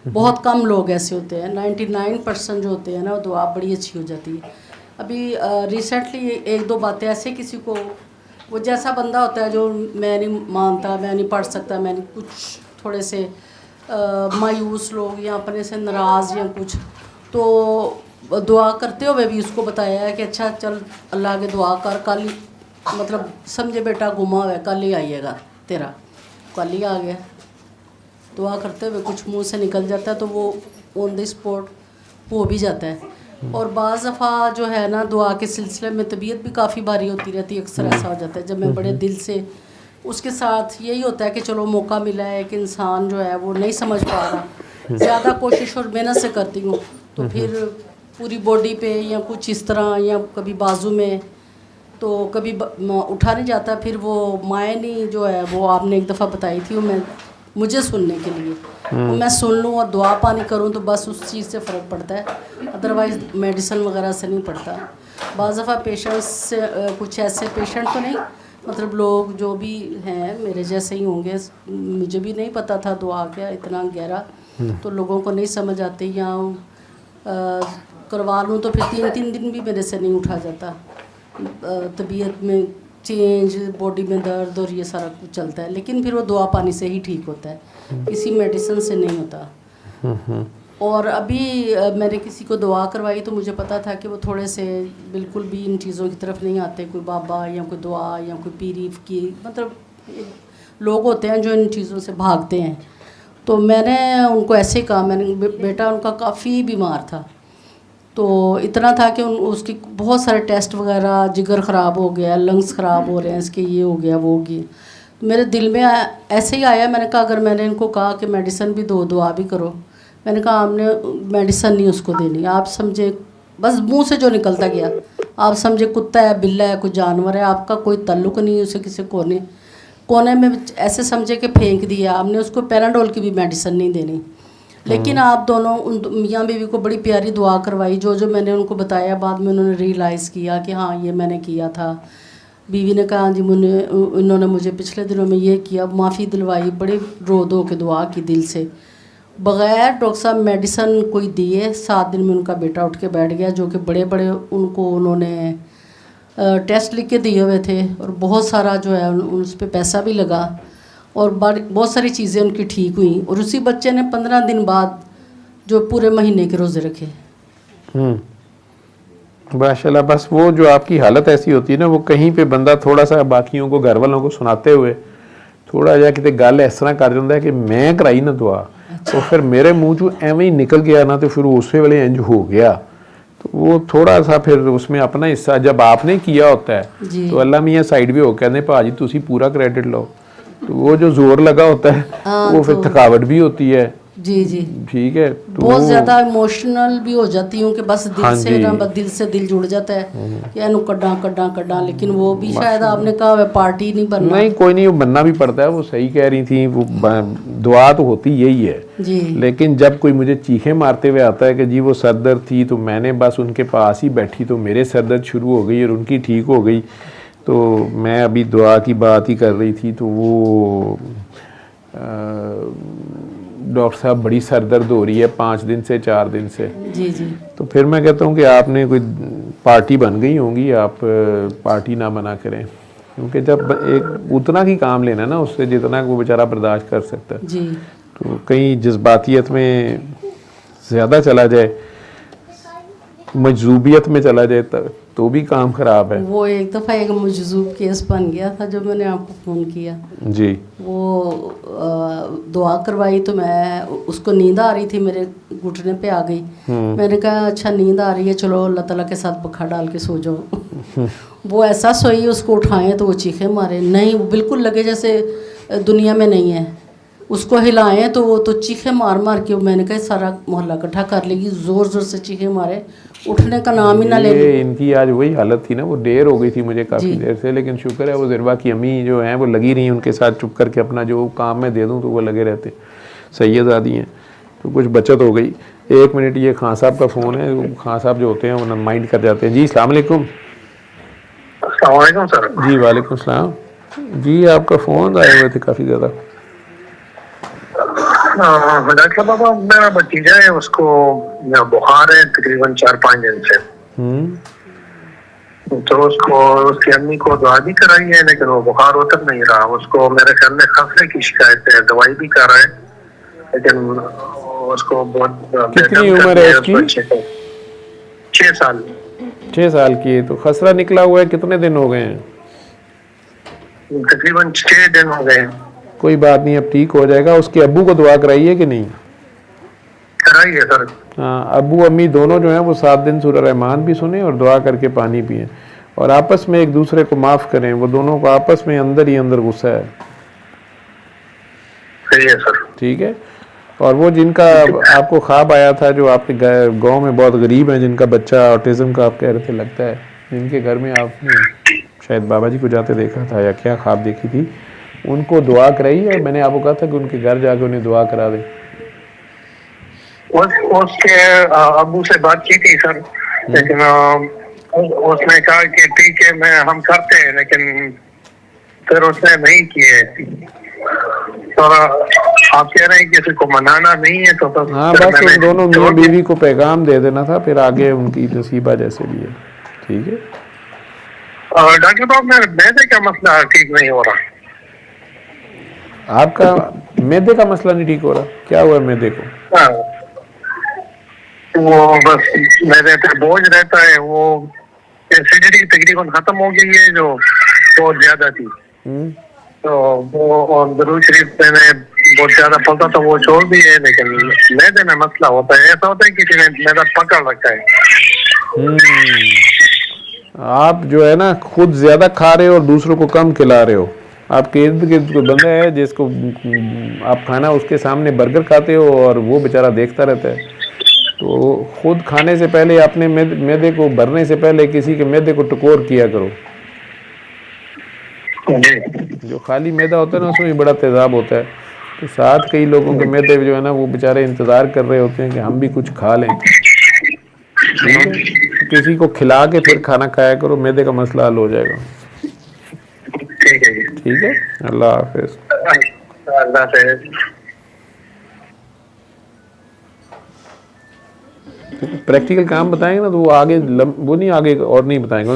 बहुत कम लोग ऐसे होते हैं, 99% जो होते हैं ना वो दुआ बड़ी अच्छी हो जाती है। अभी रिसेंटली एक दो बातें ऐसे किसी को, वो जैसा बंदा होता है जो मैं नहीं मानता, मैं नहीं पढ़ सकता, मैं नहीं, कुछ थोड़े से मायूस लोग या अपने से नाराज़ या कुछ, तो दुआ करते हुए भी उसको बताया है कि अच्छा चल अल्लाह के दुआ कर, कल मतलब समझे बेटा गुमा हुआ है, कल ही आइएगा तेरा, कल ही आ गया। दुआ करते हुए कुछ मुंह से निकल जाता है तो वो ऑन द स्पॉट हो भी जाता है। और बाज़ दफ़ा जो है ना दुआ के सिलसिले में तबीयत भी काफ़ी भारी होती रहती है, अक्सर ऐसा हो जाता है जब मैं बड़े दिल से, उसके साथ यही होता है कि चलो मौका मिला है कि इंसान जो है वो नहीं समझ पा रहा, ज़्यादा कोशिश और मेहनत से करती हूँ तो फिर पूरी बॉडी पे या कुछ इस तरह, या कभी बाजू में, तो कभी उठा नहीं जाता, फिर वो मायनी जो है वो आपने एक दफ़ा बताई थी, वो मैं मुझे सुनने के लिए, वो मैं सुन लूँ और दुआ पानी करूँ तो बस उस चीज़ से फ़र्क पड़ता है, अदरवाइज़ मेडिसिन वगैरह से नहीं पड़ता। बाज़ दफ़ा पेशेंट्स से कुछ ऐसे पेशेंट तो नहीं, मतलब लोग जो भी हैं मेरे जैसे ही होंगे, मुझे भी नहीं पता था दुआ क्या इतना गहरा, तो लोगों को नहीं समझ आते, या करवा लूँ तो फिर 3-3 दिन भी मेरे से नहीं उठा जाता, तबीयत में चेंज, बॉडी में दर्द और ये सारा कुछ चलता है, लेकिन फिर वो दुआ पानी से ही ठीक होता है, किसी मेडिसिन से नहीं होता। और अभी मैंने किसी को दुआ करवाई तो मुझे पता था कि वो थोड़े से बिल्कुल भी इन चीज़ों की तरफ नहीं आते, कोई बाबा या कोई दुआ या कोई पीरी की, मतलब लोग होते हैं जो इन चीज़ों से भागते हैं। तो मैंने उनको ऐसे ही कहा, मैंने बेटा उनका काफ़ी बीमार था, तो इतना था कि उसकी बहुत सारे टेस्ट वगैरह, जिगर ख़राब हो गया, लंग्स ख़राब हो रहे हैं इसके, ये हो गया वो हो गया, तो मेरे दिल में ऐसे ही आया, मैंने कहा अगर मैंने इनको कहा कि मेडिसिन भी दो, दुआ भी करो, मैंने कहा आपने मेडिसिन नहीं उसको देनी, आप समझे बस मुंह से जो निकलता गया, आप समझे कुत्ता है, बिल्ला है, कोई जानवर है, आपका कोई ताल्लुक़ नहीं है उसे किसी कोने में ऐसे समझे कि फेंक दिया आपने, उसको पैराडोल की भी मेडिसिन नहीं देनी। लेकिन आप दोनों उन मियाँ बीवी को बड़ी प्यारी दुआ करवाई, जो जो मैंने उनको बताया बाद में उन्होंने रियलाइज़ किया कि हाँ ये मैंने किया था। बीवी ने कहा जी इन्होंने मुझे पिछले दिनों में ये किया, माफ़ी दिलवाई, बड़ी रो धो के दुआ की दिल से, बग़ैर डॉक्टर साहब मेडिसन कोई दिए 7 दिन में उनका बेटा उठ के बैठ गया, जो कि बड़े बड़े उनको उन्होंने टेस्ट लिख के दिए हुए थे, और बहुत सारा जो है उस पर पैसा भी लगा, और बहुत सारी चीज़ें उनकी ठीक हुई, और उसी बच्चे ने 15 दिन बाद जो पूरे महीने के रोज़े रखे। माशाल्लाह। बस वो जो आपकी हालत ऐसी होती है ना, वो कहीं पे बंदा थोड़ा सा बाकियों को, घर वालों को सुनाते हुए थोड़ा जा किते गल इस तरह कर दिंदा है कि मैं कराई ना दुआ, तो फिर मेरे मुँह चों एवं ही निकल गया ना, तो फिर उस वेले इंज हो गया, तो वो थोड़ा सा फिर उसमें अपना हिस्सा जब आपने किया होता है तो अल्लाह मियाँ साइड भी हो कहते भाजी तुसी पूरा क्रेडिट लो, तो वो जो जोर लगा होता है वो फिर थकावट भी होती है। जी जी ठीक है, तो बहुत ज़्यादा इमोशनल भी हो जाती हूँ कि बस दिल से ना, बस दिल से दिल जुड़ जाता है कि इनू कड्डा कड्डा कड्डा, लेकिन वो भी शायद आपने कहा है पार्टी नहीं बनना। नहीं कोई नहीं, वो बनना भी पड़ता है, वो सही कह रही थी, वो दुआ तो होती यही है जी। लेकिन जब कोई मुझे चीखें मारते हुए आता है कि जी वो सरदर्द थी, तो मैंने बस उनके पास ही बैठी तो मेरे सरदर्द शुरू हो गई और उनकी ठीक हो गई, तो मैं अभी दुआ की बात ही कर रही थी, तो वो डॉक्टर साहब बड़ी सर दर्द हो रही है 5 दिन से 4 दिन से। जी जी। तो फिर मैं कहता हूँ कि आपने कोई पार्टी बन गई होंगी, आप पार्टी ना बना करें, क्योंकि जब एक उतना ही काम लेना ना उससे जितना वो बेचारा बर्दाश्त कर सकता है। जी। तो कहीं जज्बातियत में ज़्यादा चला जाए, मजजूबियत में चला जाए तो भी काम ख़राब है। वो एक दफ़ा एक मजजूब केस बन गया था जब मैंने आपको फ़ोन किया। जी। वो दुआ करवाई तो मैं, उसको नींद आ रही थी, मेरे घुटने पे आ गई। मैंने कहा अच्छा नींद आ रही है, चलो अल्लाह ताला के साथ पखा डाल के सो जाओ। वो ऐसा सोई, उसको उठाएं तो वो चीखे मारे, नहीं वो बिल्कुल लगे जैसे दुनिया में नहीं है। उसको हिलाएं तो वो तो चीखे मार मार के, मैंने कहा सारा मोहल्ला इकट्ठा कर लेगी, ज़ोर ज़ोर से चीखे मारे, उठने का नाम ही ना ले। इनकी आज वही हालत थी ना, वो देर हो गई थी मुझे काफ़ी देर से, लेकिन शुक्र है वो ज़िरवा की अम्मी जो हैं वो लगी रही, उनके साथ चुप करके अपना जो काम मैं दे दूँ तो वो लगे रहते। सैयदादी हैं तो कुछ बचत हो गई। 1 मिनट, ये खान साहब का फ़ोन है, खान साहब जो होते हैं वो माइंड कर जाते हैं। जी अस्सलाम वालेकुम। अस्सलाम वालेकुम सर। जी वालेकुम सलाम। जी आपका फ़ोन आए हुए थे काफ़ी ज़्यादा। डॉक्टर बाबा, मेरा भतीजा है, उसको बुखार है तकरीबन 4-5 दिन से। तो उसको, उसकी अम्मी को दवा भी कराई है लेकिन वो बुखार उतर नहीं रहा। उसको मेरे ख्याल में खसरे की शिकायत है, दवाई भी कर रहा है लेकिन उसको बहुत। कितनी उम्र है उसकी? 6 साल। 6 साल की है। तो खसरा निकला हुआ है, कितने दिन हो गए हैं? तकरीबन 6 दिन हो गए। कोई बात नहीं, अब ठीक हो जाएगा। उसके अब्बू को दुआ कराई है कि नहीं? कराई है सर। हाँ, अब्बू अम्मी दोनों जो हैं वो 7 दिन सूरह रहमान भी सुने और दुआ करके पानी पिए और आपस में एक दूसरे को माफ़ करें। वो दोनों को आपस में अंदर ही अंदर गुस्सा है। सही है सर। ठीक है। और वो जिनका आपको ख्वाब आया था, जो आपके गाँव में बहुत गरीब हैं, जिनका बच्चा ऑटिज़म का आप कह रहे थे लगता है, जिनके घर में आपने शायद बाबा जी को जाते देखा था या क्या ख्वाब देखी थी, उनको दुआ कराई है। मैंने आपको कहा था कि उनके घर जाके उन्हें दुआ करा दे। उसके अब्बू से बात की थी सर, लेकिन उसने कहा कि ठीक है मैं हम करते हैं, लेकिन फिर उसने नहीं किए। तो आप कह रहे हैं कि किसी को मनाना नहीं है तो हाँ, बस उन दोनों मियां बीवी को पैगाम दे देना था, फिर आगे उनकी नसीबा जैसे भी है। ठीक है डॉक्टर साहब, मेरे मैदे का मसला ठीक नहीं हो रहा। आपका मैदे का मसला नहीं ठीक हो रहा? क्या हुआ मैदे को? वो बस मैदे पे बोझ रहता है। वो एसिडिटी तकरीबन खत्म हो गई है जो बहुत ज्यादा थी। तो वो दरूद शरीफ मैंने बहुत ज्यादा पढ़ता था, वो छोड़ दी है, लेकिन मैदे में मसला होता है। ऐसा होता है किसी ने मैदा पकड़ रखा है। आप जो है ना खुद ज्यादा खा रहे हो और दूसरों को कम खिला रहे हो। आपके इर्द गिर्द कोई बंदा है जिसको आप खाना उसके सामने बर्गर खाते हो और वो बेचारा देखता रहता है। तो खुद खाने से पहले अपने मैदे को भरने से पहले किसी के मैदे को टकोर किया करो। जो खाली मैदा होता है ना उसमें बड़ा तेजाब होता है। तो साथ कई लोगों के मैदे जो है ना वो बेचारे इंतज़ार कर रहे होते हैं कि हम भी कुछ खा लें। किसी को खिला के फिर खाना खाया करो, मैदे का मसला हल हो जाएगा। ठीक है, अल्लाह हाफिज। प्रैक्टिकल काम बताएंगे ना तो वो आगे वो नहीं आगे और नहीं बताएंगे,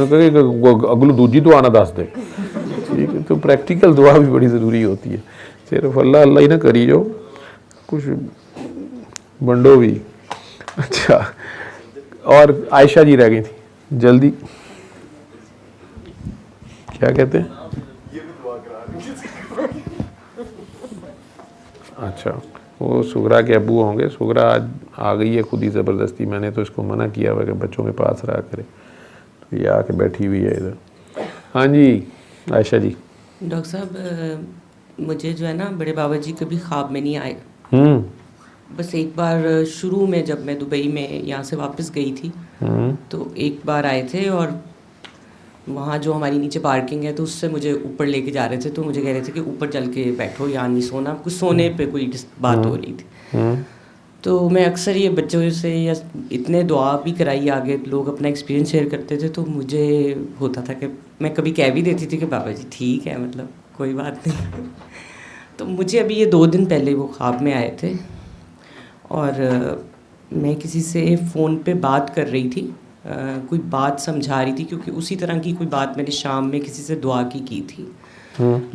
अगलो दूजी तो आना दस दे। ठीक है, तो प्रैक्टिकल दुआ भी बड़ी ज़रूरी होती है। सिर्फ अल्लाह अल्लाह ही ना करी जो कुछ बंडो भी। अच्छा, और आयशा जी रह गई थी, जल्दी क्या कहते हैं? अच्छा, वो सुगरा के अब्बू होंगे। सुगरा आज आ गई है खुद ही ज़बरदस्ती। मैंने तो इसको मना किया हुआ कि बच्चों के पास रहा करे, तो ये आके बैठी हुई है इधर। हाँ जी आयशा जी। डॉक्टर साहब, मुझे जो है ना बड़े बाबा जी कभी ख्वाब में नहीं आए। बस एक बार शुरू में जब मैं दुबई में यहाँ से वापस गई थी तो एक बार आए थे और वहाँ जो हमारी नीचे पार्किंग है तो उससे मुझे ऊपर लेके जा रहे थे। तो मुझे कह रहे थे कि ऊपर चल के बैठो, यहाँ नहीं सोना। कुछ सोने पे कोई बात हो रही थी। तो मैं अक्सर ये बच्चों से या इतने दुआ भी कराई, आगे लोग अपना एक्सपीरियंस शेयर करते थे, तो मुझे होता था कि मैं कभी कह भी देती थी कि बाबा जी ठीक है, मतलब कोई बात नहीं। तो मुझे अभी ये 2 दिन पहले वो ख्वाब में आए थे और मैं किसी से फ़ोन पे बात कर रही थी, कोई बात समझा रही थी, क्योंकि उसी तरह की कोई बात मैंने शाम में किसी से दुआ की थी।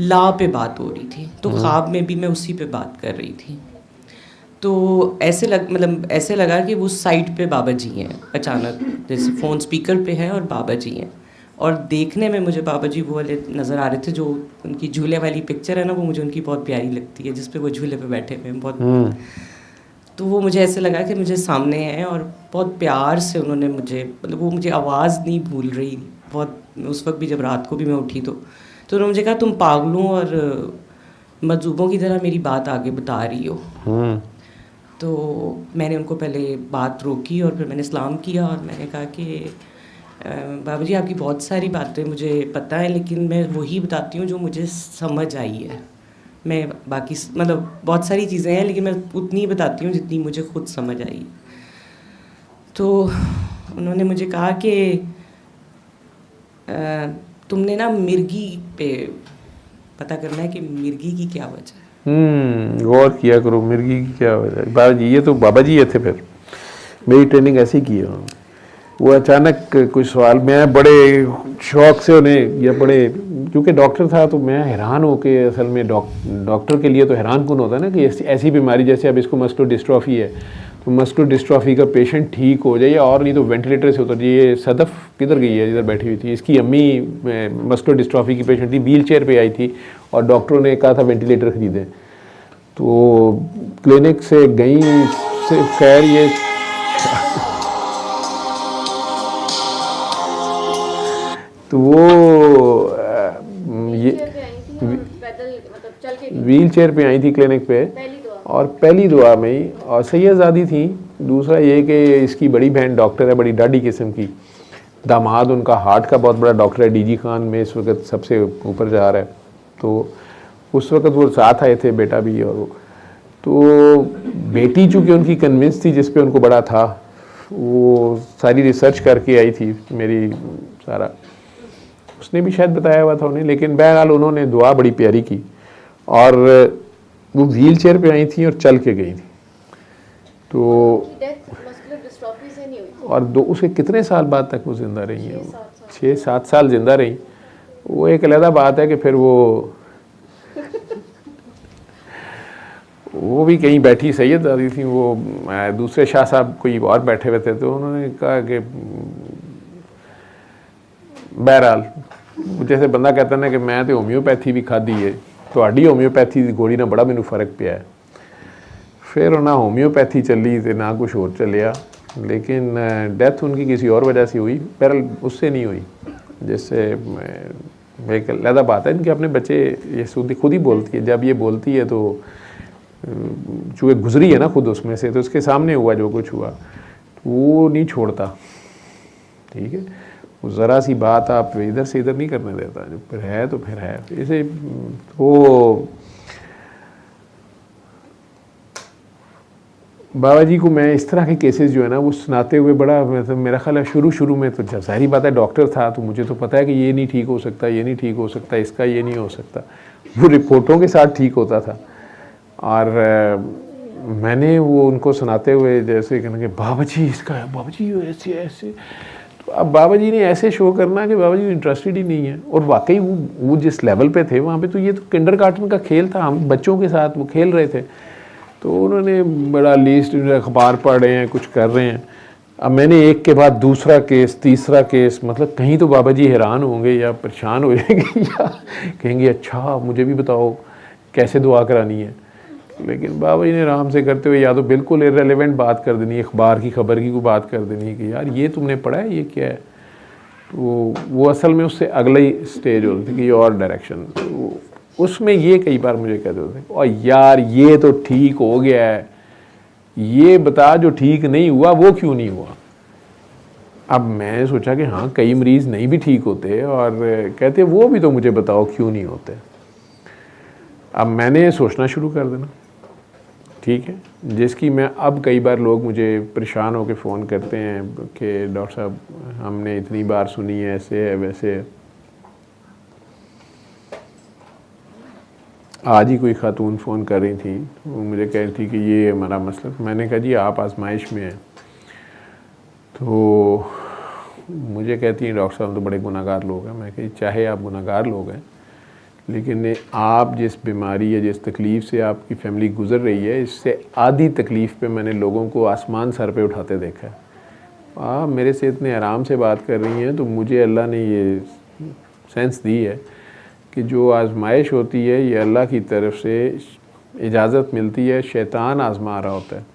ला पे बात हो रही थी, तो ख्वाब में भी मैं उसी पे बात कर रही थी। तो ऐसे लगा कि वो साइड पे बाबा जी हैं, अचानक जैसे फ़ोन स्पीकर पे है और बाबा जी हैं, और देखने में मुझे बाबा जी वो वाले नज़र आ रहे थे, जो उनकी झूले वाली पिक्चर है ना, वो मुझे उनकी बहुत प्यारी लगती है, जिस पे वो झूले पे बैठे हुए हैं बहुत। तो वो मुझे ऐसे लगा कि मुझे सामने हैं और बहुत प्यार से उन्होंने मुझे, मतलब वो मुझे आवाज़ नहीं भूल रही बहुत, उस वक्त भी जब रात को भी मैं उठी तो उन्होंने मुझे कहा तुम पागलों और मजूबों की तरह मेरी बात आगे बता रही हो। तो मैंने उनको पहले बात रोकी और फिर मैंने सलाम किया और मैंने कहा कि बाबा जी आपकी बहुत सारी बातें मुझे पता है, लेकिन मैं वही बताती हूँ जो मुझे समझ आई है। मैं बाकी मतलब बहुत सारी चीज़ें हैं, लेकिन मैं उतनी ही बताती हूँ जितनी मुझे खुद समझ आई। तो उन्होंने मुझे कहा कि तुमने ना मिर्गी पे पता करना है कि मिर्गी की क्या वजह है। गौर किया करो, मिर्गी की क्या वजह है। बाबा जी, ये तो बाबा जी ये थे, फिर मेरी ट्रेनिंग ऐसी की है। वो अचानक कुछ सवाल, मैं बड़े शौक से उन्हें, या बड़े, क्योंकि डॉक्टर था तो मैं हैरान हो के, असल में डॉक्टर के लिए तो हैरान कौन होता है ना कि ऐसी बीमारी, जैसे अब इसको मस्कुलर डिस्ट्रॉफी है, तो मस्कुलर डिस्ट्रॉफी का पेशेंट ठीक हो जाए, और नहीं तो वेंटिलेटर से उतर जाए। ये सदफ किधर गई है, इधर बैठी हुई थी, इसकी अम्मी मस्कुलर डिस्ट्रॉफी की पेशेंट थी, व्हील चेयर पर आई थी और डॉक्टरों ने कहा था वेंटिलेटर खरीदें। तो क्लिनिक से गई, खैर ये तो वो ये व्हील चेयर पे आई थी क्लिनिक पे, और पहली दुआ में ही, और सैयदजादी थी। दूसरा ये कि इसकी बड़ी बहन डॉक्टर है, बड़ी डाडी किस्म की, दामाद उनका हार्ट का बहुत बड़ा डॉक्टर है, डीजी खान में इस वक्त सबसे ऊपर जा रहा है। तो उस वक्त वो साथ आए थे, बेटा भी और वो। तो बेटी चूँकि उनकी कन्विंस थी, जिस पे उनको बड़ा था, वो सारी रिसर्च करके आई थी मेरी, सारा उसने भी शायद बताया हुआ था उन्हें, लेकिन बहरहाल उन्होंने दुआ बड़ी प्यारी की, और वो व्हील चेयर पर आई थी और चल के गई थी। तो और उसके कितने साल बाद तक वो ज़िंदा रही हैं, 6-7 साल ज़िंदा रही। वो एक अलग बात है कि फिर वो भी कहीं बैठी सैयदजादी थी, वो दूसरे शाह साहब कोई और बैठे हुए थे, तो उन्होंने कहा कि बहरहाल जैसे बंदा कहता ना कि मैं तो होम्योपैथी भी खाधी है, ਤੁਹਾਡੀ होम्योपैथी की गोली ना बड़ा मैनू फर्क पिया है। फिर ना होम्योपैथी चली तो ना कुछ और चलिया, लेकिन डेथ उनकी किसी और वजह से हुई, बहरहाल उससे नहीं हुई। जैसे एक अलग बात है, इनके अपने बच्चे ये खुद ही बोलती है, जब ये बोलती है तो चूँकि गुजरी है ना खुद उसमें से, तो उसके सामने हुआ जो कुछ हुआ, वो नहीं छोड़ता। ठीक है, वो ज़रा सी बात आप इधर से इधर नहीं करने देता, जो फिर है तो फिर है। इसे वो बाबा जी को मैं इस तरह के केसेस जो है ना वो सुनाते हुए बड़ा, मतलब मेरा ख्याल है शुरू में तो जब जाहिर बात है डॉक्टर था तो मुझे तो पता है कि ये नहीं ठीक हो सकता, ये नहीं ठीक हो सकता, इसका ये नहीं हो सकता, वो रिपोर्टों के साथ ठीक होता था। और मैंने वो उनको सुनाते हुए जैसे कहना कि बाबा जी इसका है, बाबा जी ऐसे ऐसे, तो अब बाबा जी ने ऐसे शो करना कि बाबा जी इंटरेस्टेड ही नहीं है। और वाकई वो जिस लेवल पे थे वहाँ पे, तो ये तो किंडरगार्टन का खेल था, हम बच्चों के साथ वो खेल रहे थे। तो उन्होंने बड़ा लिस्ट, अखबार पढ़ रहे हैं, कुछ कर रहे हैं। अब मैंने एक के बाद दूसरा केस, तीसरा केस, मतलब कहीं तो बाबा जी हैरान होंगे या परेशान हो जाएंगे या कहेंगे अच्छा मुझे भी बताओ कैसे दुआ करानी है। लेकिन बाबा जी ने आराम से करते हुए या तो बिल्कुल इररेलेवेंट बात कर देनी, अखबार की खबर की कोई बात कर देनी कि यार ये तुमने पढ़ा है, ये क्या है। तो वो असल में उससे अगला ही स्टेज होती थी कि और डायरेक्शन, तो उसमें ये कई बार मुझे कहते होते और यार ये तो ठीक हो गया है, ये बता जो ठीक नहीं हुआ वो क्यों नहीं हुआ। अब मैं सोचा कि हाँ कई मरीज़ नहीं भी ठीक होते, और कहते वो भी तो मुझे बताओ क्यों नहीं होते। अब मैंने सोचना शुरू कर देना, ठीक है, जिसकी मैं अब कई बार लोग मुझे परेशान होकर फ़ोन करते हैं कि डॉक्टर साहब हमने इतनी बार सुनी है, ऐसे है वैसे है। आज ही कोई खातून फ़ोन कर रही थी, वो मुझे कह रही थी कि ये हमारा मसला। तो मैंने कहा जी आप आजमाइश में हैं। तो मुझे कहती हैं डॉक्टर साहब तो बड़े गुनाहगार लोग हैं। मैं कही चाहे आप गुनाहगार लोग हैं, लेकिन आप जिस बीमारी या जिस तकलीफ़ से आपकी फ़ैमिली गुज़र रही है, इससे आधी तकलीफ़ पे मैंने लोगों को आसमान सर पे उठाते देखा है। आप मेरे से इतने आराम से बात कर रही हैं, तो मुझे अल्लाह ने ये सेंस दी है कि जो आजमाइश होती है ये अल्लाह की तरफ से इजाज़त मिलती है, शैतान आजमा रहा होता है।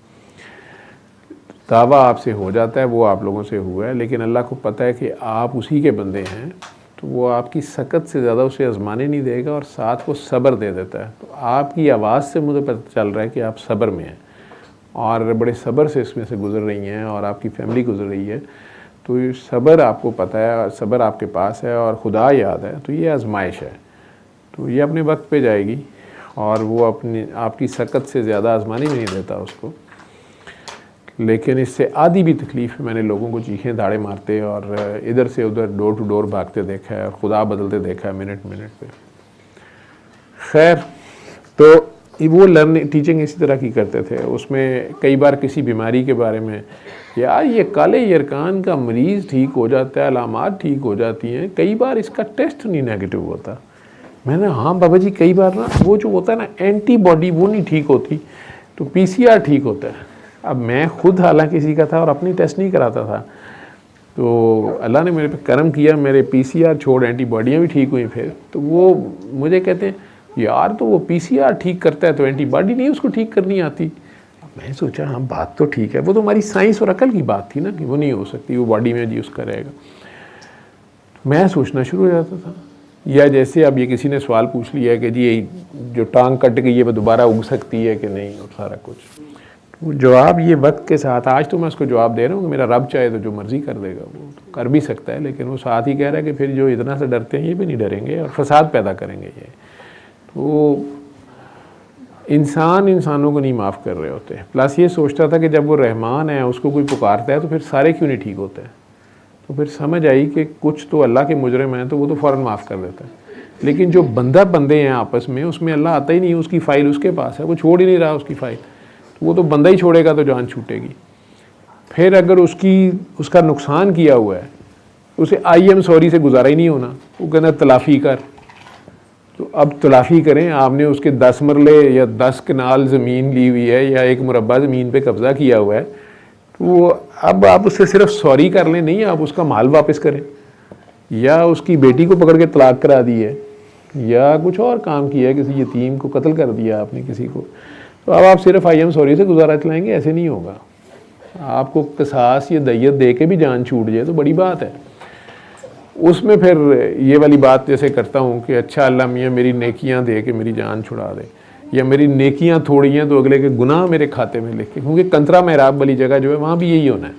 दावा आपसे हो जाता है, वो आप लोगों से हुआ है, लेकिन अल्लाह को पता है कि आप उसी के बंदे हैं, तो वो आपकी सकत से ज़्यादा उसे आजमाने नहीं देगा और साथ वो सब्र दे देता है। तो आपकी आवाज़ से मुझे पता चल रहा है कि आप सब्र में हैं और बड़े सब्र से इसमें से गुज़र रही हैं और आपकी फ़ैमिली गुज़र रही है। तो ये सब्र आपको पता है, सब्र आपके पास है और खुदा याद है, तो ये आजमाइश है। तो ये अपने वक्त पे जाएगी और वो अपनी आपकी सकत से ज़्यादा आजमाने भी नहीं देता उसको। लेकिन इससे आधी भी तकलीफ़ मैंने लोगों को चीखें दाड़े मारते और इधर से उधर डोर टू डोर भागते देखा है और खुदा बदलते देखा है मिनट मिनट पे। खैर, तो वो लर्निंग टीचिंग इसी तरह की करते थे। उसमें कई बार किसी बीमारी के बारे में, यार ये काले यरकान का मरीज़ ठीक हो जाता है, अलामात ठीक हो जाती हैं, कई बार इसका टेस्ट नहीं नेगेटिव होता। मैंने हाँ बाबा जी कई बार ना वो जो होता है ना एंटीबॉडी वो नहीं ठीक होती, तो PCR ठीक होता है। अब मैं खुद हालांकि किसी का था और अपनी टेस्ट नहीं कराता था, तो अल्लाह ने मेरे पे करम किया, मेरे PCR छोड़ एंटीबॉडियाँ भी ठीक हुई। फिर तो वो मुझे कहते हैं यार तो वो PCR ठीक करता है तो एंटीबॉडी नहीं उसको ठीक करनी आती। मैं सोचा हाँ बात तो ठीक है, वो तो हमारी साइंस और अकल की बात थी ना कि वो नहीं हो सकती, वो बॉडी में जी उसका रहेगा। मैं सोचना शुरू हो जाता था। या जैसे अब ये किसी ने सवाल पूछ लिया कि जी जो टांग कट गई है वो दोबारा उग सकती है कि नहीं, और सारा कुछ तो जवाब ये वक्त के साथ, आज तो मैं उसको जवाब दे रहा हूँ कि मेरा रब चाहे तो जो मर्ज़ी कर देगा, वो तो कर भी सकता है, लेकिन वो साथ ही कह रहा है कि फिर जो इतना से डरते हैं ये भी नहीं डरेंगे और फसाद पैदा करेंगे। ये तो इंसान इंसानों को नहीं माफ़ कर रहे होते। प्लस ये सोचता था कि जब वो रहमान है उसको कोई पुकारता है तो फिर सारे क्यों नहीं ठीक होते हैं। तो फिर समझ आई कि कुछ तो अल्लाह के मुजरिम हैं तो वो तो फ़ौरन माफ़ कर देता है, लेकिन जो बंदे हैं आपस में उसमें अल्लाह आता ही नहीं, उसकी फ़ाइल उसके पास है, वो छोड़ ही नहीं रहा उसकी फ़ाइल, तो वो तो बंदा ही छोड़ेगा तो जान छूटेगी। फिर अगर उसका नुकसान किया हुआ है उसे आई एम सॉरी से गुजारा ही नहीं होना, वो कहना तलाफ़ी कर, तो अब तलाफ़ी करें। आपने उसके 10 मरले या 10 कनाल ज़मीन ली हुई है या 1 मुरब्बा ज़मीन पे कब्ज़ा किया हुआ है, तो वो अब आप उससे सिर्फ सॉरी कर लें नहीं, आप उसका माल वापस करें, या उसकी बेटी को पकड़ के तलाक करा दी है या कुछ और काम किया है, किसी यतीम को कत्ल कर दिया आपने किसी को, तो अब आप सिर्फ आई एम सॉरी से गुजारा चलाएंगे, ऐसे नहीं होगा। आपको किसास या दैयत दे के भी जान छूट जाए तो बड़ी बात है। उसमें फिर ये वाली बात जैसे करता हूँ कि अच्छा अल्लाह मियाँ मेरी नेकियाँ दे के मेरी जान छुड़ा दे, या मेरी नेकियां थोड़ी हैं तो अगले के गुनाह मेरे खाते में लिख के, क्योंकि कंतरा महराब वाली जगह जो है वहाँ भी यही होना है,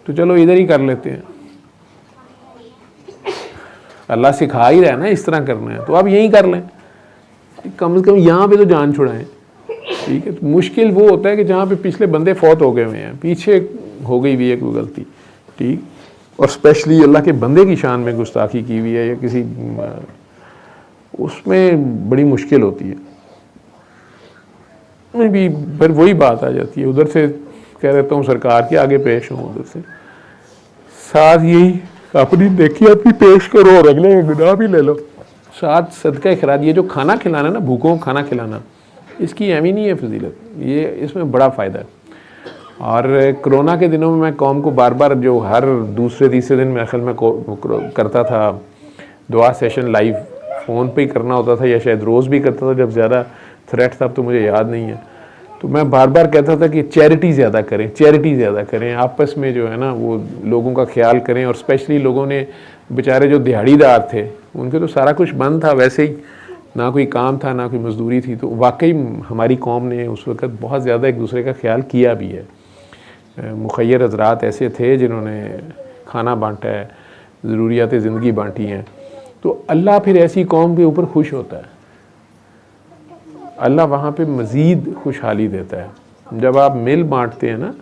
तो चलो इधर ही कर लेते हैं। अल्लाह सिखा ही रहा है ना इस तरह करना है, तो आप यही कर लें, कम से कम यहाँ पे तो जान छुड़ाएं। ठीक है, तो मुश्किल वो होता है कि जहाँ पे पिछले बंदे फौत हो गए हुए हैं, पीछे हो गई हुई है कोई गलती, ठीक, और स्पेशली अल्लाह के बंदे की शान में गुस्ताखी की हुई है या किसी, उसमें बड़ी मुश्किल होती है। में भी फिर वही बात आ जाती है, उधर से कह देता हूँ सरकार के आगे पेश हूँ, उधर से साथ यही अपनी देखी अपनी पेश करो और अगले गुनाह भी ले लो, साथ सदका खैरात। ये जो खाना खिलाना ना, भूखों को खाना खिलाना, इसकी अहमी नहीं है फजीलत, ये इसमें बड़ा फ़ायदा है। और कोरोना के दिनों में मैं कौम को बार बार जो हर दूसरे तीसरे दिन मेरे ख्याल में करता था दुआ सेशन, लाइव फ़ोन पे ही करना होता था या शायद रोज़ भी करता था जब ज़्यादा थ्रेट था, अब तो मुझे याद नहीं है, तो मैं बार बार कहता था कि चैरिटी ज़्यादा करें, चैरिटी ज़्यादा करें, आपस में जो है ना वो लोगों का ख्याल करें। और स्पेशली लोगों ने बेचारे जो दिहाड़ीदार थे उनके तो सारा कुछ बंद था, वैसे ही ना कोई काम था ना कोई मजदूरी थी, तो वाकई हमारी कौम ने उस वक़्त बहुत ज़्यादा एक दूसरे का ख्याल किया भी है। मुखय्यर हज़रात ऐसे थे जिन्होंने खाना बांटा है, ज़रूरियात ज़िंदगी बांटी हैं, तो अल्लाह फिर ऐसी कौम के ऊपर खुश होता है, अल्लाह वहाँ पे मज़ीद खुशहाली देता है जब आप मिल बांटते हैं ना।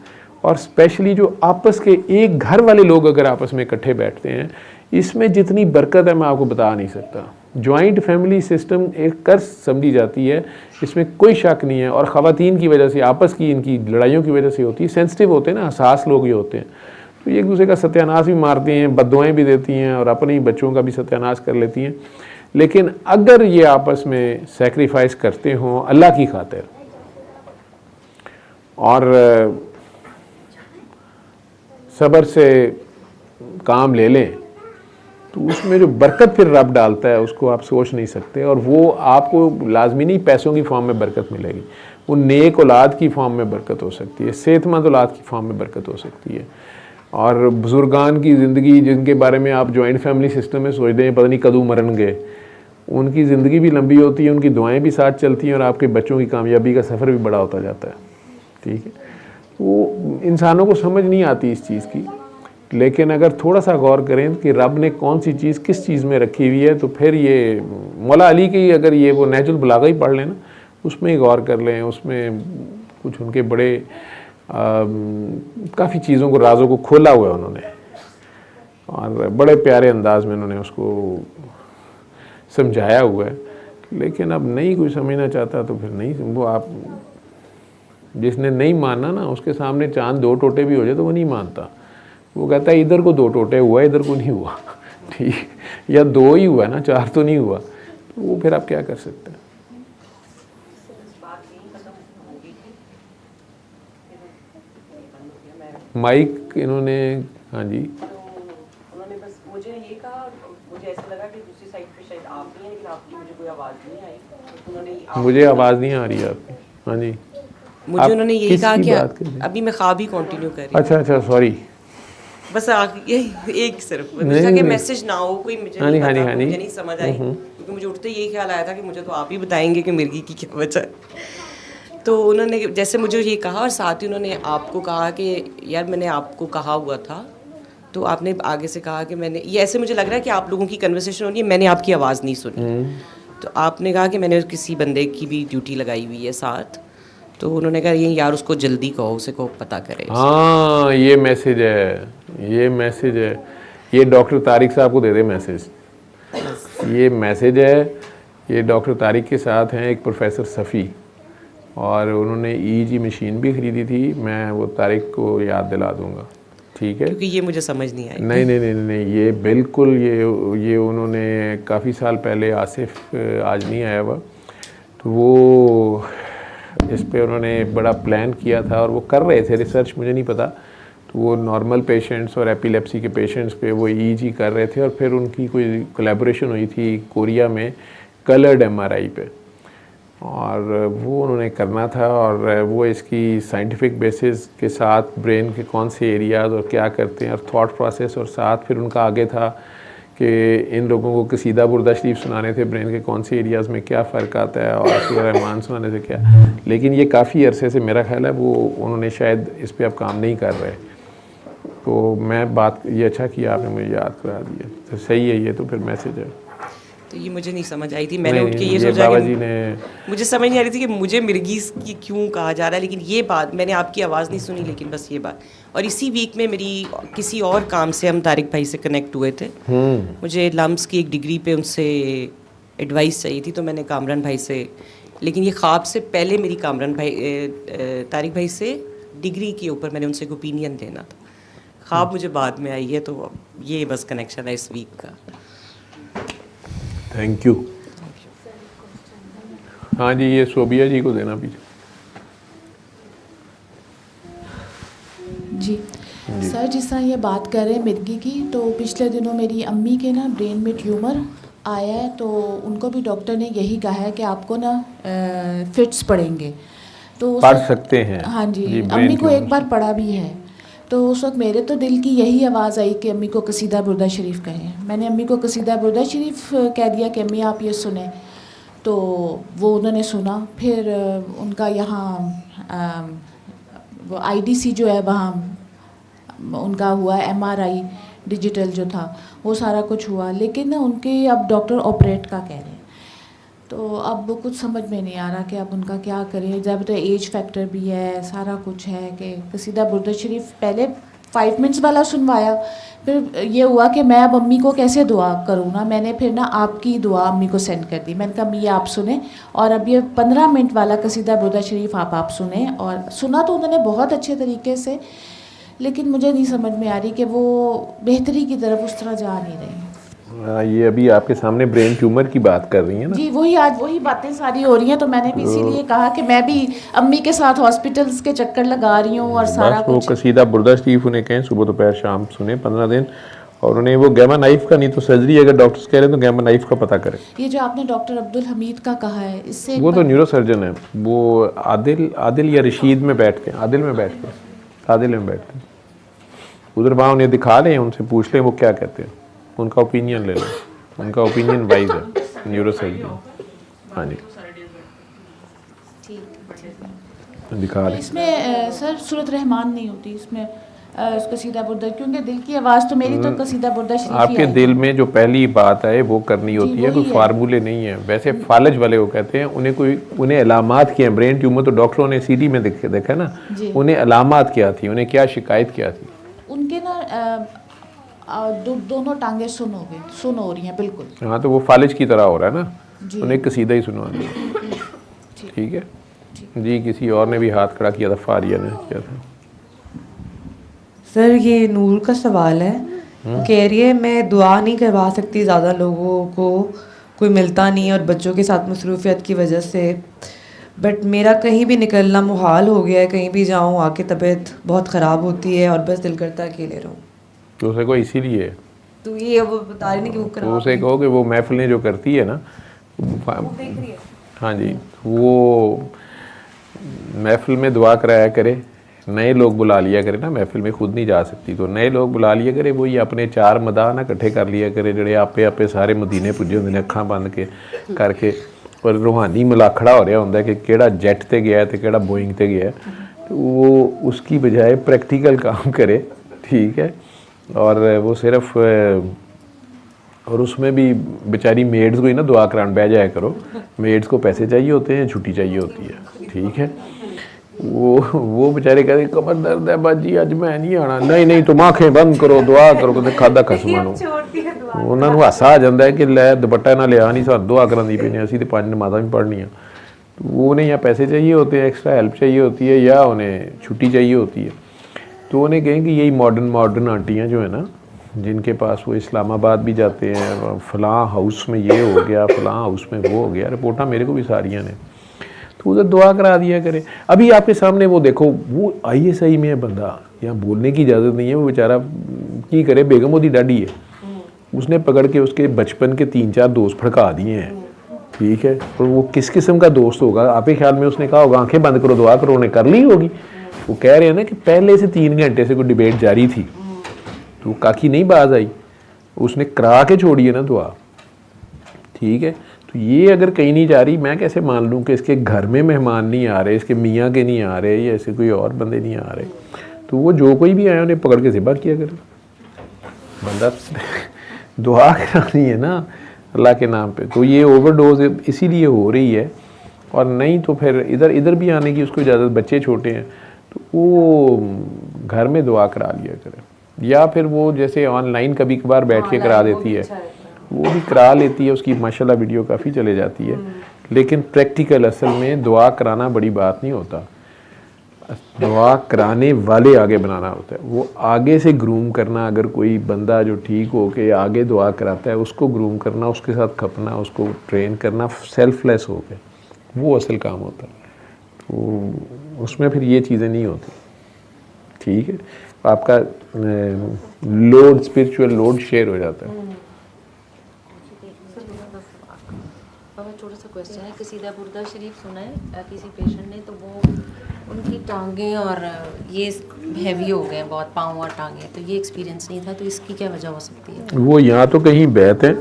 और स्पेशली जो आपस के एक घर वाले लोग अगर आपस में इकट्ठे बैठते हैं, इसमें जितनी बरकत है मैं आपको बता नहीं सकता। जॉइंट फैमिली सिस्टम एक कर्ज समझी जाती है, इसमें कोई शक नहीं है, और ख़वातीन की वजह से, आपस की इनकी लड़ाइयों की वजह से होती है। सेंसिटिव होते हैं ना, हसास लोग ये होते हैं, तो ये एक दूसरे का सत्यानाश भी मारती हैं, बद्दुआएं भी देती हैं और अपने ही बच्चों का भी सत्यानाश कर लेती हैं। लेकिन अगर ये आपस में सेक्रीफाइस करते हों अल्लाह की खातिर और सब्र से काम ले लें, तो उसमें जो बरकत फिर रब डालता है उसको आप सोच नहीं सकते। और वो आपको लाजमी नहीं पैसों की फॉर्म में बरकत मिलेगी, वो नेक औलाद की फॉर्म में बरकत हो सकती है, सेहतमंद औलाद की फॉर्म में बरकत हो सकती है। और बुजुर्गान की ज़िंदगी जिनके बारे में आप जॉइंट फैमिली सिस्टम में सोचते हैं पता नहीं कदू मरनगे, उनकी ज़िंदगी भी लंबी होती है, उनकी दुआएं भी साथ चलती हैं और आपके बच्चों की कामयाबी का सफ़र भी बड़ा होता जाता है। ठीक है, वो इंसानों को समझ नहीं आती इस चीज़ की, लेकिन अगर थोड़ा सा गौर करें कि रब ने कौन सी चीज़ किस चीज़ में रखी हुई है, तो फिर ये मौला अली की अगर ये वो नहजुल बलागा ही पढ़ लें ना, उसमें ही गौर कर लें, उसमें कुछ उनके बड़े काफ़ी चीज़ों को, राज़ों को खोला हुआ है उन्होंने, और बड़े प्यारे अंदाज में उन्होंने उसको समझाया हुआ है। लेकिन अब नहीं कोई समझना चाहता तो फिर नहीं, वो आप जिसने नहीं मानना ना, उसके सामने चांद 2 टोटे भी हो जाए तो वो नहीं मानता, वो कहता है इधर को 2 टोटे हुआ, इधर को नहीं हुआ। ठीक, या 2 ही हुआ ना, 4 तो नहीं हुआ, तो वो फिर आप क्या कर सकते हैं। माइक इन्होंने, हाँ जी, उन्होंने बस मुझे ये कहा, मुझे ऐसा लगा कि दूसरी साइड पे शायद आप नहीं है, लेकिन आपकी मुझे कोई आवाज़ नहीं आई, तो उन्होंने मुझे आवाज़ नहीं आ रही है आपकी। हाँ जी, मुझे उन्होंने यही कहा कि अभी मैं ख्वाब ही कंटिन्यू कर रही हूँ। अच्छा सॉरी, बस यही एक सिर्फ कि मैसेज ना हो कोई, मुझे नहीं पता, मुझे नहीं समझ आई, क्योंकि मुझे उठते यही ख्याल आया था कि मुझे तो आप ही बताएंगे कि मिर्गी की क्या वजह है। तो उन्होंने जैसे मुझे ये कहा, और साथ ही उन्होंने आपको कहा कि यार मैंने आपको कहा हुआ था, तो आपने आगे से कहा कि मैंने, ये ऐसे मुझे लग रहा है कि आप लोगों की कन्वर्सेशन हो रही है, मैंने आपकी आवाज़ नहीं सुनी। तो आपने कहा कि मैंने किसी बंदे की भी ड्यूटी लगाई हुई है साथ, तो उन्होंने कहा ये यार उसको जल्दी कहो, उसे को पता करे। हाँ, ये मैसेज है, ये मैसेज है, ये डॉक्टर तारिक साहब को दे दे मैसेज। ये मैसेज है, ये डॉक्टर तारिक के साथ हैं एक प्रोफेसर सफ़ी, और उन्होंने EEG मशीन भी ख़रीदी थी, मैं वो तारिक को याद दिला दूँगा। ठीक है, क्योंकि ये मुझे समझ नहीं आई। नहीं, ये बिल्कुल ये उन्होंने काफ़ी साल पहले, आसिफ आज नहीं आया हुआ, तो वो इस पे उन्होंने बड़ा प्लान किया था और वो कर रहे थे रिसर्च, मुझे नहीं पता, तो वो नॉर्मल पेशेंट्स और एपिलेप्सी के पेशेंट्स पे वो EEG कर रहे थे, और फिर उनकी कोई कोलैबोरेशन हुई थी कोरिया में कलर्ड MRI पे, और वो उन्होंने करना था, और वो इसकी साइंटिफिक बेसिस के साथ ब्रेन के कौन से एरियाज़ और क्या करते हैं और थॉट प्रोसेस, और साथ फिर उनका आगे था कि इन लोगों को कसीदा बुर्दा शरीफ सुनाने थे, ब्रेन के कौन से एरियाज़ में क्या फ़र्क आता है, और सूरह रहमान सुनाने से क्या। लेकिन ये काफ़ी अरसे से मेरा ख्याल है वो उन्होंने शायद इस पर अब काम नहीं कर रहे, तो मैं बात, ये अच्छा किया आपने मुझे याद करा दिया, तो सही है, ये तो फिर मैसेज है। तो ये मुझे नहीं समझ आई थी, मैंने उठ के ये सोचा कि मुझे समझ नहीं आ रही थी कि मुझे मिर्गी की क्यों कहा जा रहा है, लेकिन ये बात मैंने आपकी आवाज़ नहीं सुनी, लेकिन बस ये बात। और इसी वीक में मेरी किसी और काम से हम तारिक भाई से कनेक्ट हुए थे, मुझे लम्स की एक डिग्री पे उनसे एडवाइस चाहिए थी, तो मैंने कामरान भाई से, लेकिन ये ख्वाब से पहले मेरी कामरान भाई तारिक भाई से डिग्री के ऊपर मैंने उनसे एक ओपिनियन देना था, ख्वाब मुझे बाद में आई है, तो ये बस कनेक्शन है इस वीक का। Thank you. हाँ जी, ये सोबिया जी को देना पीछे। जी सर, जिस तरह ये बात कर रहे हैं मिर्गी की, तो पिछले दिनों मेरी अम्मी के ना ब्रेन में ट्यूमर आया है, तो उनको भी डॉक्टर ने यही कहा है कि आपको ना फिट्स पड़ेंगे, तो पढ़ सकते हैं। हाँ जी, अम्मी को एक बार पढ़ा भी है, तो उस वक्त मेरे तो दिल की यही आवाज़ आई कि अम्मी को कसीदा बुर्दा शरीफ कहें। मैंने अम्मी को कसीदा बुर्दा शरीफ कह दिया कि अम्मी आप ये सुने, तो वो उन्होंने सुना। फिर उनका यहाँ वो IDC जो है वहाँ उनका हुआ, MRI डिजिटल जो था वो सारा कुछ हुआ, लेकिन ना उनके अब डॉक्टर ऑपरेट का कह रहे हैं, तो अब वो कुछ समझ में नहीं आ रहा कि अब उनका क्या करें। जब तो एज फैक्टर भी है, सारा कुछ है कि कसीदा बुर्दा शरीफ पहले 5 मिनट्स वाला सुनवाया। फिर ये हुआ कि मैं अब अम्मी को कैसे दुआ करूँ ना, मैंने फिर ना आपकी दुआ अम्मी को सेंड कर दी। मैंने कहा अम्मी ये आप सुने और अब ये 15 मिनट वाला कसीदा बुर्दा शरीफ आप सुने। और सुना तो उन्होंने बहुत अच्छे तरीके से, लेकिन मुझे नहीं समझ में आ रही कि वो बेहतरी की तरफ उस तरह जा नहीं रही। ये अभी आपके सामने ब्रेन ट्यूमर की बात कर रही है ना? जी वही, आज वही बातें सारी हो रही हैं, तो मैंने भी इसीलिए कहा कि मैं भी अम्मी के साथ हॉस्पिटल्स के चक्कर लगा रही हूँ और सारा बस वो कुछ। कसीदा बुर्दा शरीफ उन्हें कहें सुबह दोपहर शाम सुने 15 दिन, और उन्हें वो गैमा नाइफ का नहीं तो सर्जरी, अगर डॉक्टर्स कह रहे हैं तो गैमा नाइफ का पता करें। ये जो आपने डॉक्टर अब्दुल हमीद का कहा है, इससे वो तो न्यूरो सर्जन है, वो आदिल या रशीद में बैठते हैं, आदिल में बैठते हैं उधर, वहाँ उन्हें दिखा लें, उनसे पूछ लें वो क्या कहते हैं, उनका ओपिनियन ले लें, उनका ओपिनियन वाइज है न्यूरो सर्जन। हाँ जी दिखा लें। इसमें सर सूरत रहमान नहीं होती इसमें, कसीदा बुर्दा, क्योंकि दिल की आवाज़ तो मेरी तो कसीदा बुर्दा शरीफ ही आपके आएगी। दिल में जो पहली बात है वो करनी होती है, कोई फार्मूले नहीं है। वैसे फालज वाले वो कहते हैं, उन्हें अलामात क्या हैं, ब्रेन ट्यूमर तो डॉक्टरों ने सीटी में देखा ना, उन्हें अलामात क्या थी, उन्हें क्या शिकायत क्या थी? उनके ना दोनों टांगे सुन हो रही हैं बिल्कुल। हाँ तो वो फालिज की तरह हो रहा है ना, उन्हें कसीदा ही सुनवा दिया। ठीक है जी। किसी और ने भी हाथ खड़ा किया था, फारिया ने किया था। सर ये नूर का सवाल है, कह रही है मैं दुआ नहीं करवा सकती, ज़्यादा लोगों को कोई मिलता नहीं है और बच्चों के साथ मसरूफियत की वजह से, बट मेरा कहीं भी निकलना मुहाल हो गया है, कहीं भी जाऊँ आके तबीयत बहुत ख़राब होती है और बस दिल करता है अकेले रहूँ। तो उसे को इसीलिए तो ये वो बता रही नहीं कि वो तो उसे कहो कि वो महफिलें जो करती है ना, हाँ जी, वो महफिल में दुआ कराया करे, नए लोग बुला लिया करे ना, महफिल में खुद नहीं जा सकती तो नए लोग बुला लिया करे, वही अपने 4 मदा ना इकट्ठे कर लिया करे ਜਿਹੜੇ ਆਪੇ ਆਪੇ ਸਾਰੇ ਮਦੀਨੇ ਪੁੱਜੇ ਹੁੰਦੇ ਨੇ ਅੱਖਾਂ ਬੰਦ ਕੇ ਕਰਕੇ, पर रूहानी मुलाखड़ा हो रहा होंगे कि केड़ा जेट ते गया है तो केड़ा बोइंग ते गया है, तो वो उसकी बजाय प्रैक्टिकल काम करे। ठीक है, और वो सिर्फ और उसमें भी बेचारी मेड्स को ही ना दुआ कराने बह जाया करो, मेड्स को पैसे चाहिए होते हैं, छुट्टी चाहिए होती है। ठीक है, वो बेचारे कहते कमर दर्द है बाजी अज मैं नहीं आना, नहीं तुम आंखें बंद करो दुआ करो, कहते खादा खसमा ਨੂੰ ਉਹਨਾਂ ਨੂੰ ਹਾਸਾ ਆ ਜਾਂਦਾ ਹੈ कि लै दुपट्टा ना लिया नहीं सानू दुआ करानी पैनी, असी तो 5 नमाज़ां भी पढ़नी, वो उन्हें या पैसे चाहिए होते हैं, एक्स्ट्रा हेल्प चाहिए होती है, या उन्हें छुट्टी चाहिए होती है। तो उन्हें कहें कि यही मॉडर्न आंटियाँ जो है ना, जिनके पास वो इस्लामाबाद भी जाते हैं, फ़लाँ हाउस में ये हो गया, फ़लाँ हाउस में वो हो गया, रिपोर्टा मेरे को भी सारियाँ ने, तो उधर दुआ करा दिया करे। अभी आपके सामने वो देखो, वो ISI में है बंदा, यहाँ बोलने की इजाज़त नहीं है, वो बेचारा की करे, बेगम ओदी डाडी है, उसने पकड़ के उसके बचपन के 3-4 दोस्त भड़का दिए हैं। ठीक है, और वो किस किस्म का दोस्त होगा आपके ख्याल में? उसने कहा होगा आंखें बंद करो दुआ करो, उन्हें कर ली होगी। वो कह रहे हैं ना कि पहले से 3 घंटे से कोई डिबेट जारी थी, तो काकी नहीं बाज आई, उसने करा के छोड़ी है ना दुआ। ठीक है, तो ये अगर कहीं नहीं जा रही, मैं कैसे मान लूँ कि इसके घर में मेहमान नहीं आ रहे, इसके मियाँ के नहीं आ रहे, या ऐसे कोई और बंदे नहीं आ रहे, तो वो जो कोई भी आए उन्हें पकड़ के ज़िबा किया करे। बंदा दुआ करानी है ना अल्लाह के नाम पे, तो ये ओवरडोज इसीलिए हो रही है, और नहीं तो फिर इधर भी आने की उसको इजाज़त, बच्चे छोटे हैं तो वो घर में दुआ करा लिया करे, या फिर वो जैसे ऑनलाइन कभी कभार बैठ के करा देती है, वो भी करा लेती है, उसकी माशाल्लाह वीडियो काफ़ी चले जाती है। लेकिन प्रैक्टिकल असल में दुआ कराना बड़ी बात नहीं होता, दुआ कराने वाले आगे बनाना होता है, वो आगे से ग्रूम करना। अगर कोई बंदा जो ठीक हो के आगे दुआ कराता है, उसको ग्रूम करना, उसके साथ खपना, उसको ट्रेन करना सेल्फलेस हो के, वो असल काम होता है। तो उसमें फिर ये चीज़ें नहीं होती। ठीक है, आपका लोड, स्पिरिचुअल लोड शेयर हो जाता है। छोटा सा क्वेश्चन है, कसीदा बुर्दा शरीफ सुना है किसी पेशेंट ने, तो वो उनकी टांगें और ये हैवी हो गए बहुत, पाँव और टांगें, तो ये एक्सपीरियंस नहीं था, तो इसकी क्या वजह हो सकती है? वो यहाँ तो कहीं बैठ है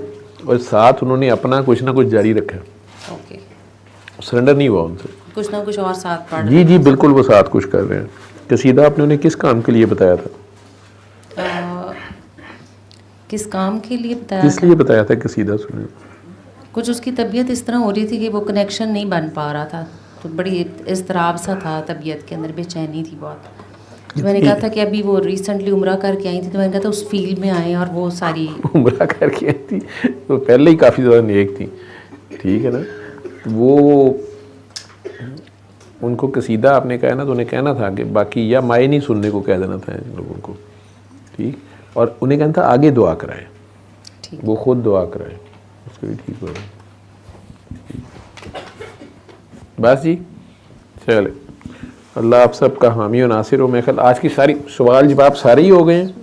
और साथ उन्होंने अपना कुछ ना कुछ जारी रखा है। ओके, सरेंडर नहीं हुआ उनसे, कुछ ना कुछ और साथ पढ़ जी बिल्कुल, वो साथ कुछ कर रहे हैं। कसीदा आपने उन्हें किस काम के लिए बताया था? किस काम के लिए बताया? किस लिए बताया था कसीदा सुने? कुछ उसकी तबीयत इस तरह हो रही थी कि वो कनेक्शन नहीं बन पा रहा था, तो बड़ी इज़्तिराब सा था तबीयत के अंदर, बेचैनी थी बहुत, तो मैंने कहा था कि अभी वो रिसेंटली उम्रा करके आई थी, तो मैंने कहा था उस फील्ड में आए और वो सारी उम्रा करके आई थी तो पहले ही काफ़ी ज़्यादा नेक थी, ठीक है ना। वो उनको कसीदा आपने कहा ना, तो उन्हें कहना था कि बाकी या माए नहीं सुनने को कह देना था इन लोगों को, ठीक। और उन्हें कहना था आगे दुआ कराएं, वो खुद दुआ कराएं, उसके भी ठीक हो जाए। बस जी, चले, अल्लाह आप सबका हामी और नासिर हो। मैं ख्याल आज की सारी सवाल जवाब सारे ही हो गए हैं।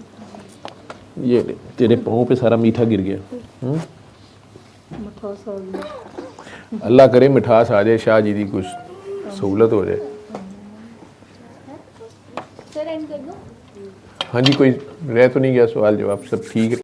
ये ले, तेरे पाँव पे सारा मीठा गिर गया। अल्लाह करे मिठास आ जाए, शाह जी की कुछ सहूलत हो जाए। हाँ जी, कोई रह तो नहीं गया सवाल जवाब, सब ठीक है।